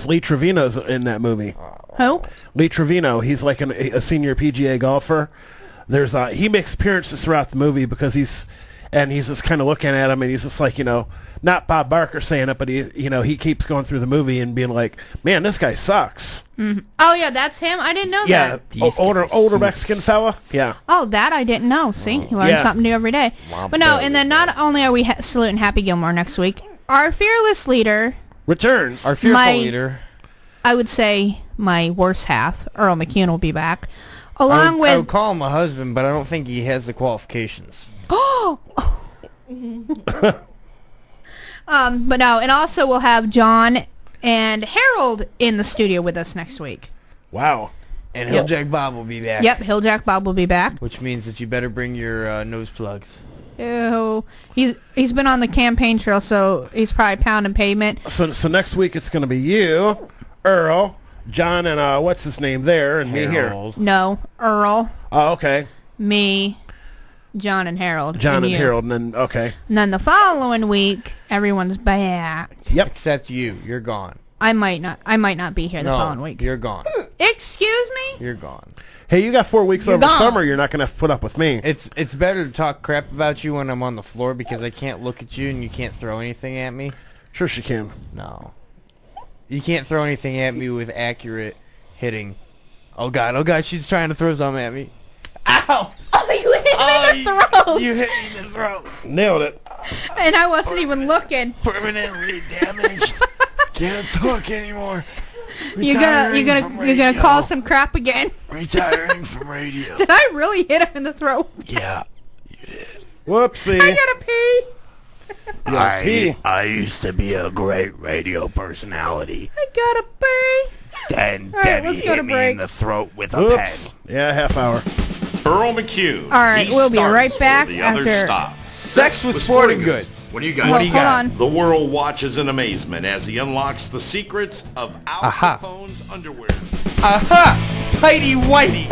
Lee Trevino's in that movie. Who? Lee Trevino. He's like a senior PGA golfer. There's he makes appearances throughout the movie because he's just kind of looking at him and he's just like, not Bob Barker saying it, but he keeps going through the movie and being like, man, this guy sucks. Mm-hmm. Oh yeah, that's him. I didn't know Yeah, that. older Mexican fella. Yeah. Oh, that I didn't know. See, you learn Yeah. something new every day. But no, and then not only are we saluting Happy Gilmore next week, our fearless leader returns. Our fearful leader. I would say my worst half, Earl McCune, will be back, I along would with. call him a husband, but I don't think he has the qualifications. Oh. But no, and also we'll have John and Harold in the studio with us next week. Wow. And Hilljack Bob will be back. Yep, Hilljack Bob will be back. Which means that you better bring your nose plugs. Ew. He's been on the campaign trail, so he's probably pounding pavement. So next week it's going to be you, Earl, John, and what's his name there, and Harold. me here. No, Earl, Oh, okay. me, John and Harold. John and you. Harold, and then okay. And then the following week, everyone's back. Yep. Except you. You're gone. I might not be here the following week. You're gone. Excuse me? You're gone. Hey, you got 4 weeks You're over gone. summer. You're not going to have to put up with me. It's better to talk crap about you when I'm on the floor because I can't look at you and you can't throw anything at me. Sure she can. No. You can't throw anything at me with accurate hitting. Oh god, she's trying to throw something at me. Ow! Oh, you hit me in the throat! You hit me in the throat. Nailed it. And I wasn't even looking. Permanently damaged. Can't talk anymore. You're gonna call some crap again. Retiring from radio. Did I really hit him in the throat? Yeah. Whoopsie. I gotta pee. I used to be a great radio personality. I gotta pee. Then All right, Debbie let's go to hit me break. in the throat with a Oops. pen. Yeah, half hour. Earl McCune. All right, He we'll be starts right back where the others after- stop. Sex with sporting goods. What do you got? Well, hold on. The world watches in amazement as he unlocks the secrets of Al Capone's underwear. Aha! Tighty whitey!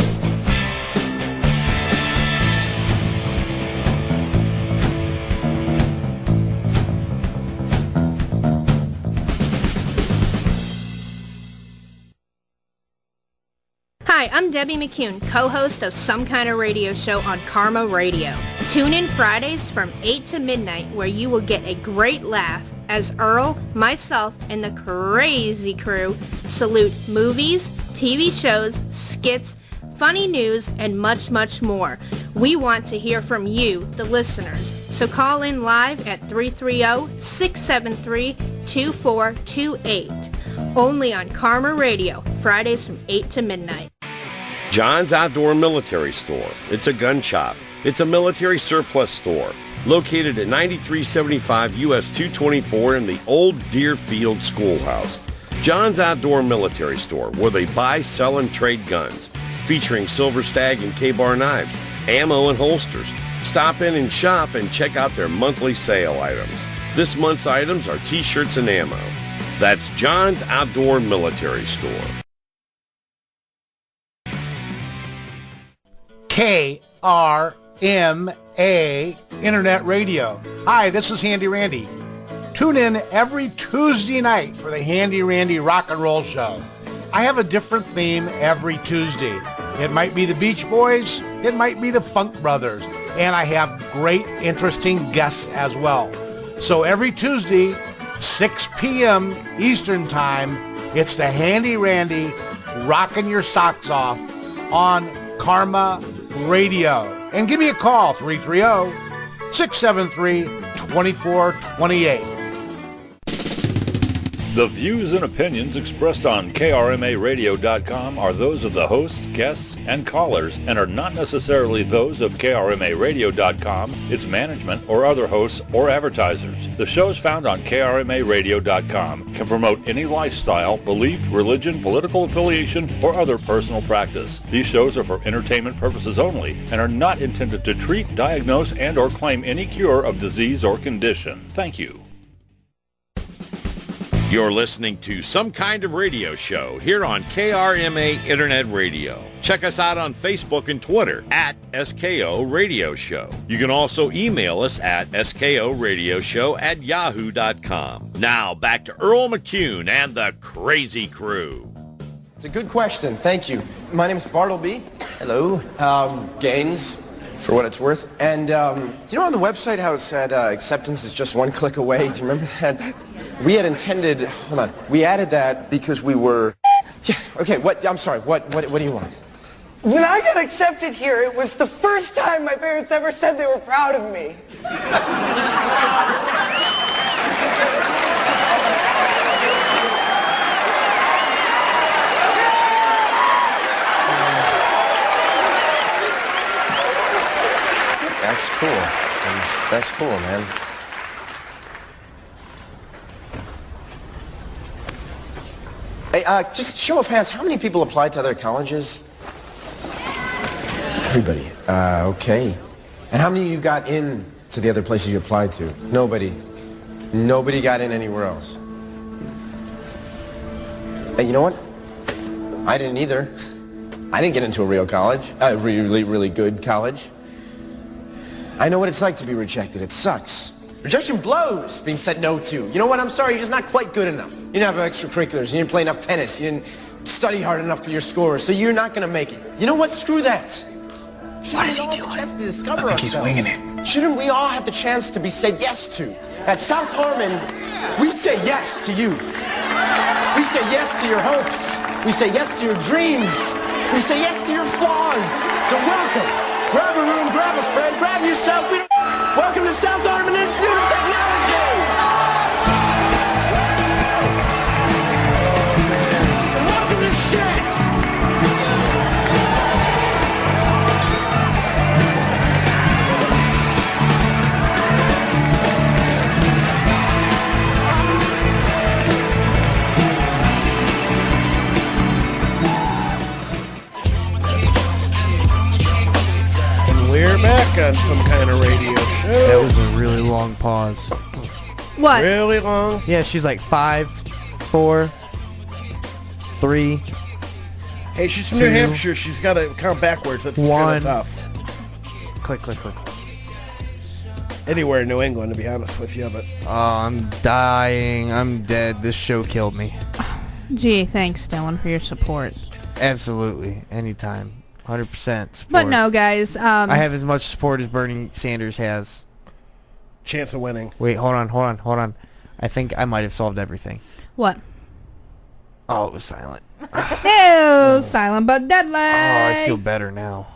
Hi, I'm Debbie McCune, co-host of Some Kind of Radio Show on Karma Radio. Tune in Fridays from 8 to midnight where you will get a great laugh as Earl, myself, and the crazy crew salute movies, TV shows, skits, funny news, and much, much more. We want to hear from you, the listeners. So call in live at 330-673-2428. Only on Karma Radio, Fridays from 8 to midnight. John's Outdoor Military Store. It's a gun shop. It's a military surplus store located at 9375 US 224 in the old Deerfield Schoolhouse. John's Outdoor Military Store, where they buy, sell, and trade guns, featuring Silver Stag and K-Bar knives, ammo, and holsters. Stop in and shop and check out their monthly sale items. This month's items are t-shirts and ammo. That's John's Outdoor Military Store. KRMA Internet Radio. Hi, this is Handy Randy. Tune in every Tuesday night for the Handy Randy Rock and Roll Show. I have a different theme every Tuesday. It might be the Beach Boys, it might be the Funk Brothers, and I have great, interesting guests as well. So every Tuesday, 6 p.m. Eastern Time, it's the Handy Randy rocking your socks off on Karma Radio. And give me a call, 330-673-2428. The views and opinions expressed on KRMARadio.com are those of the hosts, guests, and callers and are not necessarily those of KRMARadio.com, its management, or other hosts or advertisers. The shows found on KRMARadio.com can promote any lifestyle, belief, religion, political affiliation, or other personal practice. These shows are for entertainment purposes only and are not intended to treat, diagnose, and or claim any cure of disease or condition. Thank you. You're listening to Some Kind of Radio Show here on KRMA Internet Radio. Check us out on Facebook and Twitter at SKO Radio Show. You can also email us at skoradioshow@yahoo.com. Now back to Earl McCune and the Crazy Crew. It's a good question. Thank you. My name is Bartleby. Hello. Gaines, for what it's worth. And do you know on the website how it said acceptance is just one click away? Do you remember that? We had intended, hold on, we added that because we were, yeah, okay, I'm sorry, what do you want? When I got accepted here, it was the first time my parents ever said they were proud of me. That's cool. That's cool, man. Hey, just show of hands, how many people applied to other colleges? Everybody. Okay. And how many of you got in to the other places you applied to? Nobody. Nobody got in anywhere else. Hey, you know what? I didn't either. I didn't get into a real college. A really, really good college. I know what it's like to be rejected. It sucks. Rejection blows, being said no to. You know what? I'm sorry, you're just not quite good enough. You didn't have extracurriculars, you didn't play enough tennis, you didn't study hard enough for your scores, so you're not gonna make it. You know what? Screw that. What is he doing? I think he's winging it. Shouldn't we all have the chance to be said yes to? At South Harmon, we say yes to you. We say yes to your hopes. We say yes to your dreams. We say yes to your flaws. So welcome. Grab a room, grab a friend, grab yourself. Welcome to South Harmon Institute of Technology. And welcome to Shits. We're back on Some Kind of Radio Show. That was a really long pause. What? Really long? Yeah, she's like 5, 4, 3. Hey, she's from 2, New Hampshire. She's got to count backwards. That's kind 1. of tough. Click, click, click. Anywhere in New England, to be honest with you, but... Oh, I'm dying. I'm dead. This show killed me. Gee, thanks, Dylan, for your support. Absolutely. Anytime. 100% support. But no, guys. I have as much support as Bernie Sanders has. Chance of winning. Wait, hold on. I think I might have solved everything. What? Oh, it was silent. Ew, silent but deadly. Oh, I feel better now.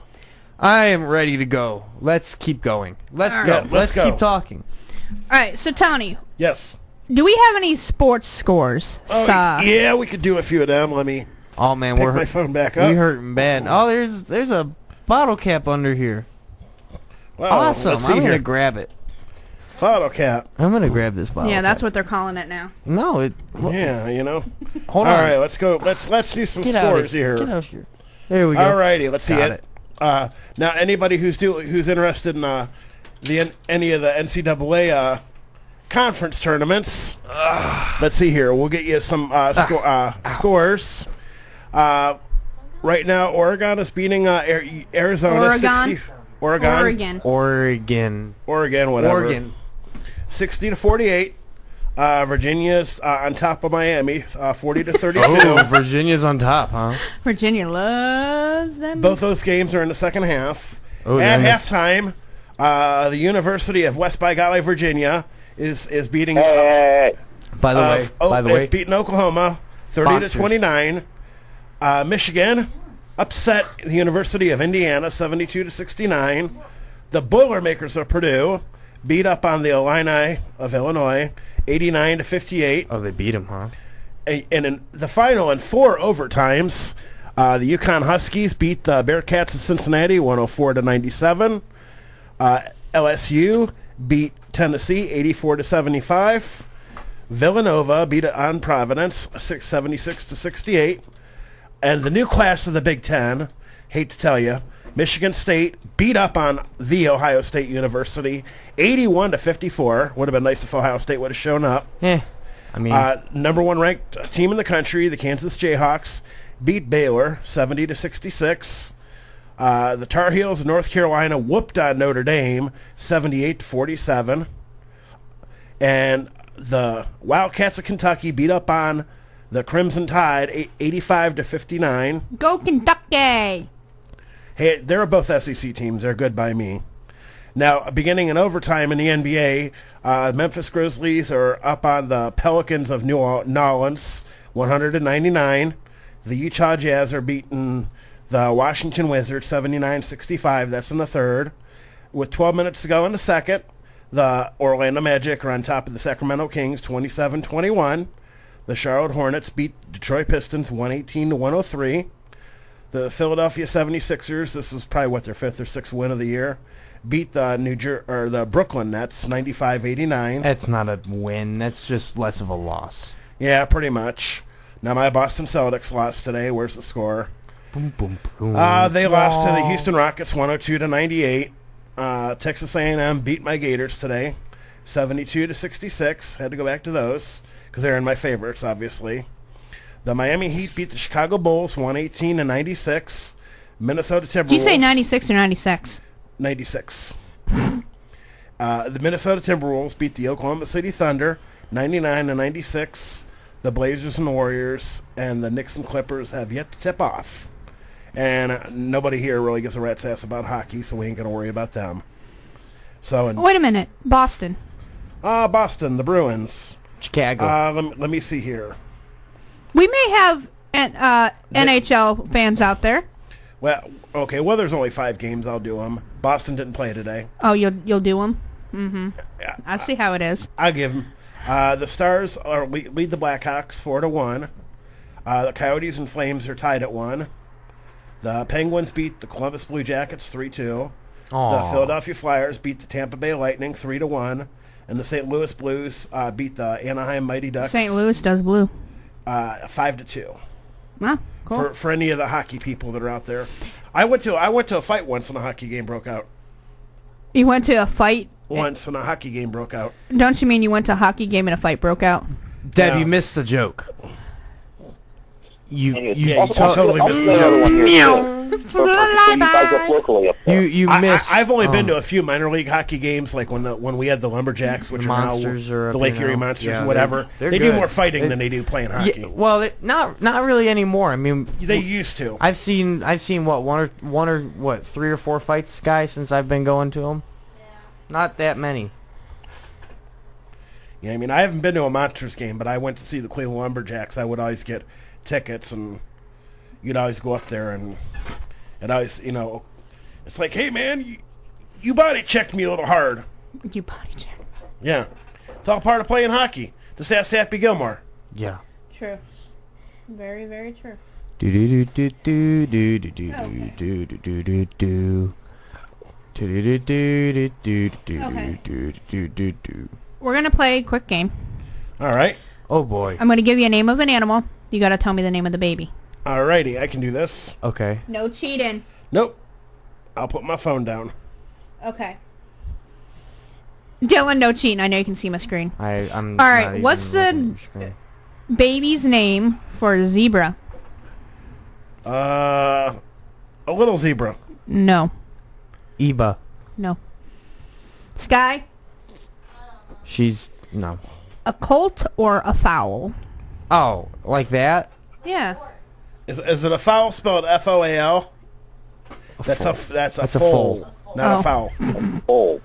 I am ready to go. Let's keep going. Let's go. Yeah, let's go. Keep talking. All right, so Tony. Yes. Do we have any sports scores? Oh, yeah, we could do a few of them. Let me... Oh man, pick my phone back up. We hurting bad. Oh, there's a bottle cap under here. Well, awesome. I'm gonna grab it. Bottle cap. I'm gonna grab this bottle. Yeah, that's cap. what they're calling it now. No, it. Yeah, you know. Hold on. All right, let's go. Let's do some scores here. Get out here. There we go. All righty, let's see Got it. Now, anybody who's interested in any of the NCAA conference tournaments. Let's see here. We'll get you some scores. Right now, Oregon is beating Arizona. Oregon. Whatever. 60-48. Virginia's on top of Miami, 40-32. Oh, Virginia's on top, huh? Virginia loves them. Both those games are in the second half. Oh, At nice. halftime, the University of West by Golly, Virginia, is beating. By the way, it's beating Oklahoma, 30-29. Michigan upset the University of Indiana, 72-69. The Boilermakers of Purdue beat up on the Illini of Illinois, 89-58. Oh, they beat him, huh? And in the final, in 4 overtimes, the Yukon Huskies beat the Bearcats of Cincinnati, 104-97. LSU beat Tennessee, 84-75. Villanova beat it on Providence, 76-68. And the new class of the Big Ten, hate to tell you, Michigan State beat up on the Ohio State University, 81-54. Would have been nice if Ohio State would have shown up. I mean, number 1 ranked team in the country, the Kansas Jayhawks, beat Baylor, 70-66. The Tar Heels of North Carolina whooped on Notre Dame, 78-47. And the Wildcats of Kentucky beat up on the Crimson Tide, 85-59. Go Kentucky! Hey, they're both SEC teams. They're good by me. Now, beginning in overtime in the NBA, Memphis Grizzlies are up on the Pelicans of New Orleans, 100-99. The Utah Jazz are beating the Washington Wizards, 79-65. That's in the third. With 12 minutes to go in the second, the Orlando Magic are on top of the Sacramento Kings, 27-21. The Charlotte Hornets beat Detroit Pistons, 118-103. The Philadelphia 76ers, this was probably their 5th or 6th win of the year, beat the the Brooklyn Nets, 95-89. That's not a win. That's just less of a loss. Yeah, pretty much. Now my Boston Celtics lost today. Where's the score? Boom, boom, boom. They lost to the Houston Rockets, 102-98. Texas A&M beat my Gators today, 72-66. Had to go back to those because they're in my favorites, obviously. The Miami Heat beat the Chicago Bulls, 118-96. Minnesota Timberwolves. Did you say 96 or 96? 96. The Minnesota Timberwolves beat the Oklahoma City Thunder, 99-96. The Blazers and the Warriors and the Knicks and Clippers have yet to tip off. And nobody here really gives a rat's ass about hockey, so we ain't going to worry about them. So, Wait a minute. Boston. Boston, the Bruins. Chicago. Let me see here. We may have NHL fans out there. Well, okay. Well, there's only 5 games. I'll do them. Boston didn't play today. Oh, you'll do them? Mm-hmm. Yeah, I see how it is. I'll give them. The Stars lead the Blackhawks 4-1. The Coyotes and Flames are tied at 1. The Penguins beat the Columbus Blue Jackets 3-2. The Philadelphia Flyers beat the Tampa Bay Lightning 3-1. And the St. Louis Blues beat the Anaheim Mighty Ducks. St. Louis does blue. 5-2. Wow, cool. For any of the hockey people that are out there. I went to a fight once and a hockey game broke out. You went to a fight? Once and a hockey game broke out. Don't you mean you went to a hockey game and a fight broke out? Deb, you missed the joke. You totally missed the joke. You missed. I've only been to a few minor league hockey games, like when we had the Lumberjacks, which Monsters are now the Lake Erie Monsters, yeah, whatever. They're they good. do more fighting than they do playing hockey. Yeah, well, not really anymore. I mean, they used to. I've seen what 3 or 4 fights, guys, since I've been going to them. Not that many. Yeah, I mean, I haven't been to a Monsters game, but I went to see the Cleveland Lumberjacks. I would always get tickets, and you'd always go up there, and always, it's like, hey, man, you body checked me a little hard. You body checked. Yeah. It's all part of playing hockey. Just ask Happy Gilmore. Yeah. True. Very, very true. We're going to play a quick game. All right. Oh, boy. I'm going to give you a name of an animal. You got to tell me the name of the baby. All righty. I can do this. Okay. No cheating. Nope. I'll put my phone down. Okay. Dylan, no cheating. I know you can see my screen. I'm. All right. What's the baby's name for a zebra? A little zebra. No. Eba. No. Sky? She's no. A colt or a fowl? Oh, like that? Yeah. Is it a fowl spelled F-O-A-L? That's a foal, not a foul.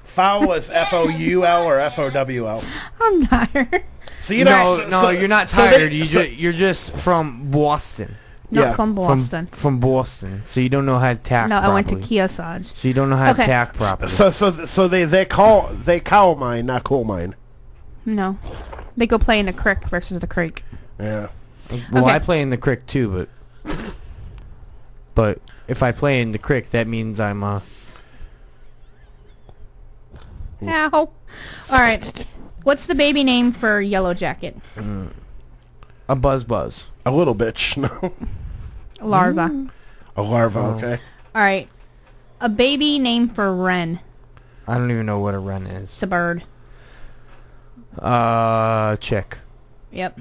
Foul is F-O-U-L or F-O-W-L. I'm tired. So you know, no, you're not tired. You're just from Boston. Not from Boston. From Boston. So you don't know how to tack. No, properly. I went to Kearsarge. So you don't know how to tack properly. So they cow mine, not coal mine. No, they go play in the creek versus the creek. Yeah. Well, I play in the creek too, but if I play in the creek, that means I'm Ow. All right. What's the baby name for Yellow Jacket? A buzz. A little bitch. No. A larva. A larva. Okay. All right. A baby name for wren. I don't even know what a wren is. It's a bird. Chick. Yep.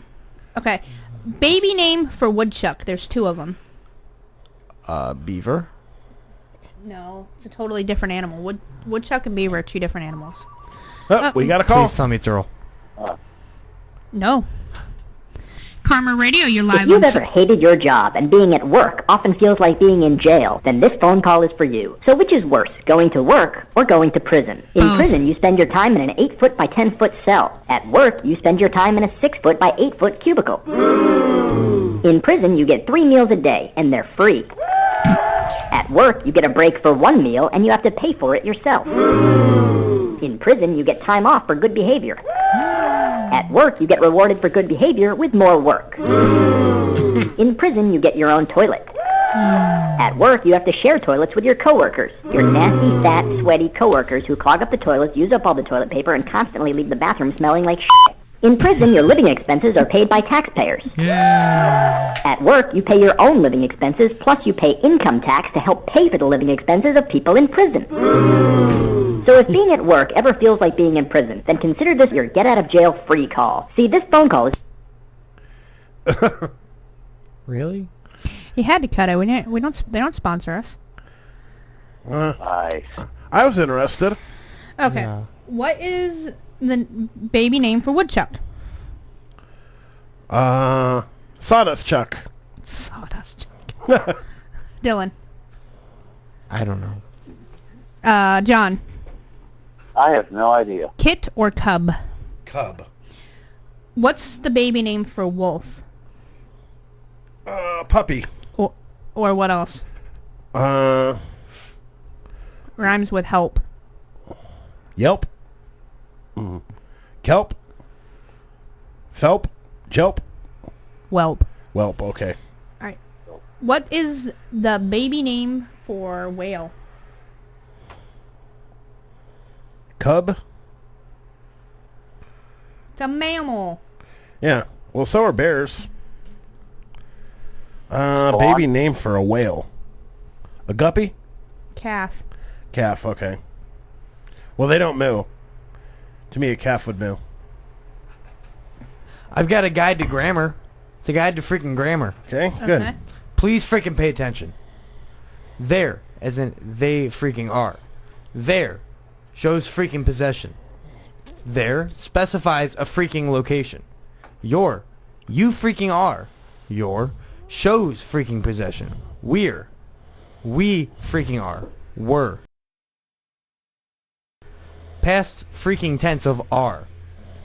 Okay. Baby name for woodchuck. There's two of them. Beaver. No, it's a totally different animal. Woodchuck and beaver are two different animals. We got a call. Please tell me it's Earl. No. Karma Radio, you're live. If you've ever hated your job and being at work often feels like being in jail, then this phone call is for you. So which is worse, going to work or going to prison? In prison, you spend your time in an 8-foot by 10-foot cell. At work, you spend your time in a 6-foot by 8-foot cubicle. In prison, you get 3 meals a day, and they're free. At work, you get a break for 1 meal, and you have to pay for it yourself. In prison, you get time off for good behavior. At work, you get rewarded for good behavior with more work. In prison, you get your own toilet. At work, you have to share toilets with your coworkers. Your nasty, fat, sweaty coworkers who clog up the toilets, use up all the toilet paper, and constantly leave the bathroom smelling like shit. In prison, your living expenses are paid by taxpayers. At work, you pay your own living expenses, plus you pay income tax to help pay for the living expenses of people in prison. So if being at work ever feels like being in prison, then consider this your get-out-of-jail-free call. See, this phone call is... Really? You had to cut it. They don't sponsor us. I was interested. Okay. Yeah. What is the baby name for woodchuck? Sawdust Chuck. Sawdust Chuck. Dylan. I don't know. John. I have no idea. Kit or cub? Cub. What's the baby name for wolf? Puppy. Or what else? Rhymes with help. Yelp. Kelp. Felp. Jelp. Whelp. Whelp, okay. Alright. What is the baby name for whale? Cub. It's a mammal. Yeah. Well, so are bears. Baby name for a whale. A guppy? Calf. Calf, okay. Well, they don't moo. To me, a calf would moo. I've got a guide to grammar. It's a guide to freaking grammar. Okay, good. Okay. Please freaking pay attention. There, as in they freaking are. There shows freaking possession. There specifies a freaking location. You freaking are. Your shows freaking possession. We freaking are. Were. Past freaking tense of are.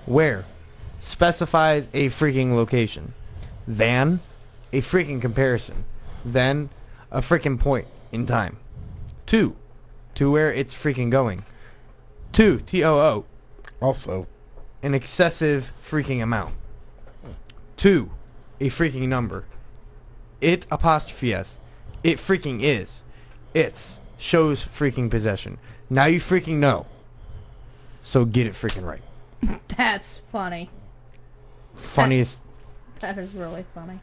Where specifies a freaking location. Than a freaking comparison. Then a freaking point in time. To where it's freaking going. T-O-O. Also. An excessive freaking amount. To a freaking number. It apostrophe S. It freaking is. It's shows freaking possession. Now you freaking know. So get it freaking right. That's funny. Funniest. That is really funny.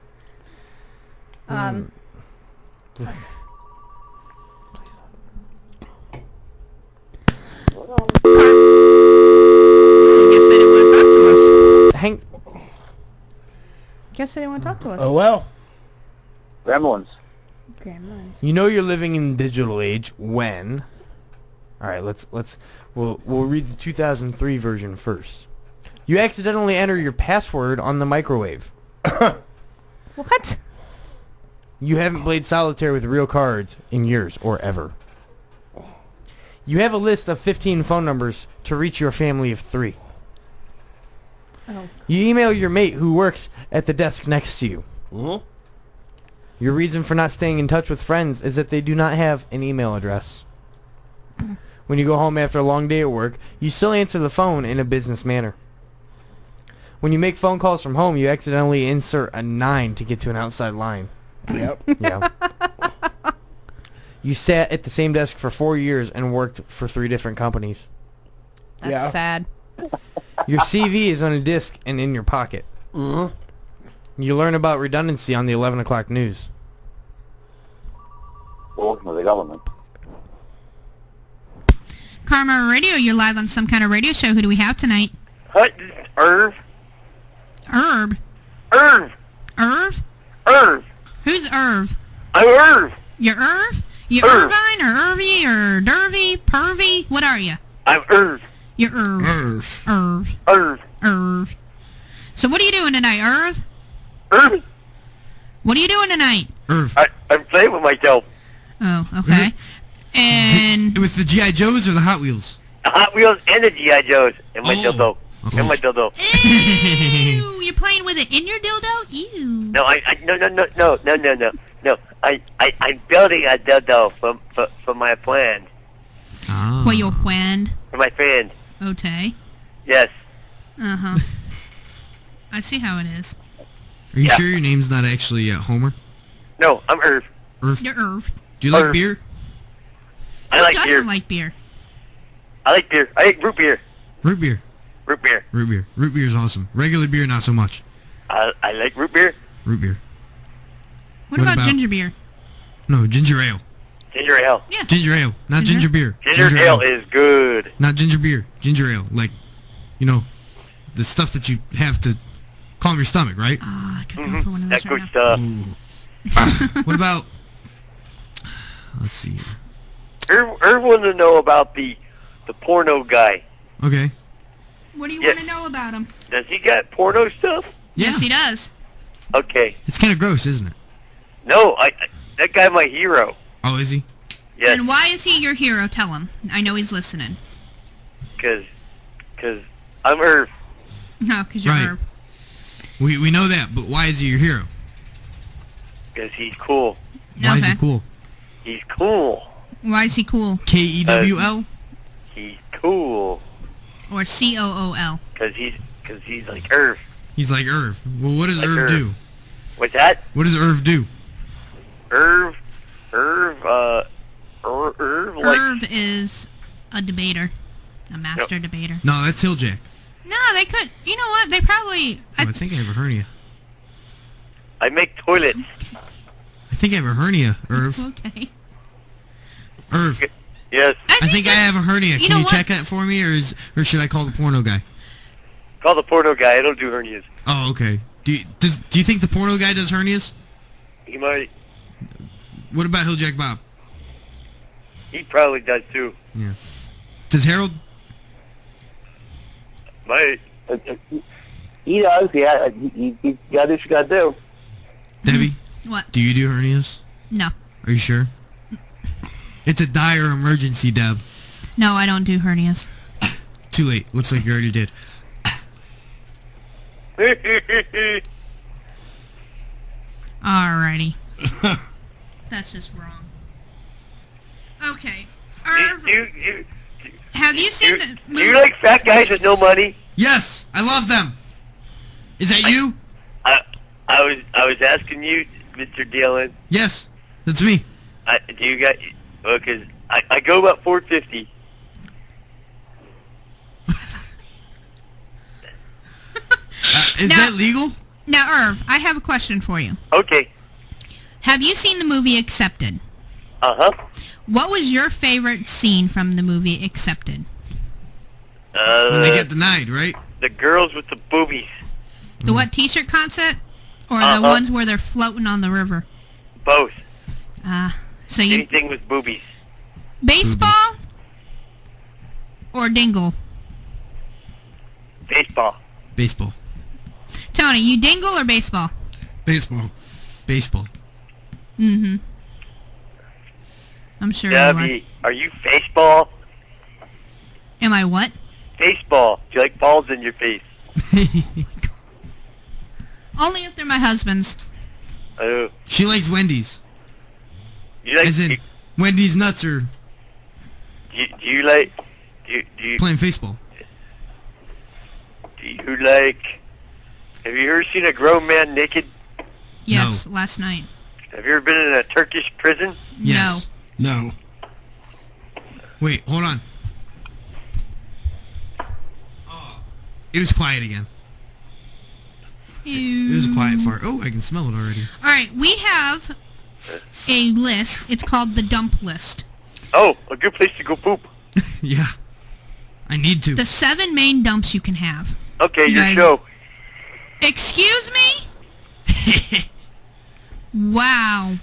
guess they didn't want to talk to us. Oh well. Gremlins. Gremlins. You know you're living in the digital age when. All right, we'll read the 2003 version first. You accidentally enter your password on the microwave. What? You haven't played solitaire with real cards in years or ever. You have a list of 15 phone numbers to reach your family of 3. Oh. You email your mate who works at the desk next to you. Mm-hmm. Your reason for not staying in touch with friends is that they do not have an email address. When you go home after a long day at work, you still answer the phone in a business manner. When you make phone calls from home, you accidentally insert a 9 to get to an outside line. Yep. Yeah. You sat at the same desk for 4 years and worked for 3 different companies. That's sad. Your CV is on a disc and in your pocket. Mm-hmm. You learn about redundancy on the 11 o'clock news. Well, for the government. Karma Radio, you're live on some kind of radio show. Who do we have tonight? Hi, this is Irv. Irv? Irv. Irv? Irv. Who's Irv? I'm Irv. You're Irv? You Irv. Irvine or Irvy or Dervy? Pervy? What are you? I'm Irv. You're Irv. Irv. Irv. Irv. Irv. So what are you doing tonight, Irv? Irv. What are you doing tonight? Irv. I'm playing with myself. Oh, okay. And with the G.I. Joes or the Hot Wheels? The Hot Wheels and the G.I. Joes. And my dildo. And my dildo. Ew, you're playing with it in your dildo? Ew. No, no. I'm building a dildo for my friend. Oh. For your friend? For my friend. Okay. Yes. Uh-huh. I see how it is. Are you sure your name's not actually Homer? No, I'm Irv. Irv? You're Irv. Do you like Irv. beer? I like Who beer. doesn't like beer? I like beer. I like root beer. Root beer. Root beer. Root beer. Root beer is awesome. Regular beer, not so much. I like root beer. Root beer. What about ginger beer? No, ginger ale. Ginger ale. Yeah. Ginger ale, not ginger beer. Ginger ale is good. Not ginger beer. Ginger ale. Like, you know, the stuff that you have to calm your stomach, right? I could go for one of those That right good now. stuff. What about... Let's see. Irv wanted to know about the porno guy. Okay. What do you want to know about him? Does he got porno stuff? Yes, he does. Okay. It's kind of gross, isn't it? No, that guy my hero. Oh, is he? Yes. And why is he your hero? Tell him. I know he's listening. Cause I'm Irv. No, because you're Right. Irv. We know that, but why is he your hero? Cause he's cool. Why is he cool? He's cool. Why is he cool? K-E-W-L? He's cool. Or C-O-O-L. Cause he's like Irv. He's like Irv. Well, what does Like Irv Irv. do? What's that? What does Irv do? Irv like Irv is a debater. A master debater. No, that's Hilljack. No, they could. You know what? They probably... Oh, I think I have a hernia. I make toilets. I think I have a hernia, Irv. Okay. Irv. Yes. I think I have a hernia. you Can know you what? check that for me, or should I call the porno guy? Call the porno guy. I don't do hernias. Oh, okay. Do you think the porno guy does hernias? He might. What about Hilljack Bob? He probably does too. Yeah. Does Harold? Might. He does, yeah. You gotta do what you gotta do. Debbie? What? Do you do hernias? No. Are you sure? It's a dire emergency, Deb. No, I don't do hernias. Too late. Looks like you already did. Alrighty. That's just wrong. Okay. Irv, have you seen the Do movie? you like fat guys with no money? Yes, I love them. Is that you? I was asking you, Mr. Dillon. Yes, that's me. Do you got? Because I go about $4.50. Is that legal? Now, Irv, I have a question for you. Okay. Have you seen the movie Accepted? Uh-huh. What was your favorite scene from the movie Accepted? When they get denied, right? The girls with the boobies. The what T-shirt concert? Or the ones where they're floating on the river? Both. So you Anything with boobies. baseball or dingle? Baseball. Baseball. Tony, you dingle or baseball? Baseball. Baseball. Mm-hmm. I'm sure you are. Debbie, are you baseball? Am I what? Baseball. Do you like balls in your face? Only if they're my husband's. She likes Wendy's. You like? As in, Wendy's nuts are Do you like? Do you playing baseball. Do you like? Have you ever seen a grown man naked? Yes, last night. Have you ever been in a Turkish prison? Yes. No. Wait, hold on. It was quiet again. It was a quiet fart. Oh, I can smell it already. All right, we have a list. It's called the dump list. Oh, a good place to go poop. Yeah. I need to. The 7 main dumps you can have. Okay, You your guys- show. Excuse me? Wow.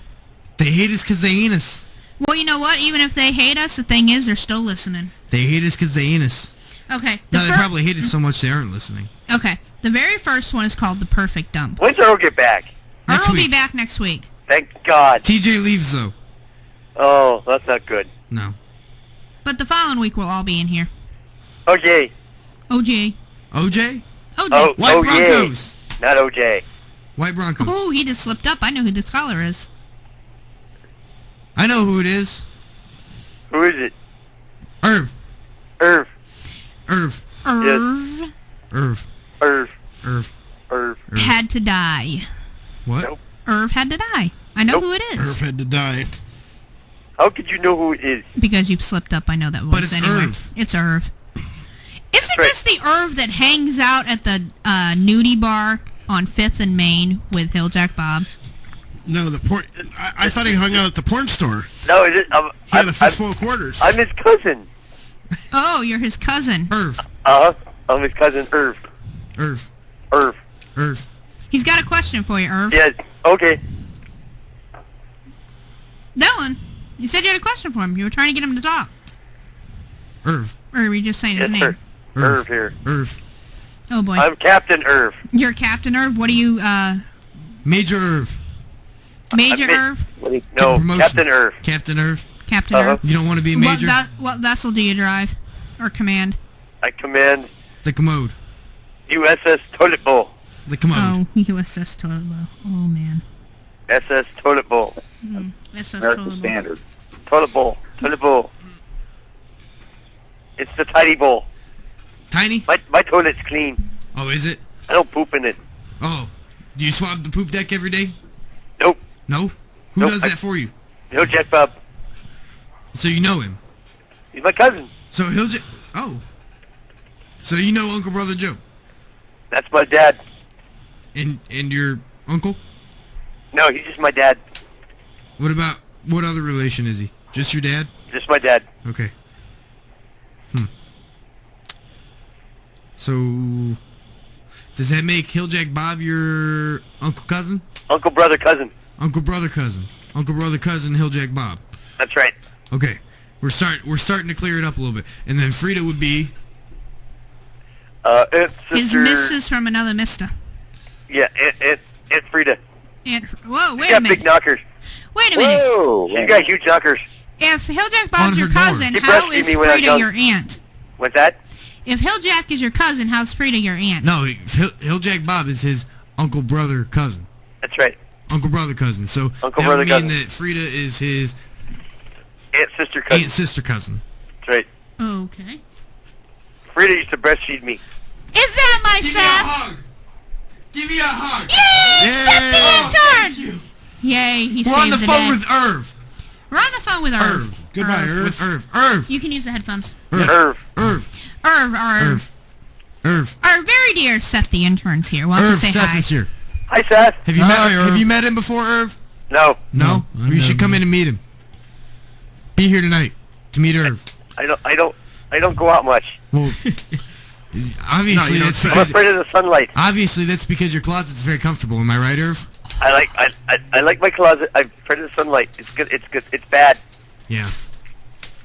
They hate us because they ain't us. Well, you know what? Even if they hate us, the thing is, they're still listening. They hate us because they ain't us. Okay. No, they probably hate us so much they aren't listening. Okay. The very first one is called the perfect dump. When's Earl get back? Earl will be back next week. Thank God. TJ leaves, though. Oh, that's not good. No. But the following week we'll all be in here. OJ. OJ. OJ? OJ. White Broncos. Not OJ. White Broncos. Oh, he just slipped up. I know who this caller is. I know who it is. Who is it? Irv. Irv. Irv. Irv Irv. Irv. Irv. Irv. had to die. What? Irv had to die. I know who it is. Irv had to die. How could you know who it is? Because you've slipped up. I know that voice But it's anyway. Irv. It's Irv. Isn't this the Irv that hangs out at the nudie bar on 5th and Main with Hilljack Bob? No, the porn. I thought he hung out at the porn store. No, is it? He had a fistful of quarters. I'm his cousin. Oh, you're his cousin. Irv. I'm his cousin Irv. Irv. Irv. Irv. He's got a question for you, Irv. Yeah. Okay. Dylan, you said you had a question for him. You were trying to get him to talk. Irv. Or were you just saying his Yes, name? sir. Irv here. Irv. Oh, boy. I'm Captain Irv. You're Captain Irv. What are you, Major Irv. Major I'm Irv? No, Promotion. Captain Irv. Captain Irv. Captain Irv? You don't want to be a major? What vessel do you drive? Or command? I command The commode. USS Toilet Bowl. The commode. Oh, USS Toilet Bowl. Oh, man. SS Toilet Bowl. SS American Toilet Bowl. Standard. Toilet Bowl. Toilet Bowl. It's the tidy bowl. Tiny? My toilet's clean. Oh, is it? I don't poop in it. Oh. Do you swab the poop deck every day? Nope. No? Who Nope, does that for you? Hilljack Bob. So you know him? He's my cousin. So Hilljack... Oh. So you know Uncle Brother Joe? That's my dad. And your uncle? No, he's just my dad. What other relation is he? Just your dad? Just my dad. Okay. So... Does that make Hilljack Bob your uncle cousin? Uncle brother cousin. Uncle brother cousin. Uncle brother cousin Hilljack Bob. That's right. Okay. We're starting to clear it up a little bit. And then Frida would be Aunt His sister. missus from another mister. Yeah, Aunt Frida. Whoa, wait She a got minute. big knockers. Wait a minute. Whoa. She got huge knockers. If Hilljack Bob's your her door. cousin, She how breastfeed is me when I was Frida young. your aunt? What's that? If Hilljack is your cousin, how's Frida your aunt? No, Hilljack Bob is his uncle brother cousin. That's right. Uncle brother cousin. So Uncle that brother would mean cousin. that Frida is his Aunt sister cousin. aunt sister cousin. That's right. Okay. Frida used to breastfeed me. Is that my Seth? Give me a hug. Yay! Seth the intern! Yay, he We're saved on the the phone day. with Irv. We're on the phone with Irv. Goodbye, Irv. With Irv. You can use the headphones. Irv. Irv. Irv. Our very dear Seth the intern's here. Why don't you Irv, say Seth hi? is here. Hi, Seth. Have you met him before, Irv? No. No? You should come in and meet him. Be here tonight to meet Irv. I don't go out much. Well, Obviously, No, you that's don't I'm because, afraid of the sunlight. obviously that's because your closet's very comfortable. Am I right, Irv? I like my closet. I'm afraid of the sunlight. It's good. It's good. It's bad. Yeah.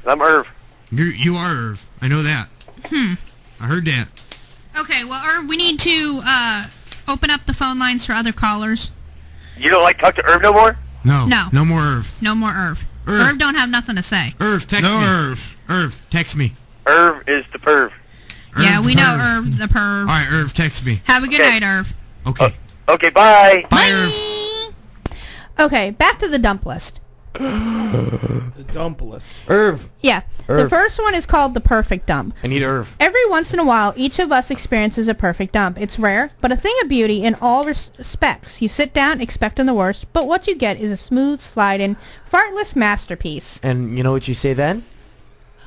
I'm Irv. You are Irv. I know that. I heard that. Okay, well, Irv, we need to open up the phone lines for other callers. You don't like talk to Irv no more? No. No. No more Irv. No more Irv. Irv. Irv don't have nothing to say. Irv, text No me. Irv. Irv, text me. Irv is the perv. Yeah, Irv we the know perv. Irv the perv. All right, Irv, text me. Have a good Okay. night, Irv. Okay. Okay, bye. Bye, Irv. Okay, back to the dump list. The dump list. Irv. Yeah, the Irv. first one is called the perfect dump. I need Irv. Every once in a while, each of us experiences a perfect dump. It's rare, but a thing of beauty in all respects. You sit down expecting the worst, but what you get is a smooth, sliding, fartless masterpiece. And you know what you say then?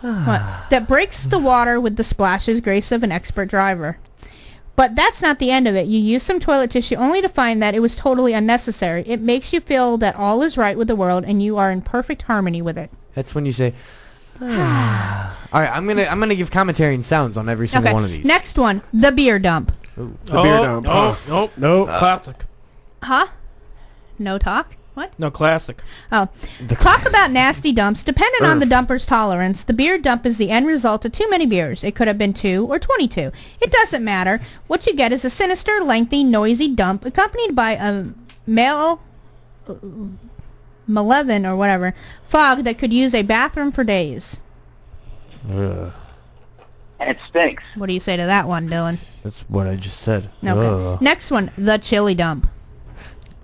What? That breaks the water with the splashes grace of an expert driver. But that's not the end of it. You use some toilet tissue only to find that it was totally unnecessary. It makes you feel that all is right with the world and you are in perfect harmony with it. That's when you say. All right, I'm gonna give commentary and sounds on every single one of these. Next one, the beer dump. The beer dump. Nope. No. Classic. Huh? No talk? What? No, classic. Oh. Talk about nasty dumps. Depending on the dumper's tolerance, the beer dump is the end result of too many beers. It could have been 2 or 22. It doesn't matter. What you get is a sinister, lengthy, noisy dump accompanied by a malevolent or whatever fog that could use a bathroom for days. And it stinks. What do you say to that one, Dylan? That's what I just said. Okay. Next one, the chili dump.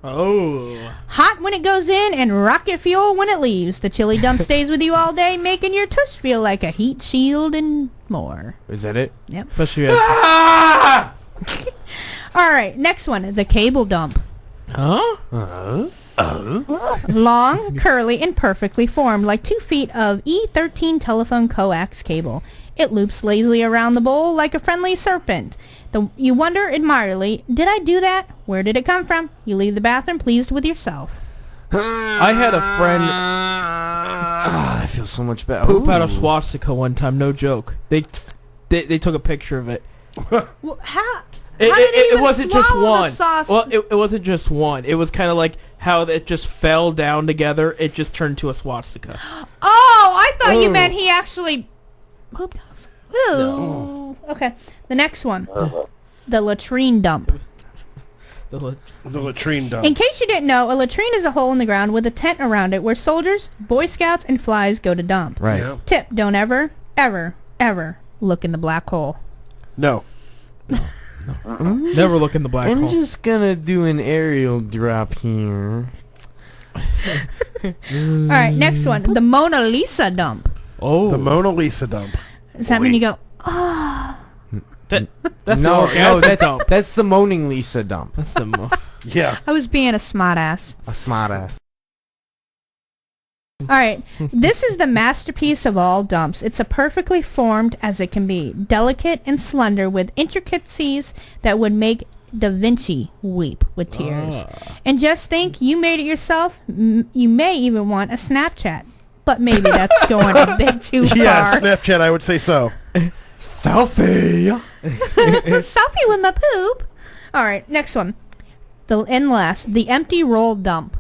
Oh. Hot when it goes in and rocket fuel when it leaves. The chili dump stays with you all day, making your tush feel like a heat shield and more. Is that it? Yep. Especially All right, next one, the cable dump. Long, curly, and perfectly formed, like 2 feet of E13 telephone coax cable. It loops lazily around the bowl like a friendly serpent. You wonder admiringly, did I do that? Where did it come from? You leave the bathroom pleased with yourself. I had a friend I feel so much better. poop out a swastika one time, no joke. They took a picture of it. Well, how? It wasn't just swallow the one. sauce? Well, it wasn't just one. It was kind of like how it just fell down together. It just turned to a swastika. Oh, I thought you meant he actually pooped out. Ooh. Okay, the next one. The latrine dump. The latrine dump. In case you didn't know, a latrine is a hole in the ground with a tent around it where soldiers, Boy Scouts, and flies go to dump. Right. Yeah. Tip, don't ever, ever, ever look in the black hole. No. Never look in the black hole. I'm just gonna do an aerial drop here. Alright, next one. The Mona Lisa dump. Oh. The Mona Lisa dump. Does that mean you go, oh? That's no, the orgasm dump. That's the moaning Lisa dump. That's the Yeah. I was being a smartass. A smart ass. Alright, this is the masterpiece of all dumps. It's a perfectly formed as it can be, delicate and slender with intricacies that would make Da Vinci weep with tears. And just think, you made it yourself. You may even want a Snapchat. But maybe that's going a bit too far. Yeah, Snapchat, I would say so. Selfie! Selfie with my poop. Alright, next one. Last, the empty roll dump.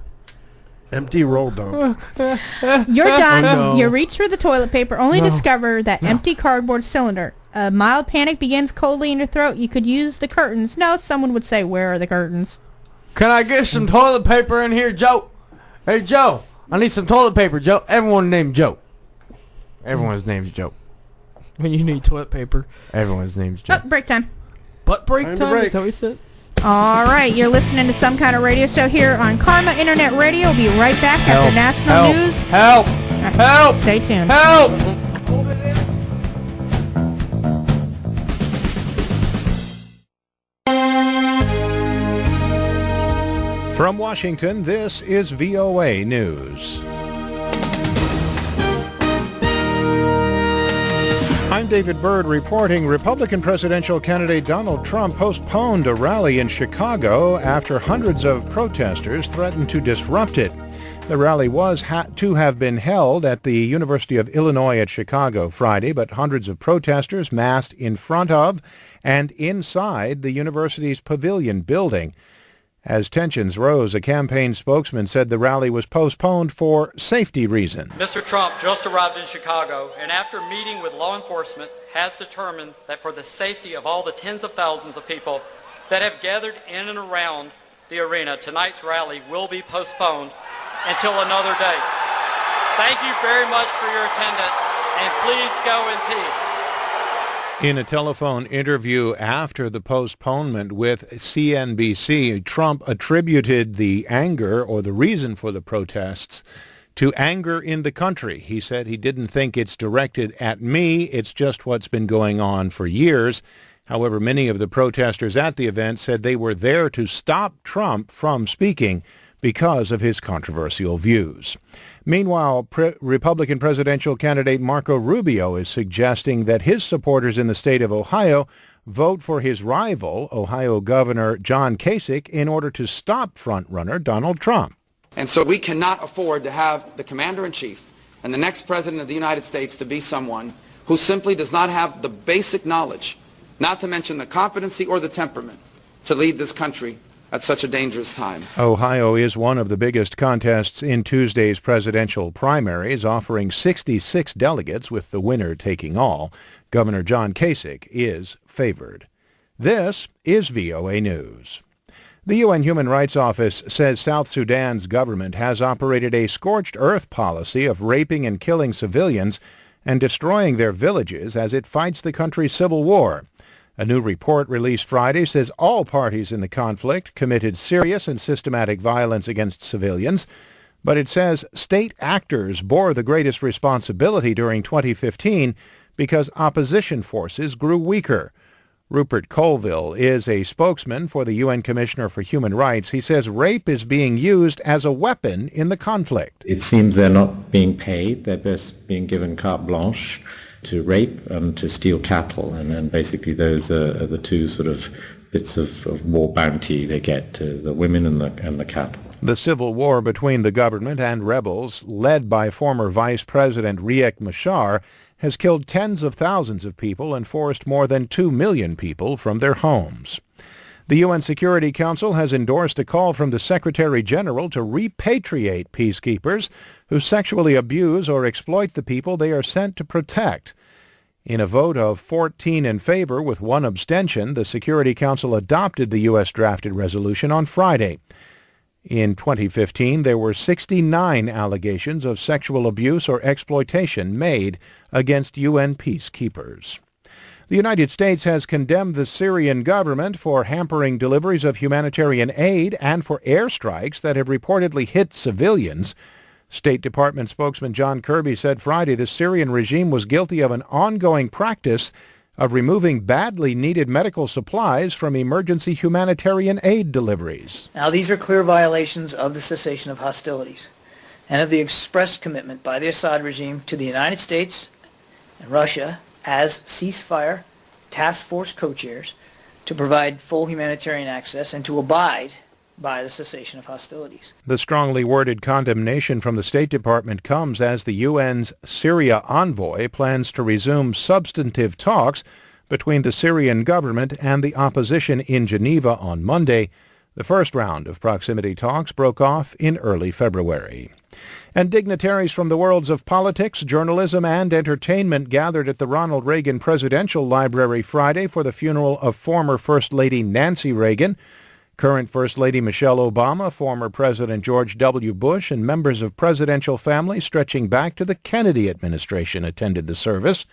Empty roll dump. You're done. Oh, no. You reach for the toilet paper, only discover that empty cardboard cylinder. A mild panic begins coldly in your throat. You could use the curtains. No, someone would say, where are the curtains? Can I get some toilet paper in here, Joe? Hey, Joe. I need some toilet paper, Joe. Everyone named Joe. Everyone's name's Joe. When you need toilet paper. Everyone's name's Joe. Oh, break time. Butt break Time to time? break. Is that what you said? All right, you're listening to Some Kind of Radio Show here on Karma Internet Radio. We'll be right back after national news. Help! Help! Stay tuned. Help! From Washington, this is VOA News. I'm David Byrd reporting Republican presidential candidate Donald Trump postponed a rally in Chicago after hundreds of protesters threatened to disrupt it. The rally was to have been held at the University of Illinois at Chicago Friday, but hundreds of protesters massed in front of and inside the university's pavilion building. As tensions rose, a campaign spokesman said the rally was postponed for safety reasons. Mr. Trump just arrived in Chicago and after meeting with law enforcement has determined that for the safety of all the tens of thousands of people that have gathered in and around the arena, tonight's rally will be postponed until another day. Thank you very much for your attendance, and please go in peace. In a telephone interview after the postponement with CNBC, Trump attributed the anger or the reason for the protests to anger in the country. He said he didn't think it's directed at me. It's just what's been going on for years. However, many of the protesters at the event said they were there to stop Trump from speaking because of his controversial views. Meanwhile, Republican presidential candidate Marco Rubio is suggesting that his supporters in the state of Ohio vote for his rival, Ohio Governor John Kasich, in order to stop frontrunner Donald Trump. And so we cannot afford to have the commander-in-chief and the next president of the United States to be someone who simply does not have the basic knowledge, not to mention the competency or the temperament, to lead this country at such a dangerous time. Ohio is one of the biggest contests in Tuesday's presidential primaries, offering 66 delegates, with the winner taking all. Governor John Kasich is favored. This is VOA News. The UN Human Rights Office says South Sudan's government has operated a scorched earth policy of raping and killing civilians and destroying their villages as it fights the country's civil war. A new report released Friday says all parties in the conflict committed serious and systematic violence against civilians, but it says state actors bore the greatest responsibility during 2015 because opposition forces grew weaker. Rupert Colville is a spokesman for the UN Commissioner for Human Rights. He says rape is being used as a weapon in the conflict. It seems they're not being paid. They're just being given carte blanche to rape and to steal cattle, and basically those are the two sort of bits of war bounty they get, the women and the cattle. The civil war between the government and rebels, led by former Vice President Riek Machar, has killed tens of thousands of people and forced more than 2 million people from their homes. The UN Security Council has endorsed a call from the Secretary General to repatriate peacekeepers who sexually abuse or exploit the people they are sent to protect. In a vote of 14 in favor with 1 abstention, the Security Council adopted the U.S. drafted resolution on Friday. In 2015, there were 69 allegations of sexual abuse or exploitation made against UN peacekeepers. The United States has condemned the Syrian government for hampering deliveries of humanitarian aid and for airstrikes that have reportedly hit civilians. State Department spokesman John Kirby said Friday the Syrian regime was guilty of an ongoing practice of removing badly needed medical supplies from emergency humanitarian aid deliveries. Now, these are clear violations of the cessation of hostilities and of the express commitment by the Assad regime to the United States and Russia as ceasefire task force co-chairs to provide full humanitarian access and to abide by the cessation of hostilities. The strongly worded condemnation from the State Department comes as the UN's Syria envoy plans to resume substantive talks between the Syrian government and the opposition in Geneva on Monday. The first round of proximity talks broke off in early February. And dignitaries from the worlds of politics, journalism, and entertainment gathered at the Ronald Reagan Presidential Library Friday for the funeral of former First Lady Nancy Reagan. Current First Lady Michelle Obama, former President George W. Bush, and members of presidential families stretching back to the Kennedy administration attended the service.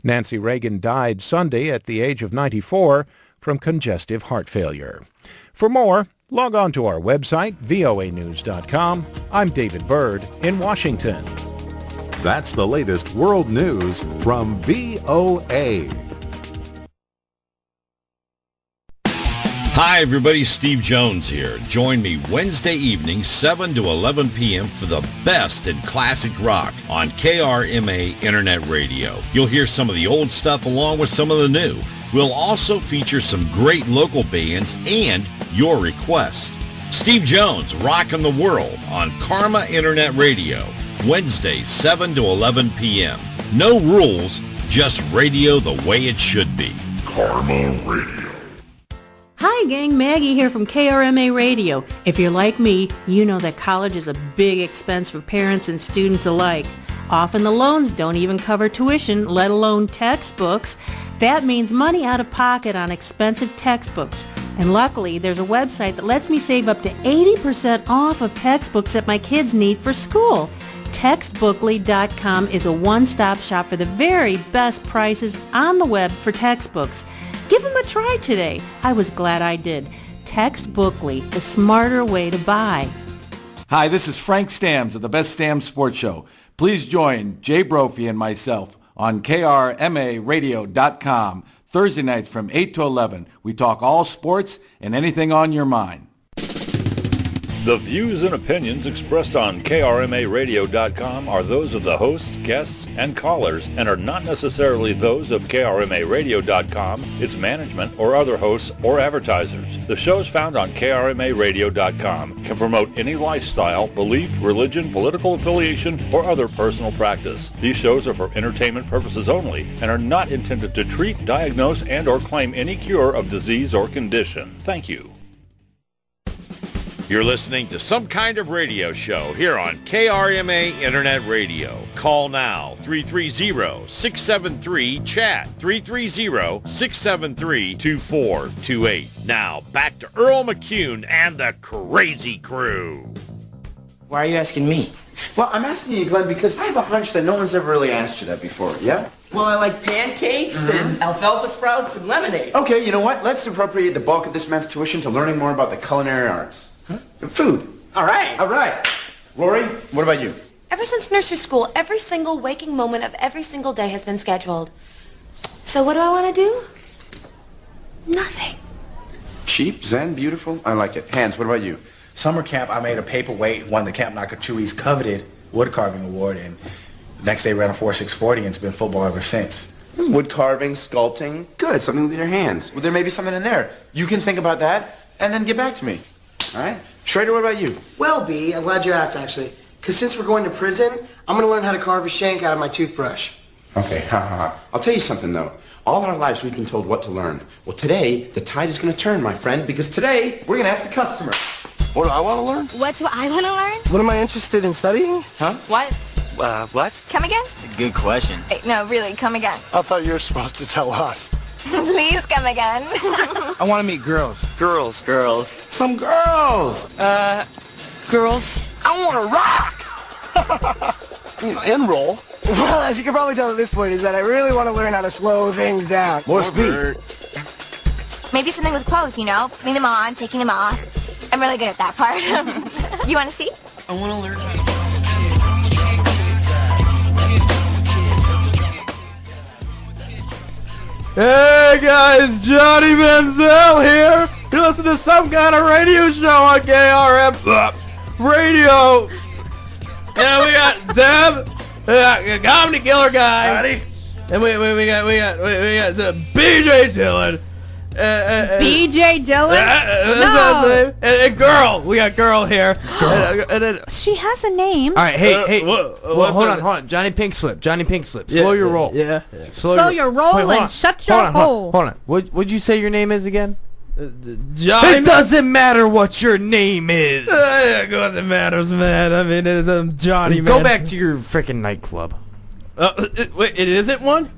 Nancy Reagan died Sunday at the age of 94 from congestive heart failure. For more, log on to our website, voanews.com. I'm David Byrd in Washington. That's the latest world news from VOA. Hi, everybody. Steve Jones here. Join me Wednesday evening, 7 to 11 p.m. for the best in classic rock on KRMA Internet Radio. You'll hear some of the old stuff along with some of the new. We'll also feature some great local bands and your requests. Steve Jones, rocking the world on Karma Internet Radio, Wednesdays 7 to 11 p.m. No rules, just radio the way it should be. Karma Radio. Hi gang, Maggie here from KRMA Radio. If you're like me, you know that college is a big expense for parents and students alike. Often the loans don't even cover tuition, let alone textbooks. That means money out of pocket on expensive textbooks. And luckily, there's a website that lets me save up to 80% off of textbooks that my kids need for school. Textbookly.com is a one-stop shop for the very best prices on the web for textbooks. Give them a try today. I was glad I did. Textbookly, the smarter way to buy. Hi, this is Frank Stams of the Best Stams Sports Show. Please join Jay Brophy and myself on KRMARadio.com Thursday nights from 8 to 11. We talk all sports and anything on your mind. The views and opinions expressed on KRMARadio.com are those of the hosts, guests, and callers and are not necessarily those of KRMARadio.com, its management, or other hosts or advertisers. The shows found on KRMARadio.com can promote any lifestyle, belief, religion, political affiliation, or other personal practice. These shows are for entertainment purposes only and are not intended to treat, diagnose, and or claim any cure of disease or condition. Thank you. You're listening to Some Kind of Radio Show here on KRMA Internet Radio. Call now, 330-673-CHAT, 330-673-2428. Now, back to Earl McCune and the Crazy Crew. Why are you asking me? Well, I'm asking you, Glenn, because I have a hunch that no one's ever really asked you that before, yeah? Well, I like pancakes and alfalfa sprouts and lemonade. Okay, you know what? Let's appropriate the bulk of this man's tuition to learning more about the culinary arts. And food. All right. All right. Rory, what about you? Ever since nursery school, every single waking moment of every single day has been scheduled. So what do I want to do? Nothing. Cheap, zen, beautiful. I like it. Hans, what about you? Summer camp, I made a paperweight and won the Camp Nakachui's coveted wood carving award, and next day ran a 4.640 and it's been football ever since. Wood carving, sculpting, good, something with your hands. Well, there may be something in there. You can think about that and then get back to me. All right? Schrader, what about you? Well, B, I'm glad you asked, actually. Because since we're going to prison, I'm going to learn how to carve a shank out of my toothbrush. Okay, I'll tell you something, though. All our lives we've been told what to learn. Well, today, the tide is going to turn, my friend, because today, we're going to ask the customer. What do I want to learn? What do I want to learn? What am I interested in studying? Huh? What? What? Come again? It's a good question. Wait, no, really, come again. I thought you were supposed to tell us. Please come again. I want to meet girls. Girls. Some girls. Girls? I want to rock. And roll. Well, as you can probably tell at this point, is that I really want to learn how to slow things down. More speed. Maybe something with clothes, you know? Putting them on, taking them off. I'm really good at that part. You want to see? I want to learn how to... Hey guys, Johnny Manziel here. You listen to Some Kind of Radio Show on KRM Radio. Yeah, we got Deb, Comedy Killer Guy, and we got the BJ Dillon. BJ Dillon? No. And girl, we got girl here. and then, she has a name. All right, hey, hold on. Johnny Pink Slip. Slow your roll. Yeah. Slow your roll and shut your hole. Hold on. What'd you say your name is again? Johnny. It doesn't matter what your name is. It doesn't matter, man. I mean, it's Johnny. Go man. back to your freaking nightclub. Wait, it isn't one?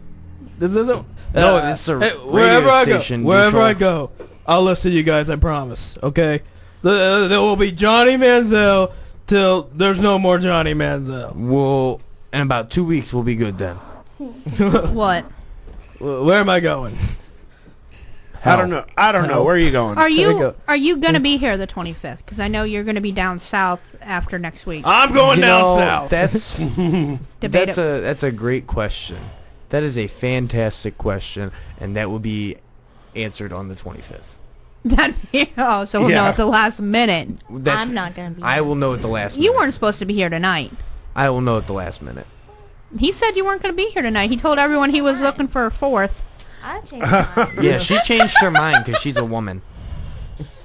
This isn't. No, it's a wherever radio station. Wherever I go, I'll listen to you guys. I promise. Okay. There will be Johnny Manziel till there's no more Johnny Manziel. Well, in about 2 weeks, we'll be good then. What? Where am I going? I don't know. Where are you going? Are you gonna be here the 25th? Because I know you're gonna be down south after next week. I'm going down south. That's a great question. That is a fantastic question, and that will be answered on the 25th. So we'll know at the last minute. I'm not gonna be. I will know at the last minute. You weren't supposed to be here tonight. I will know at the last minute. He said you weren't going to be here tonight. He told everyone he was looking for a fourth. I changed mine. Yeah, she changed her mind because she's a woman.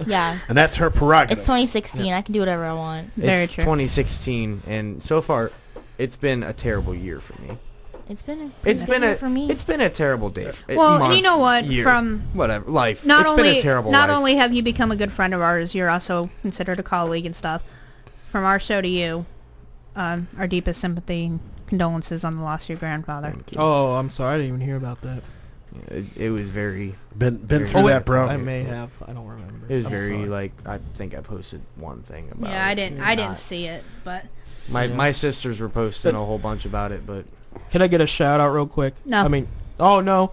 Yeah. And that's her prerogative. It's 2016. I can do whatever I want. It's 2016, and so far, it's been a terrible year for me. It's been for me. It's been a terrible day. Well, and you know what? From whatever life, not it's only been a terrible not life. only have you become a good friend of ours, you're also considered a colleague and stuff. From our show to you, our deepest sympathy and condolences on the loss of your grandfather. Oh, I'm sorry. I didn't even hear about that. It was very been through that, bro. I may have. I don't remember. It was I'm very sorry. like I think I posted one thing about. Yeah, it. I didn't see it, but My sisters were posting a whole bunch about it, but Can I get a shout out real quick? No. I mean, oh no.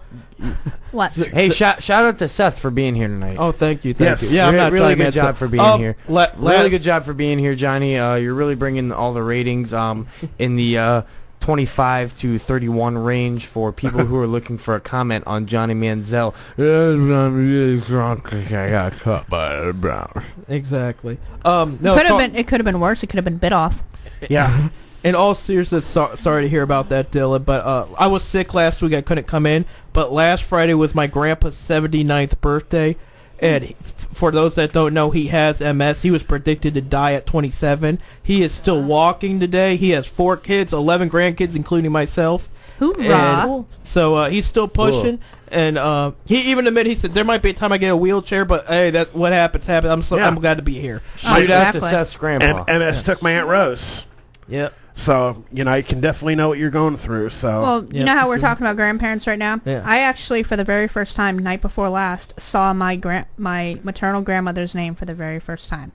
What? hey, shout out to Seth for being here tonight. Oh, thank you. Thank you. Yeah, I'm not really trying to good get job for being here. Really good job for being here, Johnny. You're really bringing all the ratings in the 25 to 31 range for people who are looking for a comment on Johnny Manziel. I'm really drunk 'cause I got cut by a brown. Exactly. No, It could have been worse. It could have been bit off. Yeah. In all seriousness, sorry to hear about that, Dylan. But I was sick last week. I couldn't come in. But last Friday was my grandpa's 79th birthday. And for those that don't know, he has MS. He was predicted to die at 27. He is still walking today. He has 4 kids, 11 grandkids, including myself. Hoorah. So he's still pushing. And he even admitted, he said, there might be a time I get a wheelchair, but hey, that what happens. I'm glad to be here. Shoot out to Seth's grandpa. And MS took my Aunt Rose. Yep. So, I can definitely know what you're going through. So. Well, you know how we're talking about grandparents right now? Yeah. I actually, for the very first time, night before last, saw my maternal grandmother's name for the very first time.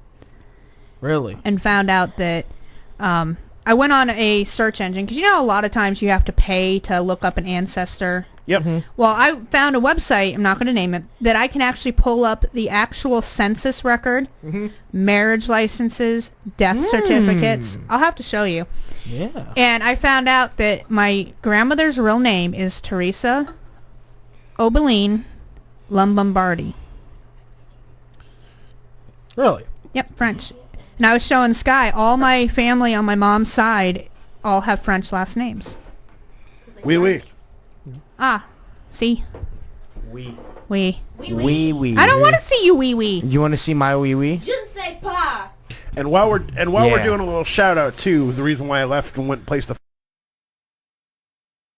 Really? And found out that I went on a search engine, because a lot of times you have to pay to look up an ancestor. Yep. Well, I found a website, I'm not going to name it, that I can actually pull up the actual census record, marriage licenses, death certificates. I'll have to show you. Yeah. And I found out that my grandmother's real name is Teresa Obeline Lombambardi. Really? Yep, French. And I was showing Sky, all my family on my mom's side all have French last names. Oui. Ah, see? Oui. Oui. Wee. I don't want to see you wee wee. You want to see my wee wee? Je ne sais pas. And while we're doing a little shout out too, the reason why I left and went and placed a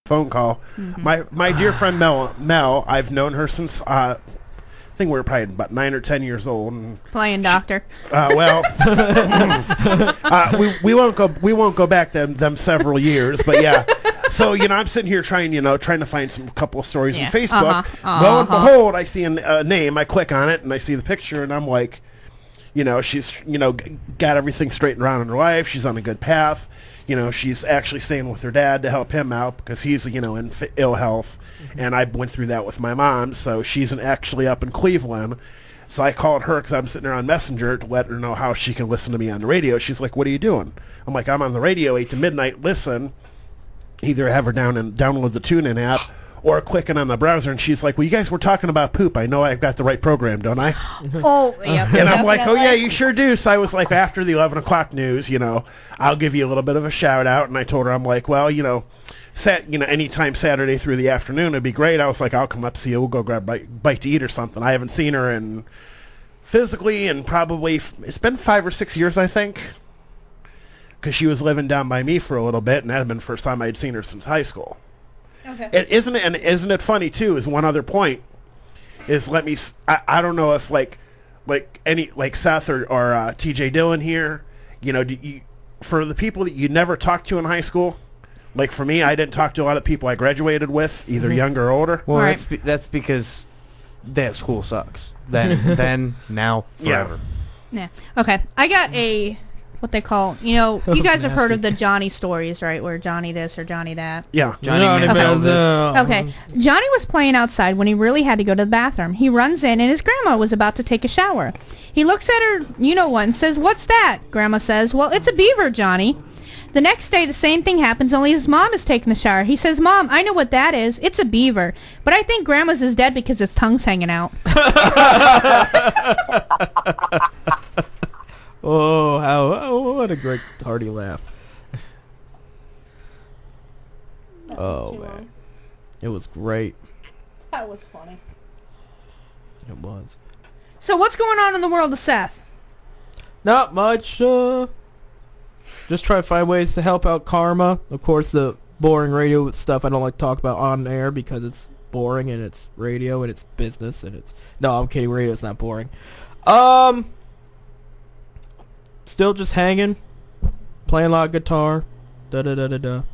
phone call, my dear friend Mel, I've known her since I think we were probably about 9 or 10 years old. And Playing doctor. we won't go back them several years, but yeah. So I'm sitting here trying to find some couple of stories on Facebook. Lo and behold, I see a name. I click on it and I see the picture, and I'm like, she's got everything straightened around in her life. She's on a good path. She's actually staying with her dad to help him out because he's in ill health, and I went through that with my mom. So she's actually up in Cleveland. So I called her because I'm sitting there on Messenger to let her know how she can listen to me on the radio. She's like, "What are you doing?" I'm like, "I'm on the radio 8 to midnight. Listen." Either have her down and download the TuneIn app or clicking on the browser, and she's like, "Well, you guys were talking about poop. I know I've got the right program, don't I?" Oh, yeah. And I'm like, "Oh, yeah, you sure do." So I was like, after the 11 o'clock news, I'll give you a little bit of a shout out. And I told her, I'm like, "Well, anytime Saturday through the afternoon, it'd be great." I was like, "I'll come up, see you. We'll go grab a bite to eat or something." I haven't seen her physically in probably, it's been 5 or 6 years, I think. Because she was living down by me for a little bit, and that had been the first time I'd seen her since high school. Okay. Isn't it funny too? Is one other point is I don't know if Seth or T.J. Dillon here, for the people that you never talked to in high school, like for me, I didn't talk to a lot of people I graduated with, either younger or older. Well, that's because that school sucks. Then, now, forever. Yeah. Okay. I got what they call, you guys have heard of the Johnny stories, right? Where Johnny this or Johnny that. Yeah. Johnny Manziel. Okay. Johnny was playing outside when he really had to go to the bathroom. He runs in and his grandma was about to take a shower. He looks at her, and says, "What's that?" Grandma says, "Well, it's a beaver, Johnny." The next day, the same thing happens, only his mom is taking the shower. He says, "Mom, I know what that is. It's a beaver. But I think Grandma's is dead because its tongue's hanging out." What a great hearty laugh. Oh, man. It was great. That was funny. It was. So what's going on in the world of Seth? Not much. Just try to find ways to help out Karma. Of course, the boring radio stuff I don't like to talk about on air because it's boring and it's radio and it's business and it's... No, I'm kidding. Radio's not boring. Still just hanging. Playing a lot of guitar. Da-da-da-da-da.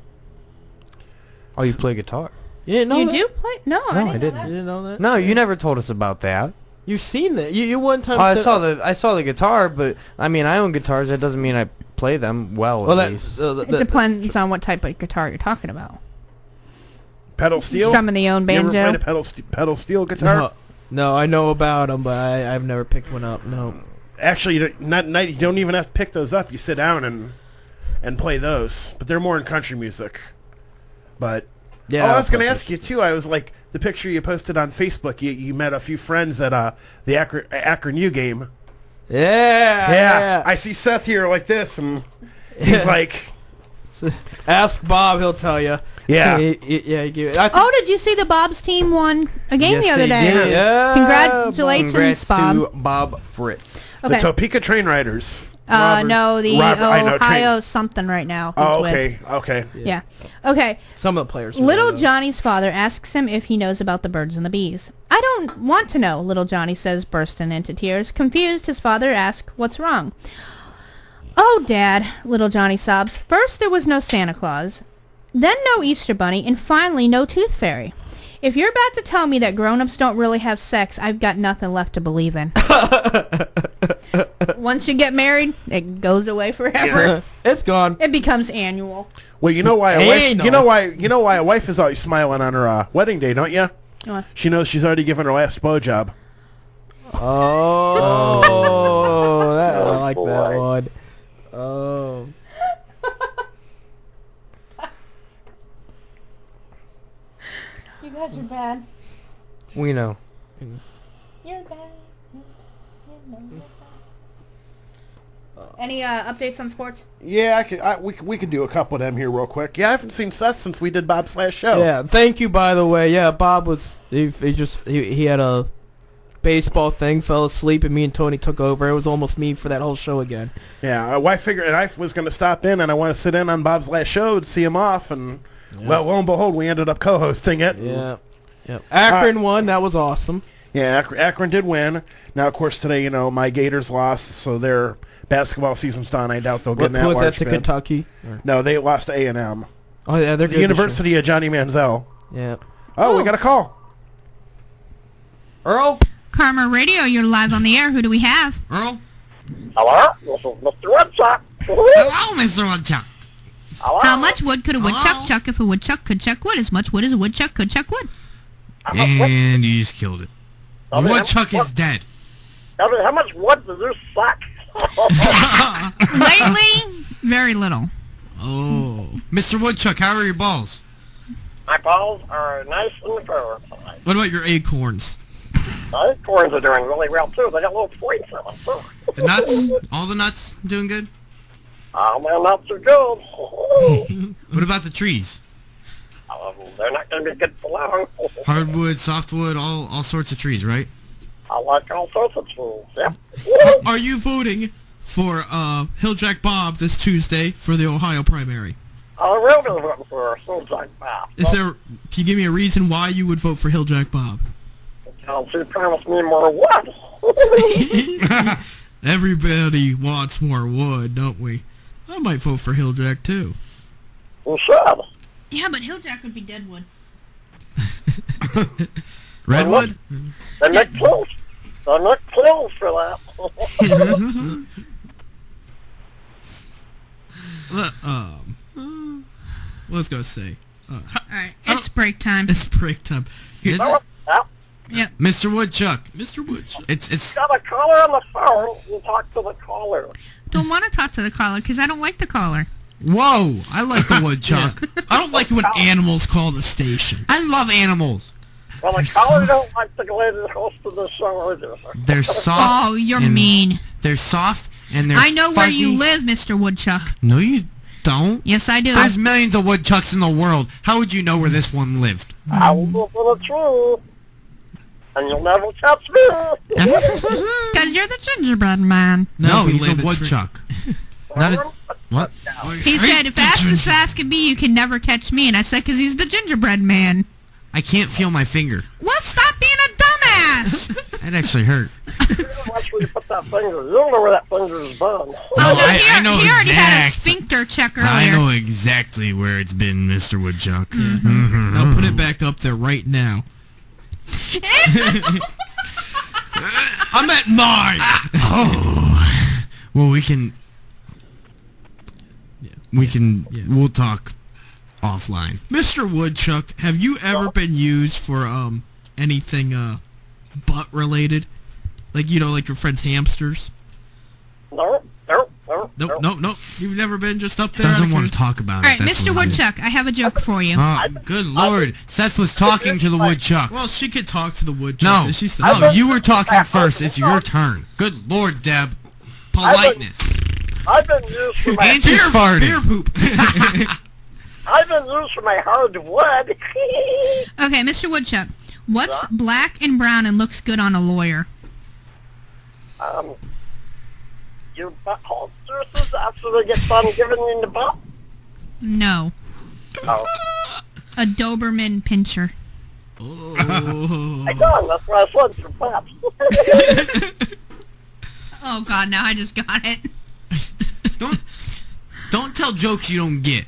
Oh, you play guitar? You didn't know You that? do play? No, No, I didn't. You didn't know that? No, you never told us about that. You've seen that. You one time I said- saw the guitar, but I mean, I own guitars. That doesn't mean I play them well. Well, at that, least. It depends on what type of guitar you're talking about. Pedal steel? Strumming the own You ever banjo? played a pedal steel guitar? No, I know about them, but I've never picked one up. No. Actually, you don't even have to pick those up. You sit down and play those. But they're more in country music. But Yeah, I was I'll going to play ask you too. I was like, the picture you posted on Facebook. You met a few friends at the Akron U game. Yeah. I see Seth here like this, and he's like, ask Bob, he'll tell you. Yeah. Oh, did you see the Bob's team won a game the other day? did. Yeah. Congratulations, Congrats Bob. to Bob Fritz. Okay. the Topeka Train Riders. No, the I know, Ohio something right now. Oh, who's okay. with. Yeah. Okay. Some of the players. Little Johnny's father asks him if he knows about the birds and the bees. I don't want to know, Little Johnny says, bursting into tears. Confused, his father asks, what's wrong? Oh, Dad, Little Johnny sobs. First there was no Santa Claus, then no Easter Bunny, and finally no Tooth Fairy. If you're about to tell me that grown-ups don't really have sex, I've got nothing left to believe in. Once you get married, it goes away forever. Yeah. It's gone. It becomes annual. Well, you know why a Hey, wife, no. you know why a wife is always smiling on her wedding day, don't you? What? She knows she's already given her last blowjob. Oh, I like that one. Oh. You guys are bad. We know. You're bad. Any updates on sports? Yeah, we could do a couple of them here real quick. Yeah, I haven't seen Seth since we did Bob's last show. Yeah, thank you, by the way. Yeah, Bob was, he had a baseball thing, fell asleep, and me and Tony took over. It was almost me for that whole show again. Yeah, I figured, and I was going to stop in, and I want to sit in on Bob's last show to see him off, and well, lo and behold, we ended up co-hosting it. Yeah. Yep. Akron won. That was awesome. Yeah, Akron did win. Now, of course, today, my Gators lost, so their basketball season's done. I doubt they'll get in that was that large to bid. Kentucky? No, they lost to A&M. Oh, yeah, they're good. The University of Johnny Manziel. Yeah. Oh, we got a call. Earl? Karma Radio, you're live on the air. Who do we have? Earl? Hello? This is Mr. Woodchuck. Hello, Mr. Woodchuck. Hello? How much wood could a woodchuck chuck if a woodchuck could chuck wood? As much wood as a woodchuck could chuck wood. And you just killed it. I mean, Woodchuck is dead. How much wood does this suck? Lately, very little. Oh. Mr. Woodchuck, how are your balls? My balls are nice and firm. What about your acorns? My acorns are doing really well, too. They got little points in them, too. The nuts? All the nuts doing good? Oh, my nuts are good. What about the trees? They're not going to be good for long. Hardwood, softwood, all sorts of trees, right? I like all sorts of trees, yep. Are you voting for Hilljack Bob this Tuesday for the Ohio primary? I will be voting for Hilljack Bob. Can you give me a reason why you would vote for Hilljack Bob? She promised me more wood. Everybody wants more wood, don't we? I might vote for Hilljack too. You should. Yeah, but Hilljack would be deadwood. Redwood? They make clothes. They make clothes for that. What was I going to say? Alright, it's break time. It's break time. Is it? Yeah. Mr. Woodchuck. Mr. Woodchuck. It's Got a caller on the phone. You talk to the caller. Don't want to talk to the caller because I don't like the caller. Whoa, I like the woodchuck. I don't like it when animals call the station. I love animals. Well, the caller don't like the lady that hosted the show either. They're soft. Oh, you're and mean. They're soft and they're I know where you fuzzy. live, Mr. Woodchuck. No, you don't. Yes, I do. There's millions of woodchucks in the world. How would you know where this one lived? I will go for the truth. and you'll never catch me. Because you're the gingerbread man. No, he's he's a a woodchuck. Not a, what? He said, fast as fast can be, you can never catch me. And I said, because he's the gingerbread man. I can't feel my finger. Well, stop being a dumbass. That actually hurt. Watch where you put that finger. You don't know where that finger is burned. I know He already had a exact- sphincter check earlier. I know exactly where it's been, Mr. Woodchuck. Now put it back up there right now. I'm at Mars. Oh. Well, we'll talk offline. Mr. Woodchuck, have you ever been used for anything butt related? Like, you know, like your friend's hamsters? No. Nope. You've never been just up there? Doesn't want to talk about All it. right, That's Mr. what it is. Woodchuck, I have a joke for you. Oh, good lord. Seth was talking to the woodchuck. Well, she could talk to the woodchuck. No, She's no, you were talking first. It's your turn. Good lord, Deb. Politeness. I've been used for my And she's farting. Beer poop. I've been used for my hard wood. Okay, Mr. Woodchuck, what's black and brown and looks good on a lawyer? Your butthole juices after they get done giving you the butt? No. Oh. A Doberman pincher. I know, that's why I said your butt. Oh, God, now I just got it. Don't tell jokes you don't get.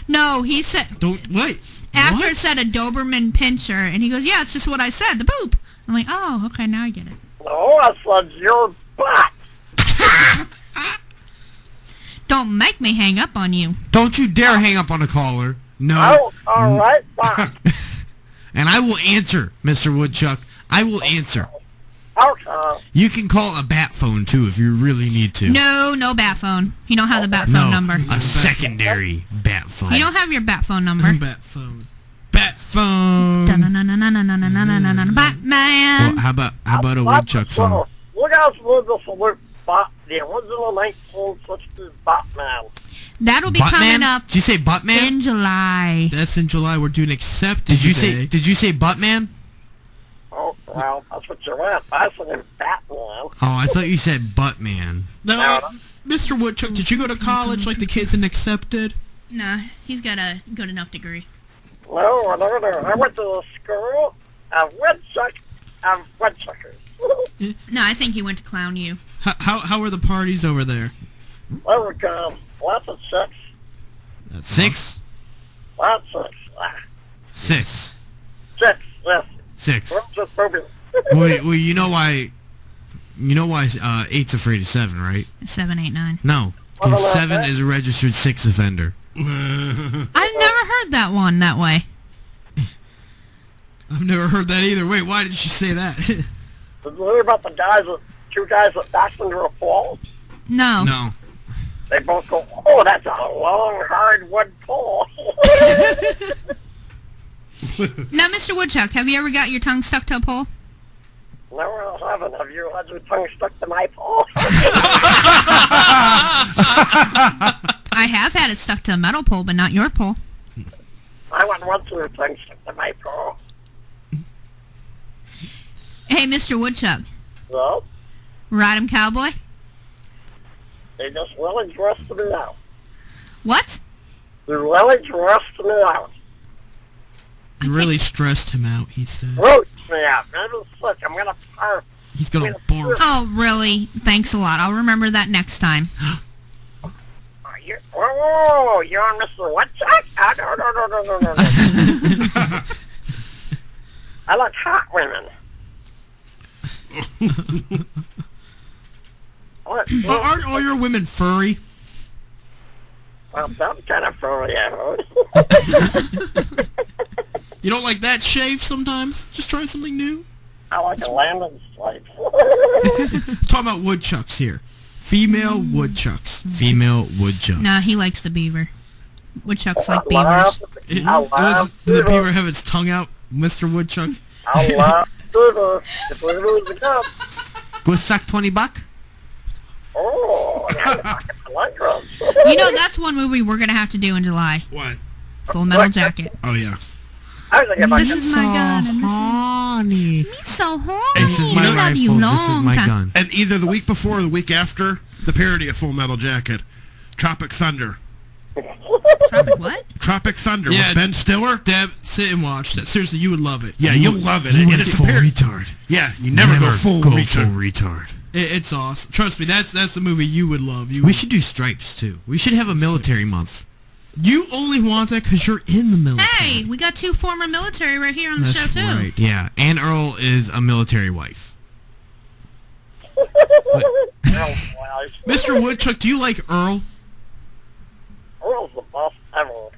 No, he said... Don't... Wait. After what? it said a Doberman pincher, and he goes, yeah, it's just what I said, the poop. I'm like, oh, okay, now I get it. No, I said your butt. Don't make me hang up on you. Don't you dare hang up on a caller. No. Oh, all right, fine. And I will answer, Mr. Woodchuck. I will answer. Okay. You can call a bat phone, too, if you really need to. No bat phone. You don't have the bat phone No, number. a secondary bat phone. You don't have your bat phone number. Bat phone. Bat phone. Batman. Well, how about a woodchuck phone? You guys know the salute bot, the original 1960s Batman. That'll be coming up. Did you say Buttman? In July. That's in July. We're doing acceptance Did you today. say? Did you say Buttman? Oh, well, that's what you want. I said him Batman. Oh, I thought you said Buttman. No, Mr. Woodchuck, did you go to college like the kids in Accepted? Nah, he's got a good enough degree. No. I went to the school of woodchuckers. No, I think he went to clown you. How are the parties over there? There we go. Lots of chicks. Six? Lots of Six. chicks, yes. Six. We're just moving. well, you know why? You know why 8's afraid of 7, right? 7, 8, 9. No, because 7 is a registered 6 offender. I've never heard that one that way. I've never heard that either. Wait, why did she say that? Did you hear about the two guys that backed into a fall? No. No. They both go, oh, that's a long, hard wood pole. Now, Mr. Woodchuck, have you ever got your tongue stuck to a pole? No, I haven't. Have you had your tongue stuck to my pole? I have had it stuck to a metal pole, but not your pole. I wouldn't want your tongue stuck to my pole. Hey, Mr. Woodchuck. No, Ride 'em, cowboy? they just really dressed me out. What? They really dressed me out. You really stressed him out, he said. Root me out. I'm sick. I'm going to barf. He's gonna barf. Oh, really? Thanks a lot. I'll remember that next time. Whoa, you're on Mr. Woodchuck? Oh, no. I like hot women. Aren't all your women furry? Well, some kind of furry, I heard. You don't like that shave sometimes? Just try something new. I like a landing stripe. Talking about woodchucks here. Female woodchucks. Female woodchucks. Nah, he likes the beaver. Woodchucks like beavers. Does the beaver have its tongue out, Mr. Woodchuck? I love beaver. If we lose the cup. Go suck $20. Oh, I like drugs. You know, that's one movie we're going to have to do in July. What? Full Metal Jacket. Oh, yeah. I was like, if I This could- is my gun, and this is... Johnny. Me so horny. This is my love you rifle. long This is my time. gun. And either the week before or the week after, the parody of Full Metal Jacket, Tropic Thunder. Tropic what? Tropic Thunder with Ben Stiller. Deb, sit and watch that. Seriously, you would love it. Yeah, you'll love it. You And would it's get a parody. retard. Yeah, you never go full retard. It's awesome. Trust me, that's the movie you would love. We should do Stripes too. We should have a military month. You only want that because you're in the military. Hey, we got 2 former military right here on the show too. Right. Yeah, and Earl is a military wife. Mr. Woodchuck, do you like Earl? Earl's the best ever.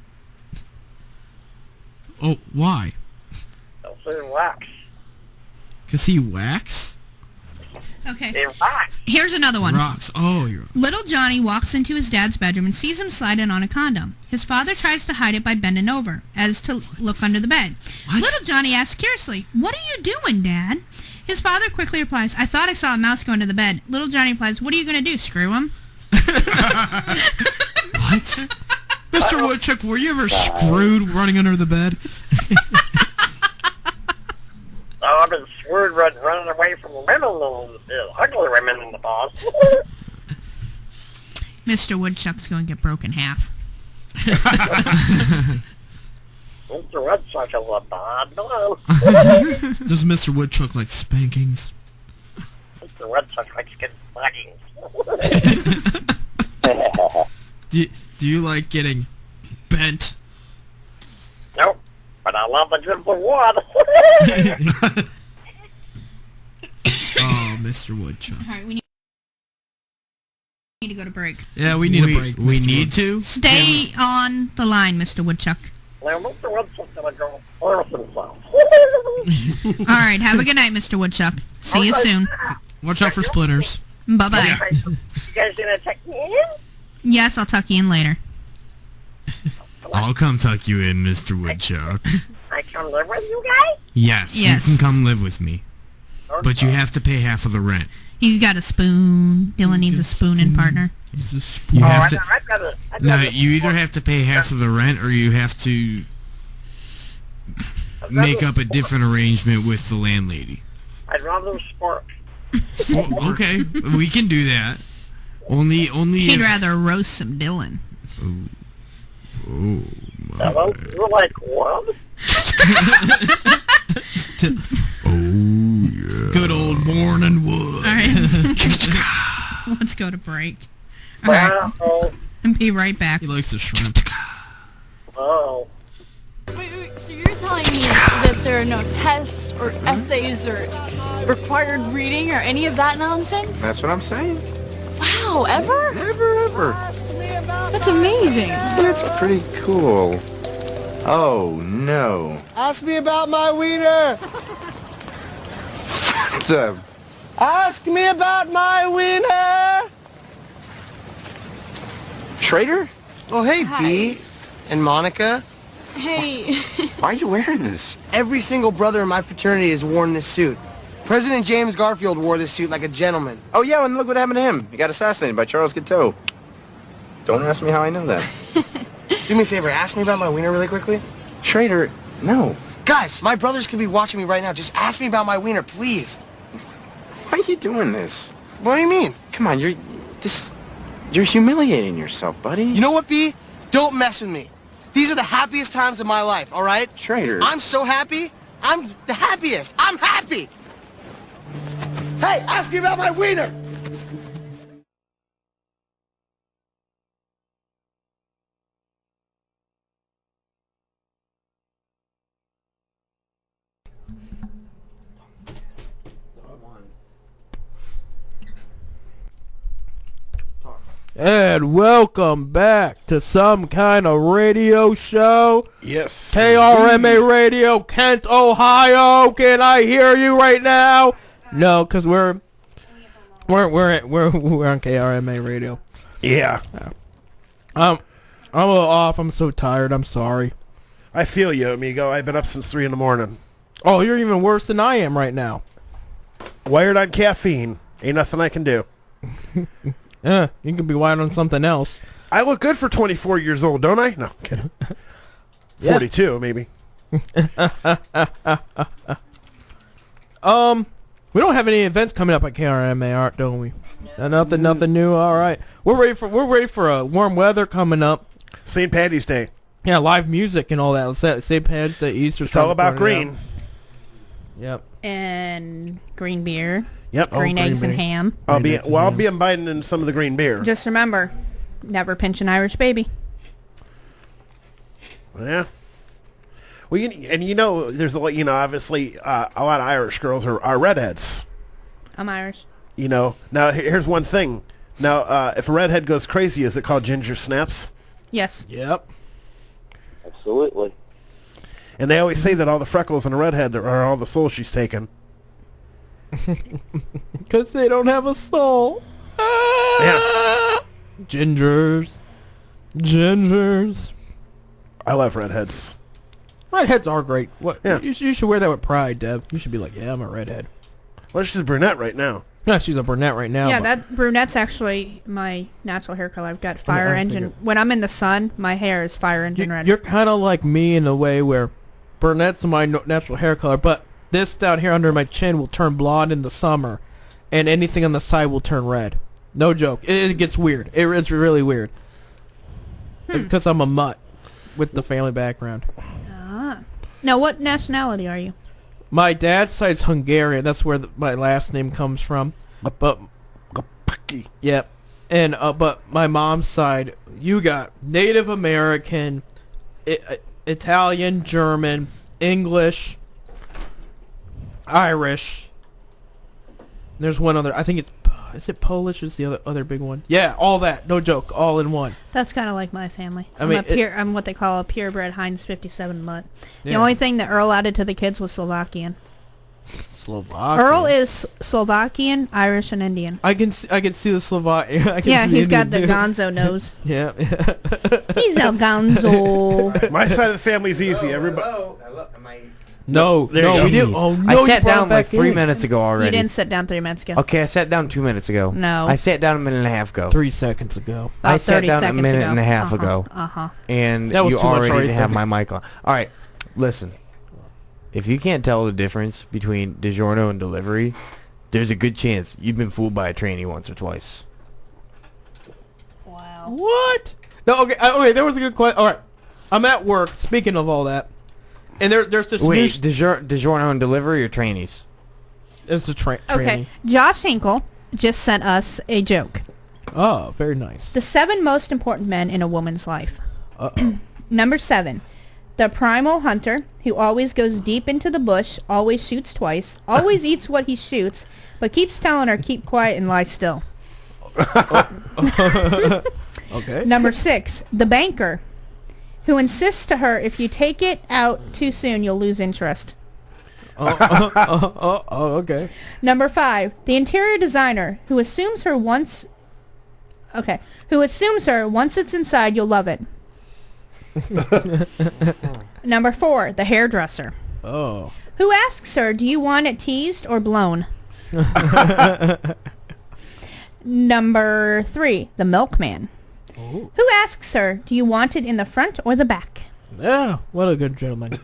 Oh, why? I'll say wax. Because he whacks? Okay. Here's another one. Rocks. Oh, you're... Little Johnny walks into his dad's bedroom and sees him slide in on a condom. His father tries to hide it by bending over, as to look under the bed. Little Johnny asks curiously, "What are you doing, Dad?" His father quickly replies, "I thought I saw a mouse go into the bed." Little Johnny replies, "What are you going to do, screw him?" What? Mr. Woodchuck, were you ever screwed running under the bed? Oh, I've been screwed running away from women, ugly women in the past. Mr. Woodchuck's going to get broken half. Mr. Woodchuck is a bad man. Does Mr. Woodchuck like spankings? Mr. Woodchuck likes getting spankings. Do you like getting bent? Nope, but I love the good for wood. Oh, Mr. Woodchuck. All right, we need to go to break. Yeah, we need a break. We need to? Stay on the line, Mr. Woodchuck. Now, Mr. Woodchuck's gonna go force himself. All right, have a good night, Mr. Woodchuck. See you soon. Watch out for splinters. Bye-bye. You guys gonna tuck me in? Yes, I'll tuck you in later. I'll come tuck you in, Mr. Woodchuck. I come live with you guys? Yes, Yes. you can come live with me. But you have to pay half of the rent. He's got a spoon. Dylan needs a spooning partner. You have to. I'd rather No, you either have to pay half of the rent or you have to make up a different arrangement with the landlady. I'd rather sport. Okay, we can do that. Only He'd if... rather roast some Dylan. Oh, Hello? You're like, what? Good old morning wood. All right. Let's go to break. All right. And be right back. He likes the shrimp. Oh. Wait, so you're telling me that there are no tests or essays or required reading or any of that nonsense? That's what I'm saying. Wow, ever? Never, ever. That's amazing. That's pretty cool. Oh, no. Ask me about my wiener. The... Ask me about my wiener. Schrader? Oh, hey, Hi. B. And Monica. Hey. Why are you wearing this? Every single brother in my fraternity has worn this suit. President James Garfield wore this suit like a gentleman. Oh, yeah, and look what happened to him. He got assassinated by Charles Guiteau. Don't ask me how I know that. Do me a favor, ask me about my wiener really quickly. Schrader, no. Guys, my brothers could be watching me right now. Just ask me about my wiener, please. Why are you doing this? What do you mean? Come on, you're humiliating yourself, buddy. You know what, B? Don't mess with me. These are the happiest times of my life, all right? Schrader. I'm so happy. I'm the happiest. I'm happy. Hey, ask me about my wiener. And welcome back to Some Kind of Radio Show. Yes. KRMA Radio, Kent, Ohio. Can I hear you right now? No, because we're on KRMA Radio. Yeah. I'm a little off. I'm so tired. I'm sorry. I feel you, amigo. I've been up since 3 in the morning. Oh, you're even worse than I am right now. Wired on caffeine. Ain't nothing I can do. Yeah, you can be wired on something else. I look good for 24 years old, don't I? No, kidding. 42, maybe. We don't have any events coming up at KRMA, Art, don't we? Nothing new. All right, we're ready for warm weather coming up. St. Patty's Day. Yeah, live music and all that. St. Patty's Day, Easter. It's all about green. Yep. And green beer. Yep. Green eggs and ham. I'll be inviting in some of the green beer. Just remember, never pinch an Irish baby. Yeah. Well, there's obviously a lot of Irish girls are redheads. I'm Irish. Now here's one thing. Now, if a redhead goes crazy, is it called ginger snaps? Yes. Yep. Absolutely. And they always say that all the freckles in a redhead are all the soul she's taken. Because they don't have a soul. Yeah. Gingers. I love redheads. Redheads are great. What? Yeah. You should wear that with pride, Deb. You should be like, yeah, I'm a redhead. Well, she's a brunette right now. Yeah, she's a brunette right now. Yeah, that brunette's actually my natural hair color. I've got fire engine. When I'm in the sun, my hair is fire engine red. You're kind of like me in a way where brunette's my natural hair color, but this down here under my chin will turn blonde in the summer, and anything on the side will turn red. No joke. It gets weird. It's really weird. It's because I'm a mutt with the family background. Now, what nationality are you? My dad's side's Hungarian. That's where my last name comes from. But yep. And but my mom's side, you got Native American, Italian, German, English, Irish. There's one other. I think is it Polish? Is the other big one? Yeah, all that. No joke. All in one. That's kind of like my family. I mean, I'm what they call a purebred Heinz 57 mutt. The Yeah. only thing that Earl added to the kids was Slovakian. Slovakian. Earl is Slovakian, Irish, and Indian. I can see the Slovak. Yeah, he's got the gonzo nose. Yeah. He's a gonzo. My side of the family's easy. Everybody. No, we did. Oh no! I sat down like 3 minutes ago already. You didn't sit down 3 minutes ago. Okay, I sat down 2 minutes ago. No. I sat down a minute and a half ago. 3 seconds ago. I sat 30 down a seconds minute ago. and a half Uh-huh, ago. uh-huh. And That was you too much already right didn't have there. my mic on. All right, listen. If you can't tell the difference between DiGiorno and delivery, there's a good chance you've been fooled by a trainee once or twice. Wow. What? No. Okay. Okay. There was a good question. All right. I'm at work. Speaking of all that, and there's this Wait, new. DiGiorno and delivery or trainees? It's the Okay, training. Josh Hinkle just sent us a joke. Oh, very nice. The 7 most important men in a woman's life. Uh-oh. Number 7. The primal hunter, who always goes deep into the bush, always shoots twice, always eats what he shoots, but keeps telling her keep quiet and lie still. Okay. Number 6. The banker, who insists to her if you take it out too soon, you'll lose interest. Okay. Number 5. The interior designer, who assumes her once it's inside, you'll love it. Number 4, the hairdresser, Oh. who asks her, do you want it teased or blown? Number 3, the milkman, who asks her, do you want it in the front or the back? Yeah. What a good gentleman.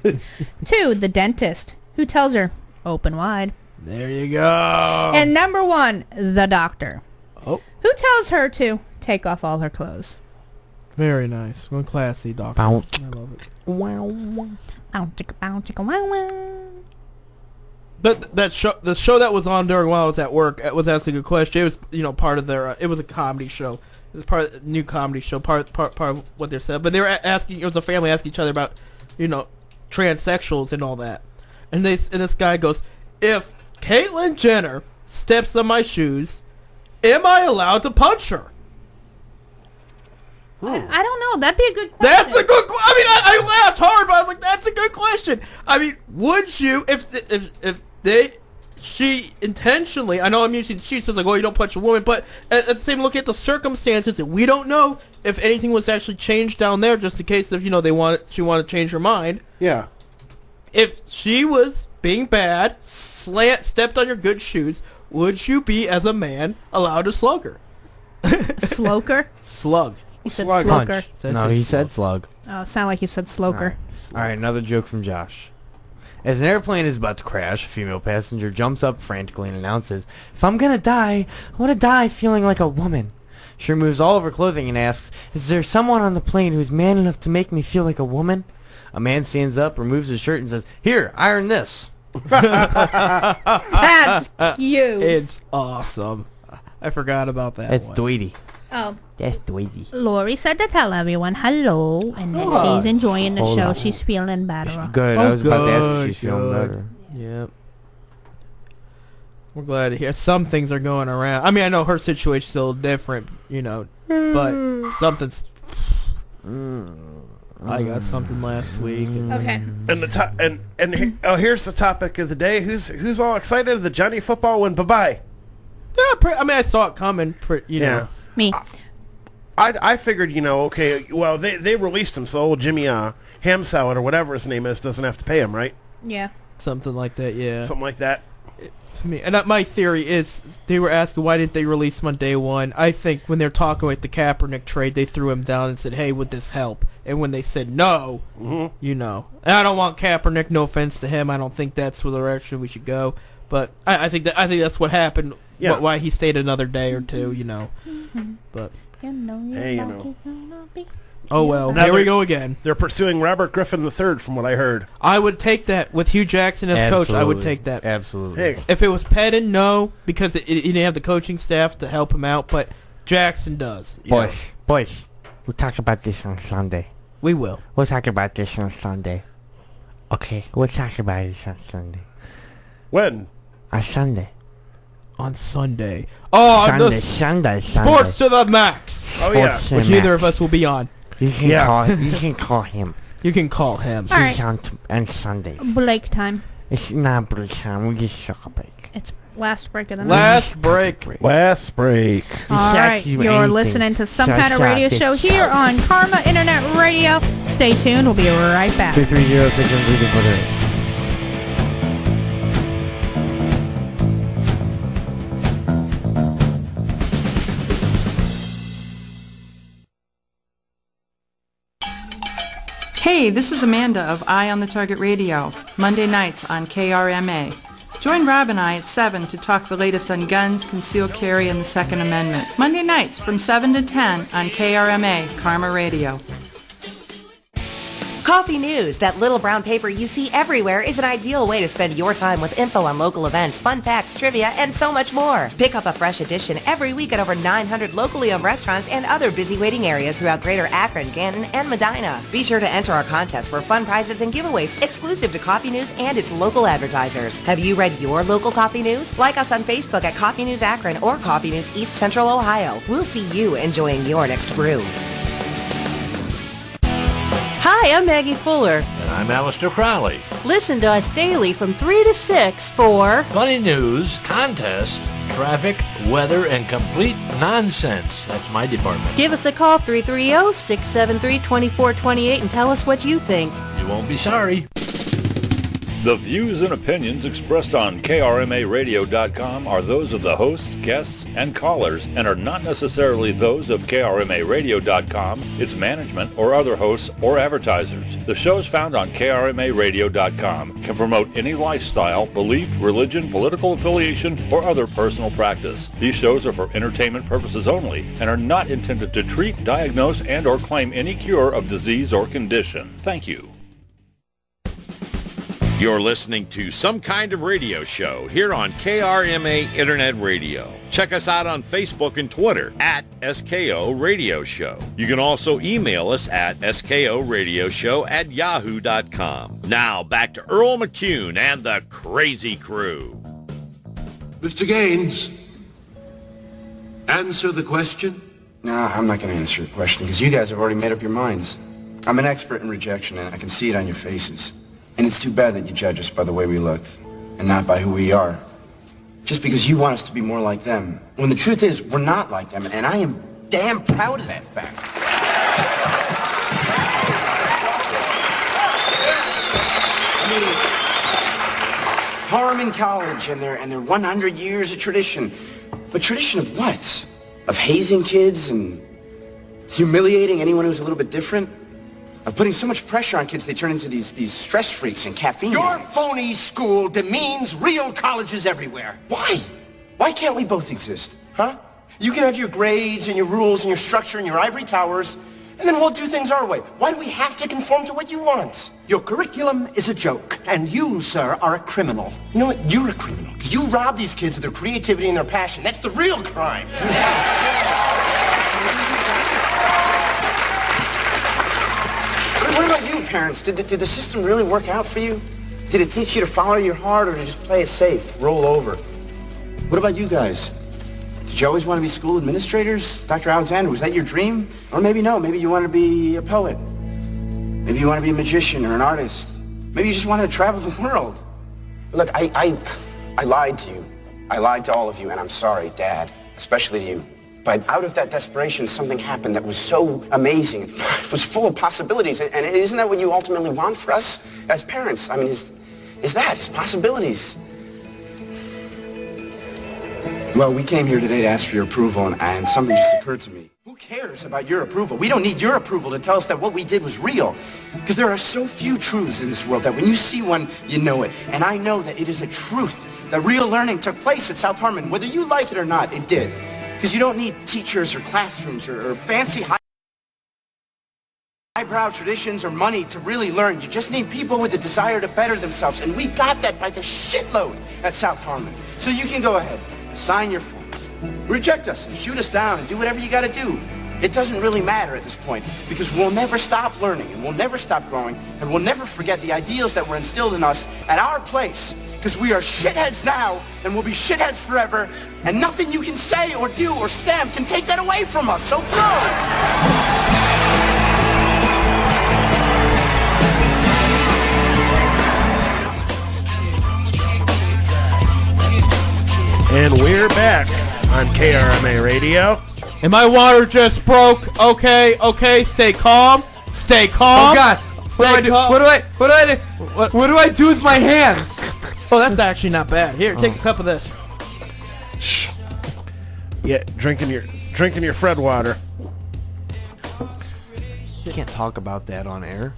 2, the dentist, who tells her, open wide. There you go. And number 1, the doctor, Oh. who tells her to take off all her clothes. Very nice. One classy doctor. Bow. I love it. Wow, chicka, bow, chicka, wow, wow. The show that was on during while I was at work, it was asking a question. It was part of their. It was a comedy show. It was part of the new comedy show. Part of what they said. But they were asking. It was a family asking each other about, transsexuals and all that. And this guy goes, if Caitlyn Jenner steps on my shoes, am I allowed to punch her? I don't know. That'd be a good question. That's a good question. I mean, I laughed hard, but I was like, that's a good question. I mean, would you, she intentionally, I know I'm using she says like, oh, you don't punch a woman, but at the same look at the circumstances, that we don't know if anything was actually changed down there, just in case if, she wanted to change her mind. Yeah. If she was being bad, stepped on your good shoes, would you be, as a man, allowed to slug her? Sloker? Slug. You said Slug. sloker. No, he said slug. Oh, sound like you said sloker. All right, another joke from Josh. As an airplane is about to crash, a female passenger jumps up frantically and announces, "If I'm gonna die, I want to die feeling like a woman." She removes all of her clothing and asks, "Is there someone on the plane who's man enough to make me feel like a woman?" A man stands up, removes his shirt, and says, "Here, iron this." That's cute. It's awesome. I forgot about that. That's one. Tweety. Oh. That's Tweety. Lori said to tell everyone hello and that she's enjoying the Hold show. on. She's feeling better. Good. I was about to ask if she's feeling better. Yep. We're glad to hear. Some things are going around. I mean, I know her situation's still different, but something's... I got something last week. Okay. And here's the topic of the day. Who's all excited the Johnny football win? Bye-bye. Yeah, I mean, I saw it coming. You know. Me. I figured, okay, well, they released him, so old Jimmy Ham Salad or whatever his name is doesn't have to pay him, right? Yeah. Something like that, yeah. Something like that. My theory is they were asking why didn't they release him on day one. I think when they're talking with the Kaepernick trade, they threw him down and said, "Hey, would this help?" And when they said no, and I don't want Kaepernick. No offense to him, I don't think that's the direction we should go. But I think that's what happened. Yeah. Why he stayed another day or two, But hey, oh well, now there we go again. They're pursuing Robert Griffin III, from what I heard. I would take that with Hugh Jackson as coach. I would take that. Absolutely. Hey. If it was Pettin, no, because he didn't have the coaching staff to help him out. But Jackson does. Boys, we'll talk about this on Sunday. We will. We'll talk about this on Sunday. Okay, we'll talk about this on Sunday. When? On Sunday. On Sunday. Oh, Sunday. Sports to the max. Oh yeah. Which neither of us will be on. You can call him. You can call him. You can call him. All He's right. on Sunday. Blake time. It's not break time. We just took a break. It's last break of the night. Last break. Last break. All right, you're listening to some kind of radio show here on Karma Internet Radio. Stay tuned. We'll be right back. 230-600-438. Hey, this is Amanda of Eye on the Target Radio, Monday nights on KRMA. Join Rob and I at 7 to talk the latest on guns, concealed carry, and the Second Amendment. Monday nights from 7 to 10 on KRMA, Karma Radio. Coffee News, that little brown paper you see everywhere, is an ideal way to spend your time with info on local events, fun facts, trivia, and so much more. Pick up a fresh edition every week at over 900 locally owned restaurants and other busy waiting areas throughout Greater Akron, Canton, and Medina. Be sure to enter our contest for fun prizes and giveaways exclusive to Coffee News and its local advertisers. Have you read your local Coffee News? Like us on Facebook at Coffee News Akron or Coffee News East Central Ohio. We'll see you enjoying your next brew. Hi, I'm Maggie Fuller. And I'm Alistair Crowley. Listen to us daily from 3 to 6 for Funny news, contests, traffic, weather, and complete nonsense. That's my department. Give us a call, 330-673-2428, and tell us what you think. You won't be sorry. The views and opinions expressed on KRMARadio.com are those of the hosts, guests, and callers and are not necessarily those of KRMARadio.com, its management, or other hosts or advertisers. The shows found on KRMARadio.com can promote any lifestyle, belief, religion, political affiliation, or other personal practice. These shows are for entertainment purposes only and are not intended to treat, diagnose, and or claim any cure of disease or condition. Thank you. You're listening to Some Kind of Radio Show here on KRMA Internet Radio. Check us out on Facebook and Twitter at SKO Radio Show. You can also email us at skoradioshow@yahoo.com. Now back to Earl McCune and the Crazy Crew. Mr. Gaines, answer the question. No, I'm not going to answer your question because you guys have already made up your minds. I'm an expert in rejection and I can see it on your faces. And it's too bad that you judge us by the way we look and not by who we are. Just because you want us to be more like them. When the truth is, we're not like them, and I am damn proud of that fact. Harmon College and their 100 years of tradition. But tradition of what? Of hazing kids and humiliating anyone who's a little bit different? of putting so much pressure on kids they turn into these stress freaks and caffeine Your addicts. phony school demeans real colleges everywhere. Why? Why can't we both exist? Huh? You can have your grades and your rules and your structure and your ivory towers, and then we'll do things our way. Why do we have to conform to what you want? Your curriculum is a joke, and you, sir, are a criminal. You know what? You're a criminal, because you rob these kids of their creativity and their passion. That's the real crime. What about you, parents? Did the system really work out for you? Did it teach you to follow your heart or to just play it safe, roll over? What about you guys? Did you always want to be school administrators? Dr. Alexander, was that your dream? Or maybe no, maybe you want to be a poet. Maybe you want to be a magician or an artist. Maybe you just wanted to travel the world. Look, I lied to you. I lied to all of you, and I'm sorry, Dad, especially to you. But out of that desperation, something happened that was so amazing. It was full of possibilities, and isn't that what you ultimately want for us as parents? I mean, is possibilities. Well, we came here today to ask for your approval, and something just occurred to me. Who cares about your approval? We don't need your approval to tell us that what we did was real. Because there are so few truths in this world that when you see one, you know it. And I know that it is a truth that real learning took place at South Harmon. Whether you like it or not, it did. Because you don't need teachers or classrooms or fancy highbrow traditions or money to really learn. You just need people with a desire to better themselves. And we got that by the shitload at South Harmon. So you can go ahead, sign your forms, reject us and shoot us down and do whatever you gotta do. It doesn't really matter at this point because we'll never stop learning and we'll never stop growing and we'll never forget the ideals that were instilled in us at our place because we are shitheads now and we'll be shitheads forever and nothing you can say or do or stamp can take that away from us. So grow! And we're back on KRMA Radio. And my water just broke. Okay, stay calm. Stay calm. Oh God! What do I do? What do I do with my hands? Oh, that's actually not bad. Here, take a cup of this. Yeah, drinking your Fred water. You can't talk about that on air.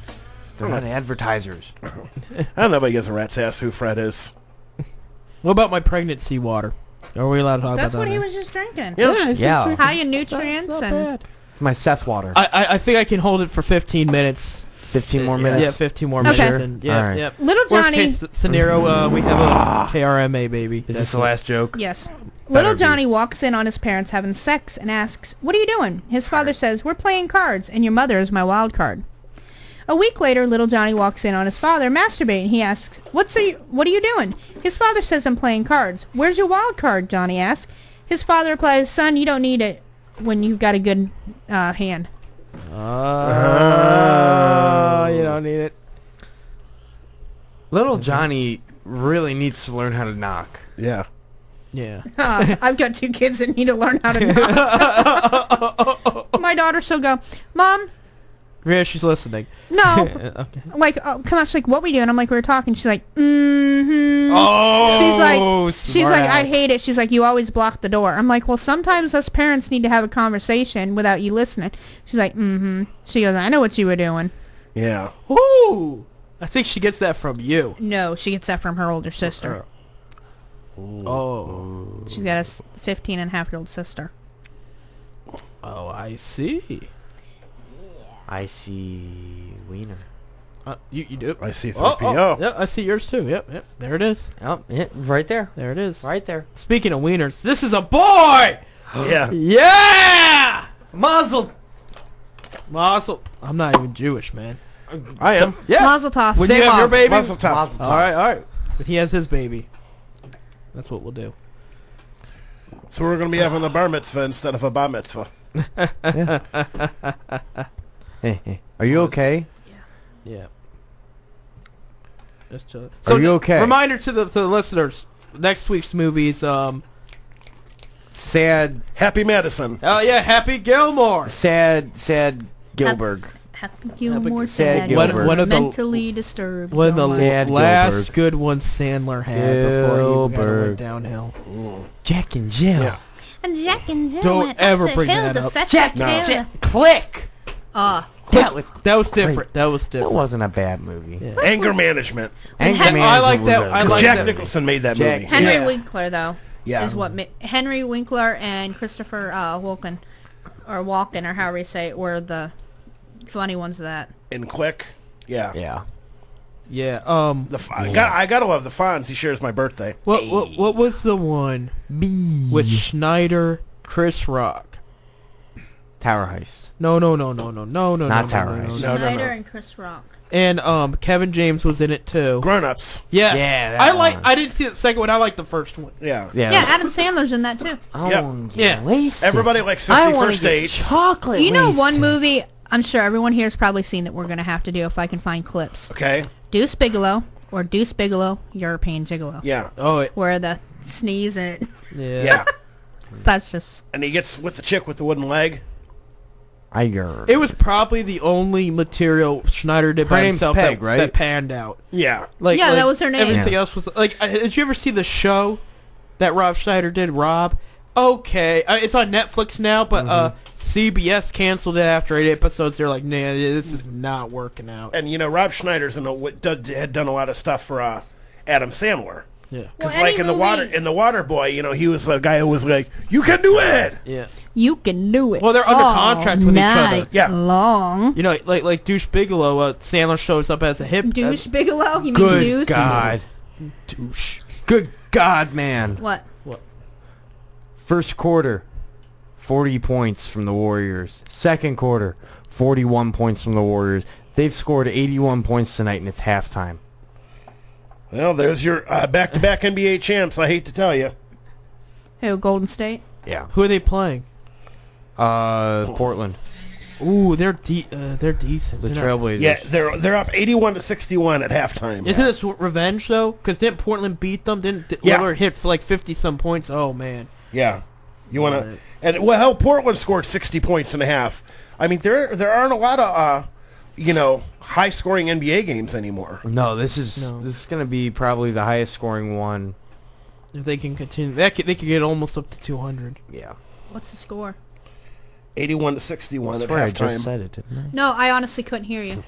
They're not advertisers. I don't know, nobody gives a rat's ass who Fred is. What about my pregnancy water? Are we allowed to talk That's about that? what he now? was just drinking. Yeah. It's high in nutrients Not and bad. It's my Seth water. I think I can hold it for 15 minutes. 15 more minutes? Yeah, 15 more Okay. minutes. And yeah, All right. yeah. Little Worst Johnny- case scenario, we have a KRMA baby. Is this the last joke? Yes. Better Little be. Johnny walks in on his parents having sex and asks, "What are you doing?" His father says, "We're playing cards, and your mother is my wild card." A week later, little Johnny walks in on his father masturbating. He asks, "What are you doing?" His father says, "I'm playing cards." "Where's your wild card?" Johnny asks. His father replies, "Son, you don't need it when you've got a good hand." You don't need it. Little Johnny really needs to learn how to knock. Yeah. Yeah. I've got 2 kids that need to learn how to knock. My daughter she'll go, "Mom." Yeah, she's listening. No. Okay. Like, come on, she's like, "What we doing?" I'm like, "We were talking." She's like, "Mm-hmm." Oh, she's like, smart "I aleck. hate it." She's like, "You always block the door." I'm like, "Well, sometimes us parents need to have a conversation without you listening." She's like, "Mm-hmm." She goes, "I know what you were doing." Yeah. Ooh. I think she gets that from you. No, she gets that from her older sister. Oh. She's got a 15-and-a-half-year-old sister. Oh, I see. I see wiener. You do? I see Oh, 3PO. yeah, I see yours too. Yep. There it is. Oh, yeah, right there. There it is. Right there. Speaking of wieners, this is a boy! Yeah. Yeah! Mazel. I'm not even Jewish, man. I am. Yeah. Mazel tov. When Say you have your mazel. baby? Mazel tov. Mazel tov. All right. But he has his baby. That's what we'll do. So we're going to be having a bar mitzvah instead of a bar mitzvah. Hey. Are you okay? Yeah. Just chill. Are you okay? Reminder to the listeners: next week's movies. Sad. Happy Madison. Oh yeah, Happy Gilmore. Sad Gilbert. Happy Gilmore Sad said, Gilbert. One of the- mentally disturbed. One of the Sad last Gilbert. good ones Sandler had before he went Gilbert. downhill. Jack and Jill. Yeah. And Jack and Jill Don't went ever up the bring hill that to up. fetch Jack a and tail. Jill. Click. That was different. That was It different. wasn't a bad movie. Yeah. Anger Management. Anger I Management like that. was I a- like Jack that. Nicholson made that Jack- movie. Henry Yeah. Winkler, though, Yeah. is what Henry Winkler and Christopher Walken, or however you say it, were the funny ones of that. And Quick. Yeah. Yeah. Yeah. I gotta love the Fonz. He shares my birthday. What was the one with Schneider, Chris Rock? Tower Heist. No. Not No. Tower Heist. Schneider and Chris Rock. And Kevin James was in it too. Grown Ups. Yes. Yeah, that I didn't see the second one. I like the first one. Yeah. Yeah, Adam Sandler's in that too. Yeah. Everybody likes I 50 wanna First get Dates. chocolate. You know wasted. one movie I'm sure everyone here has probably seen that we're going to have to do if I can find clips. Okay. Deuce Bigelow, or Deuce Bigelow, European Gigolo. Yeah. Oh. Where the sneeze and Yeah. That's just... And he gets with the chick with the wooden leg. It was probably the only material Schneider did by Her name's himself Peg, that, right? that panned out. Yeah. Yeah, that was her name. Everything Yeah. else was like. Did you ever see the show that Rob Schneider did? Rob. Okay, it's on Netflix now, but CBS canceled it after 8 episodes. They're like, nah, this is not working out. And you know, Rob Schneider's had done a lot of stuff for Adam Sandler. Yeah. Because like in the Water Boy, you know, he was the guy who was like, "You can do it." Yeah. You can do it. Well, they're under all contract with each other. night Yeah. long. You know, like Douche Bigelow, Sandler shows up as a hip. Douche Bigelow? You mean Good Deuce? God. Douche. Good God, man. What? First quarter, 40 points from the Warriors. Second quarter, 41 points from the Warriors. They've scored 81 points tonight, and it's halftime. Well, there's your back-to-back NBA champs. I hate to tell you. Who, Golden State? Yeah. Who are they playing? Portland. Ooh, they're decent. The They're not- Trailblazers. Yeah, they're up 81-61 at halftime. Isn't this revenge though? Because didn't Portland beat them? Didn't Yeah. Lillard hit for like 50-some points? Oh man. Yeah. You want to... And, well, hell, Portland scored 60 points and a half. I mean, there aren't a lot of, high-scoring NBA games anymore. No, this is going to be probably the highest scoring one. If they can continue, they could get almost up to 200. Yeah. What's the score? 81-61 I at swear I halftime. just said it, didn't I? No, I honestly couldn't hear you.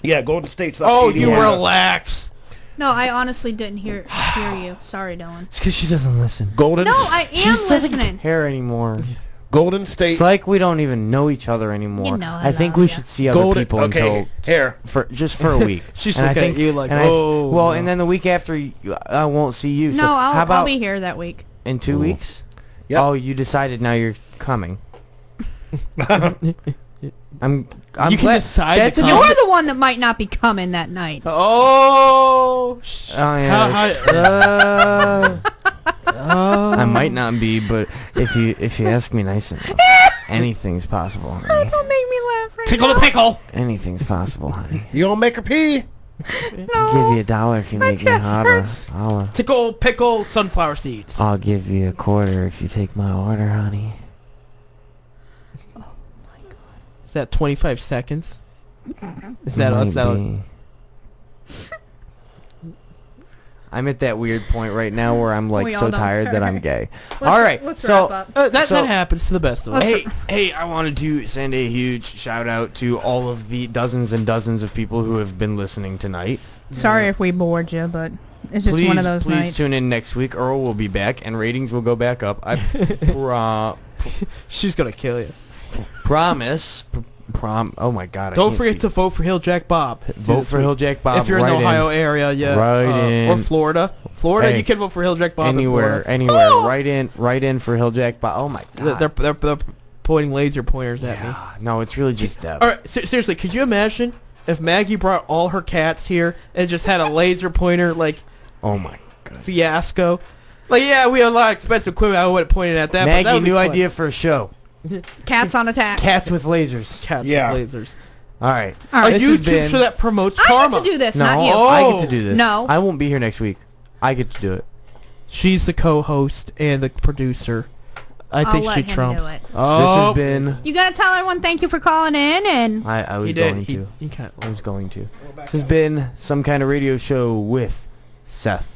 Yeah, Golden State's up. Oh, 81. you relax. No, I honestly didn't hear you. Sorry, Dylan. It's because she doesn't listen. Golden. No, I She am doesn't listening. care anymore. Golden State. It's like we don't even know each other anymore. You know I I think love we ya. should see other Golden. people Okay, until here. just for a week. She's And I looking at think- you like, and oh, well, no. and then the week after, I won't see you. No, so how about I'll be here that week. in 2 weeks? Yep. Oh, you decided now you're coming. I'm You can glad. decide That's to a come. You're the one that might not be coming that night. Oh. Oh yeah. I might not be, but if you ask me nice enough, anything's possible, honey. Don't make me laugh right Tickle the pickle. Anything's possible, honey. You gonna make her pee? I'll give you $1 if you make me hotter. Tickle pickle sunflower seeds. I'll give you $0.25 if you take my order, honey. Is that 25 seconds? Is that Might what's that? be. I'm at that weird point right now where I'm like We all so don't tired that care. I'm gay. Let's- All right, let's so wrap up. That happens to the best of us. Hey, I wanted to send a huge shout out to all of the dozens and dozens of people who have been listening tonight. Sorry if we bored you, but it's just one of those please nights. tune in next week. Earl will be back and ratings will go back up. I She's gonna kill you. promise. Oh my God! Don't forget to vote for Hill Jack Bob. Vote for Hill Jack Bob. If you're in the Ohio area, yeah, Right or in. Florida, Hey, you can vote for Hill Jack Bob. anywhere. Right in for Hill Jack Bob. Oh my God! They're pointing laser pointers at me. No, it's really just Deb. All right, seriously, could you imagine if Maggie brought all her cats here and just had a laser pointer Oh my God! fiasco? Like, yeah, we had a lot of expensive equipment. I wouldn't point it at that. but that Maggie, would be new fun. idea for a show. Cats on attack. Cats with lasers. Cats Yeah. with lasers. All right. All right. A This has YouTube been- show that promotes I karma. get to do this, No, not you. I get to do this. No. I won't be here next week. I get to do it. She's the co-host and the producer. I I'll think let she him trumps. do it. Oh, This has been. You gotta tell everyone thank you for calling in, and I was He did. going to. He can't. I was going to. This has been Some Kind of Radio Show with Seth,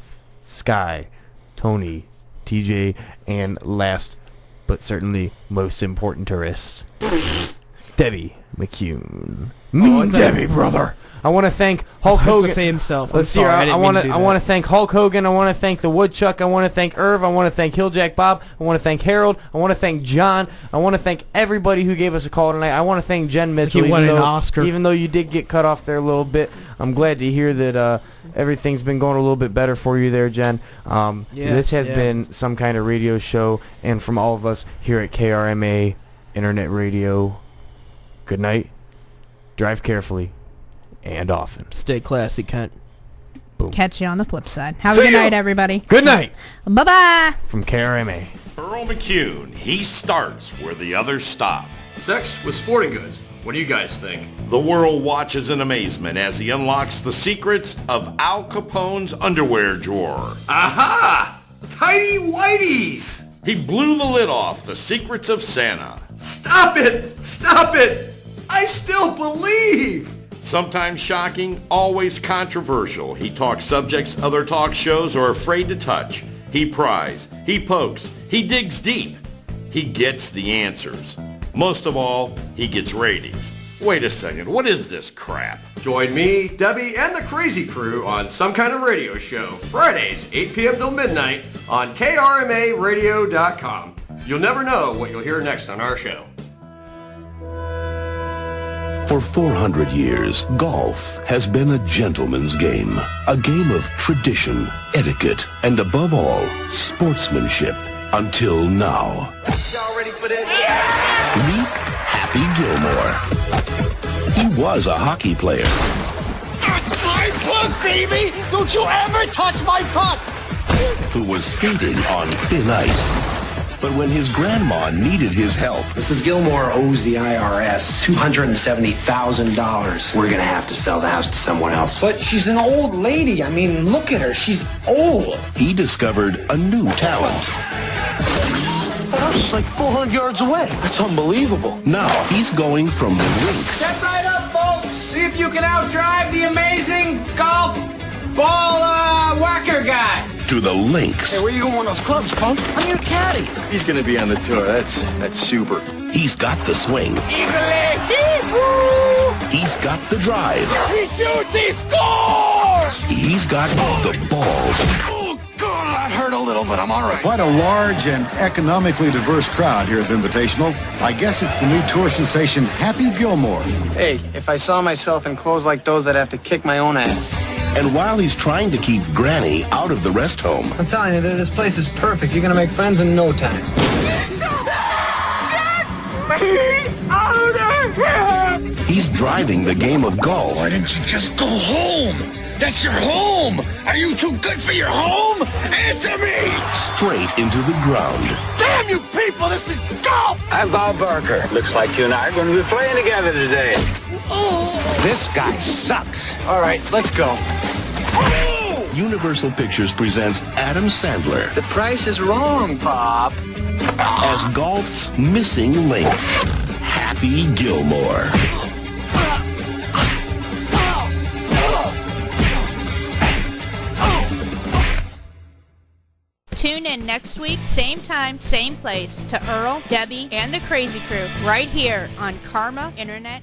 Sky, Tony, TJ, and last but certainly most important tourist. Debbie McCune. Mean Debbie, brother. I want to thank Hulk I was Hogan. gonna say himself. I'm Let's see. sorry, I I didn't want mean to do I that. want to thank Hulk Hogan. I want to thank the Woodchuck. I want to thank Irv. I want to thank Hilljack Bob. I want to thank Harold. I want to thank John. I want to thank everybody who gave us a call tonight. I want to thank Jen Mitchell. he won even an though- Oscar. Even though you did get cut off there a little bit, I'm glad to hear that everything's been going a little bit better for you there, Jen. This has been Some Kind of Radio Show, and from all of us here at KRMA Internet Radio, good night. Drive carefully and often. Stay classy, Kent. Boom. Catch you on the flip side. Have a good night, everybody. Good night. Bye-bye. From KRMA. Earl McCune, he starts where the others stop. Sex with sporting goods. What do you guys think? The world watches in amazement as he unlocks the secrets of Al Capone's underwear drawer. Aha! Tidy whities! He blew the lid off the secrets of Santa. Stop it! Stop it! I still believe! Sometimes shocking, always controversial. He talks subjects other talk shows are afraid to touch. He pries, he pokes, he digs deep. He gets the answers. Most of all, he gets ratings. Wait a second, what is this crap? Join me, Debbie, and the Crazy Crew on Some Kind of Radio Show, Fridays, 8 p.m. till midnight on KRMARadio.com. You'll never know what you'll hear next on our show. For 400 years, golf has been a gentleman's game. A game of tradition, etiquette, and above all, sportsmanship. Until now. Y'all ready for this? Meet Happy Gilmore. He was a hockey player. That's my puck, baby! Don't you ever touch my puck! Who was skating on thin ice. But when his grandma needed his help... Mrs. Gilmore owes the IRS $270,000. We're gonna have to sell the house to someone else. But she's an old lady. I mean, look at her. She's old. He discovered a new talent. The house is like 400 yards away. That's unbelievable. Now he's going from the rinks Step right up, folks. See if you can outdrive the amazing golf ball whacker guy. to the links. Hey, where you going with those clubs, punk? I'm your caddy. He's going to be on the tour. That's super. He's got the swing. He's got the drive. He shoots, he scores! He's got the balls. Oh, God, that hurt a little, but I'm all right. Quite a large and economically diverse crowd here at the Invitational. I guess it's the new tour sensation, Happy Gilmore. Hey, if I saw myself in clothes like those, I'd have to kick my own ass. And while he's trying to keep Granny out of the rest home, I'm telling you, this place is perfect. You're gonna make friends in no time. Out of here! he's driving the game of golf. Why didn't you just go home? That's your home! Are you too good for your home? Answer me! Straight into the ground. Damn you people, this is golf! I'm Bob Barker. Looks like you and I are going to be playing together today. This guy sucks. All right, let's go. Universal Pictures presents Adam Sandler The price is wrong, Bob. as golf's missing link, Happy Gilmore. Tune in next week, same time, same place, to Earl, Debbie, and the Crazy Crew, right here on Karma Internet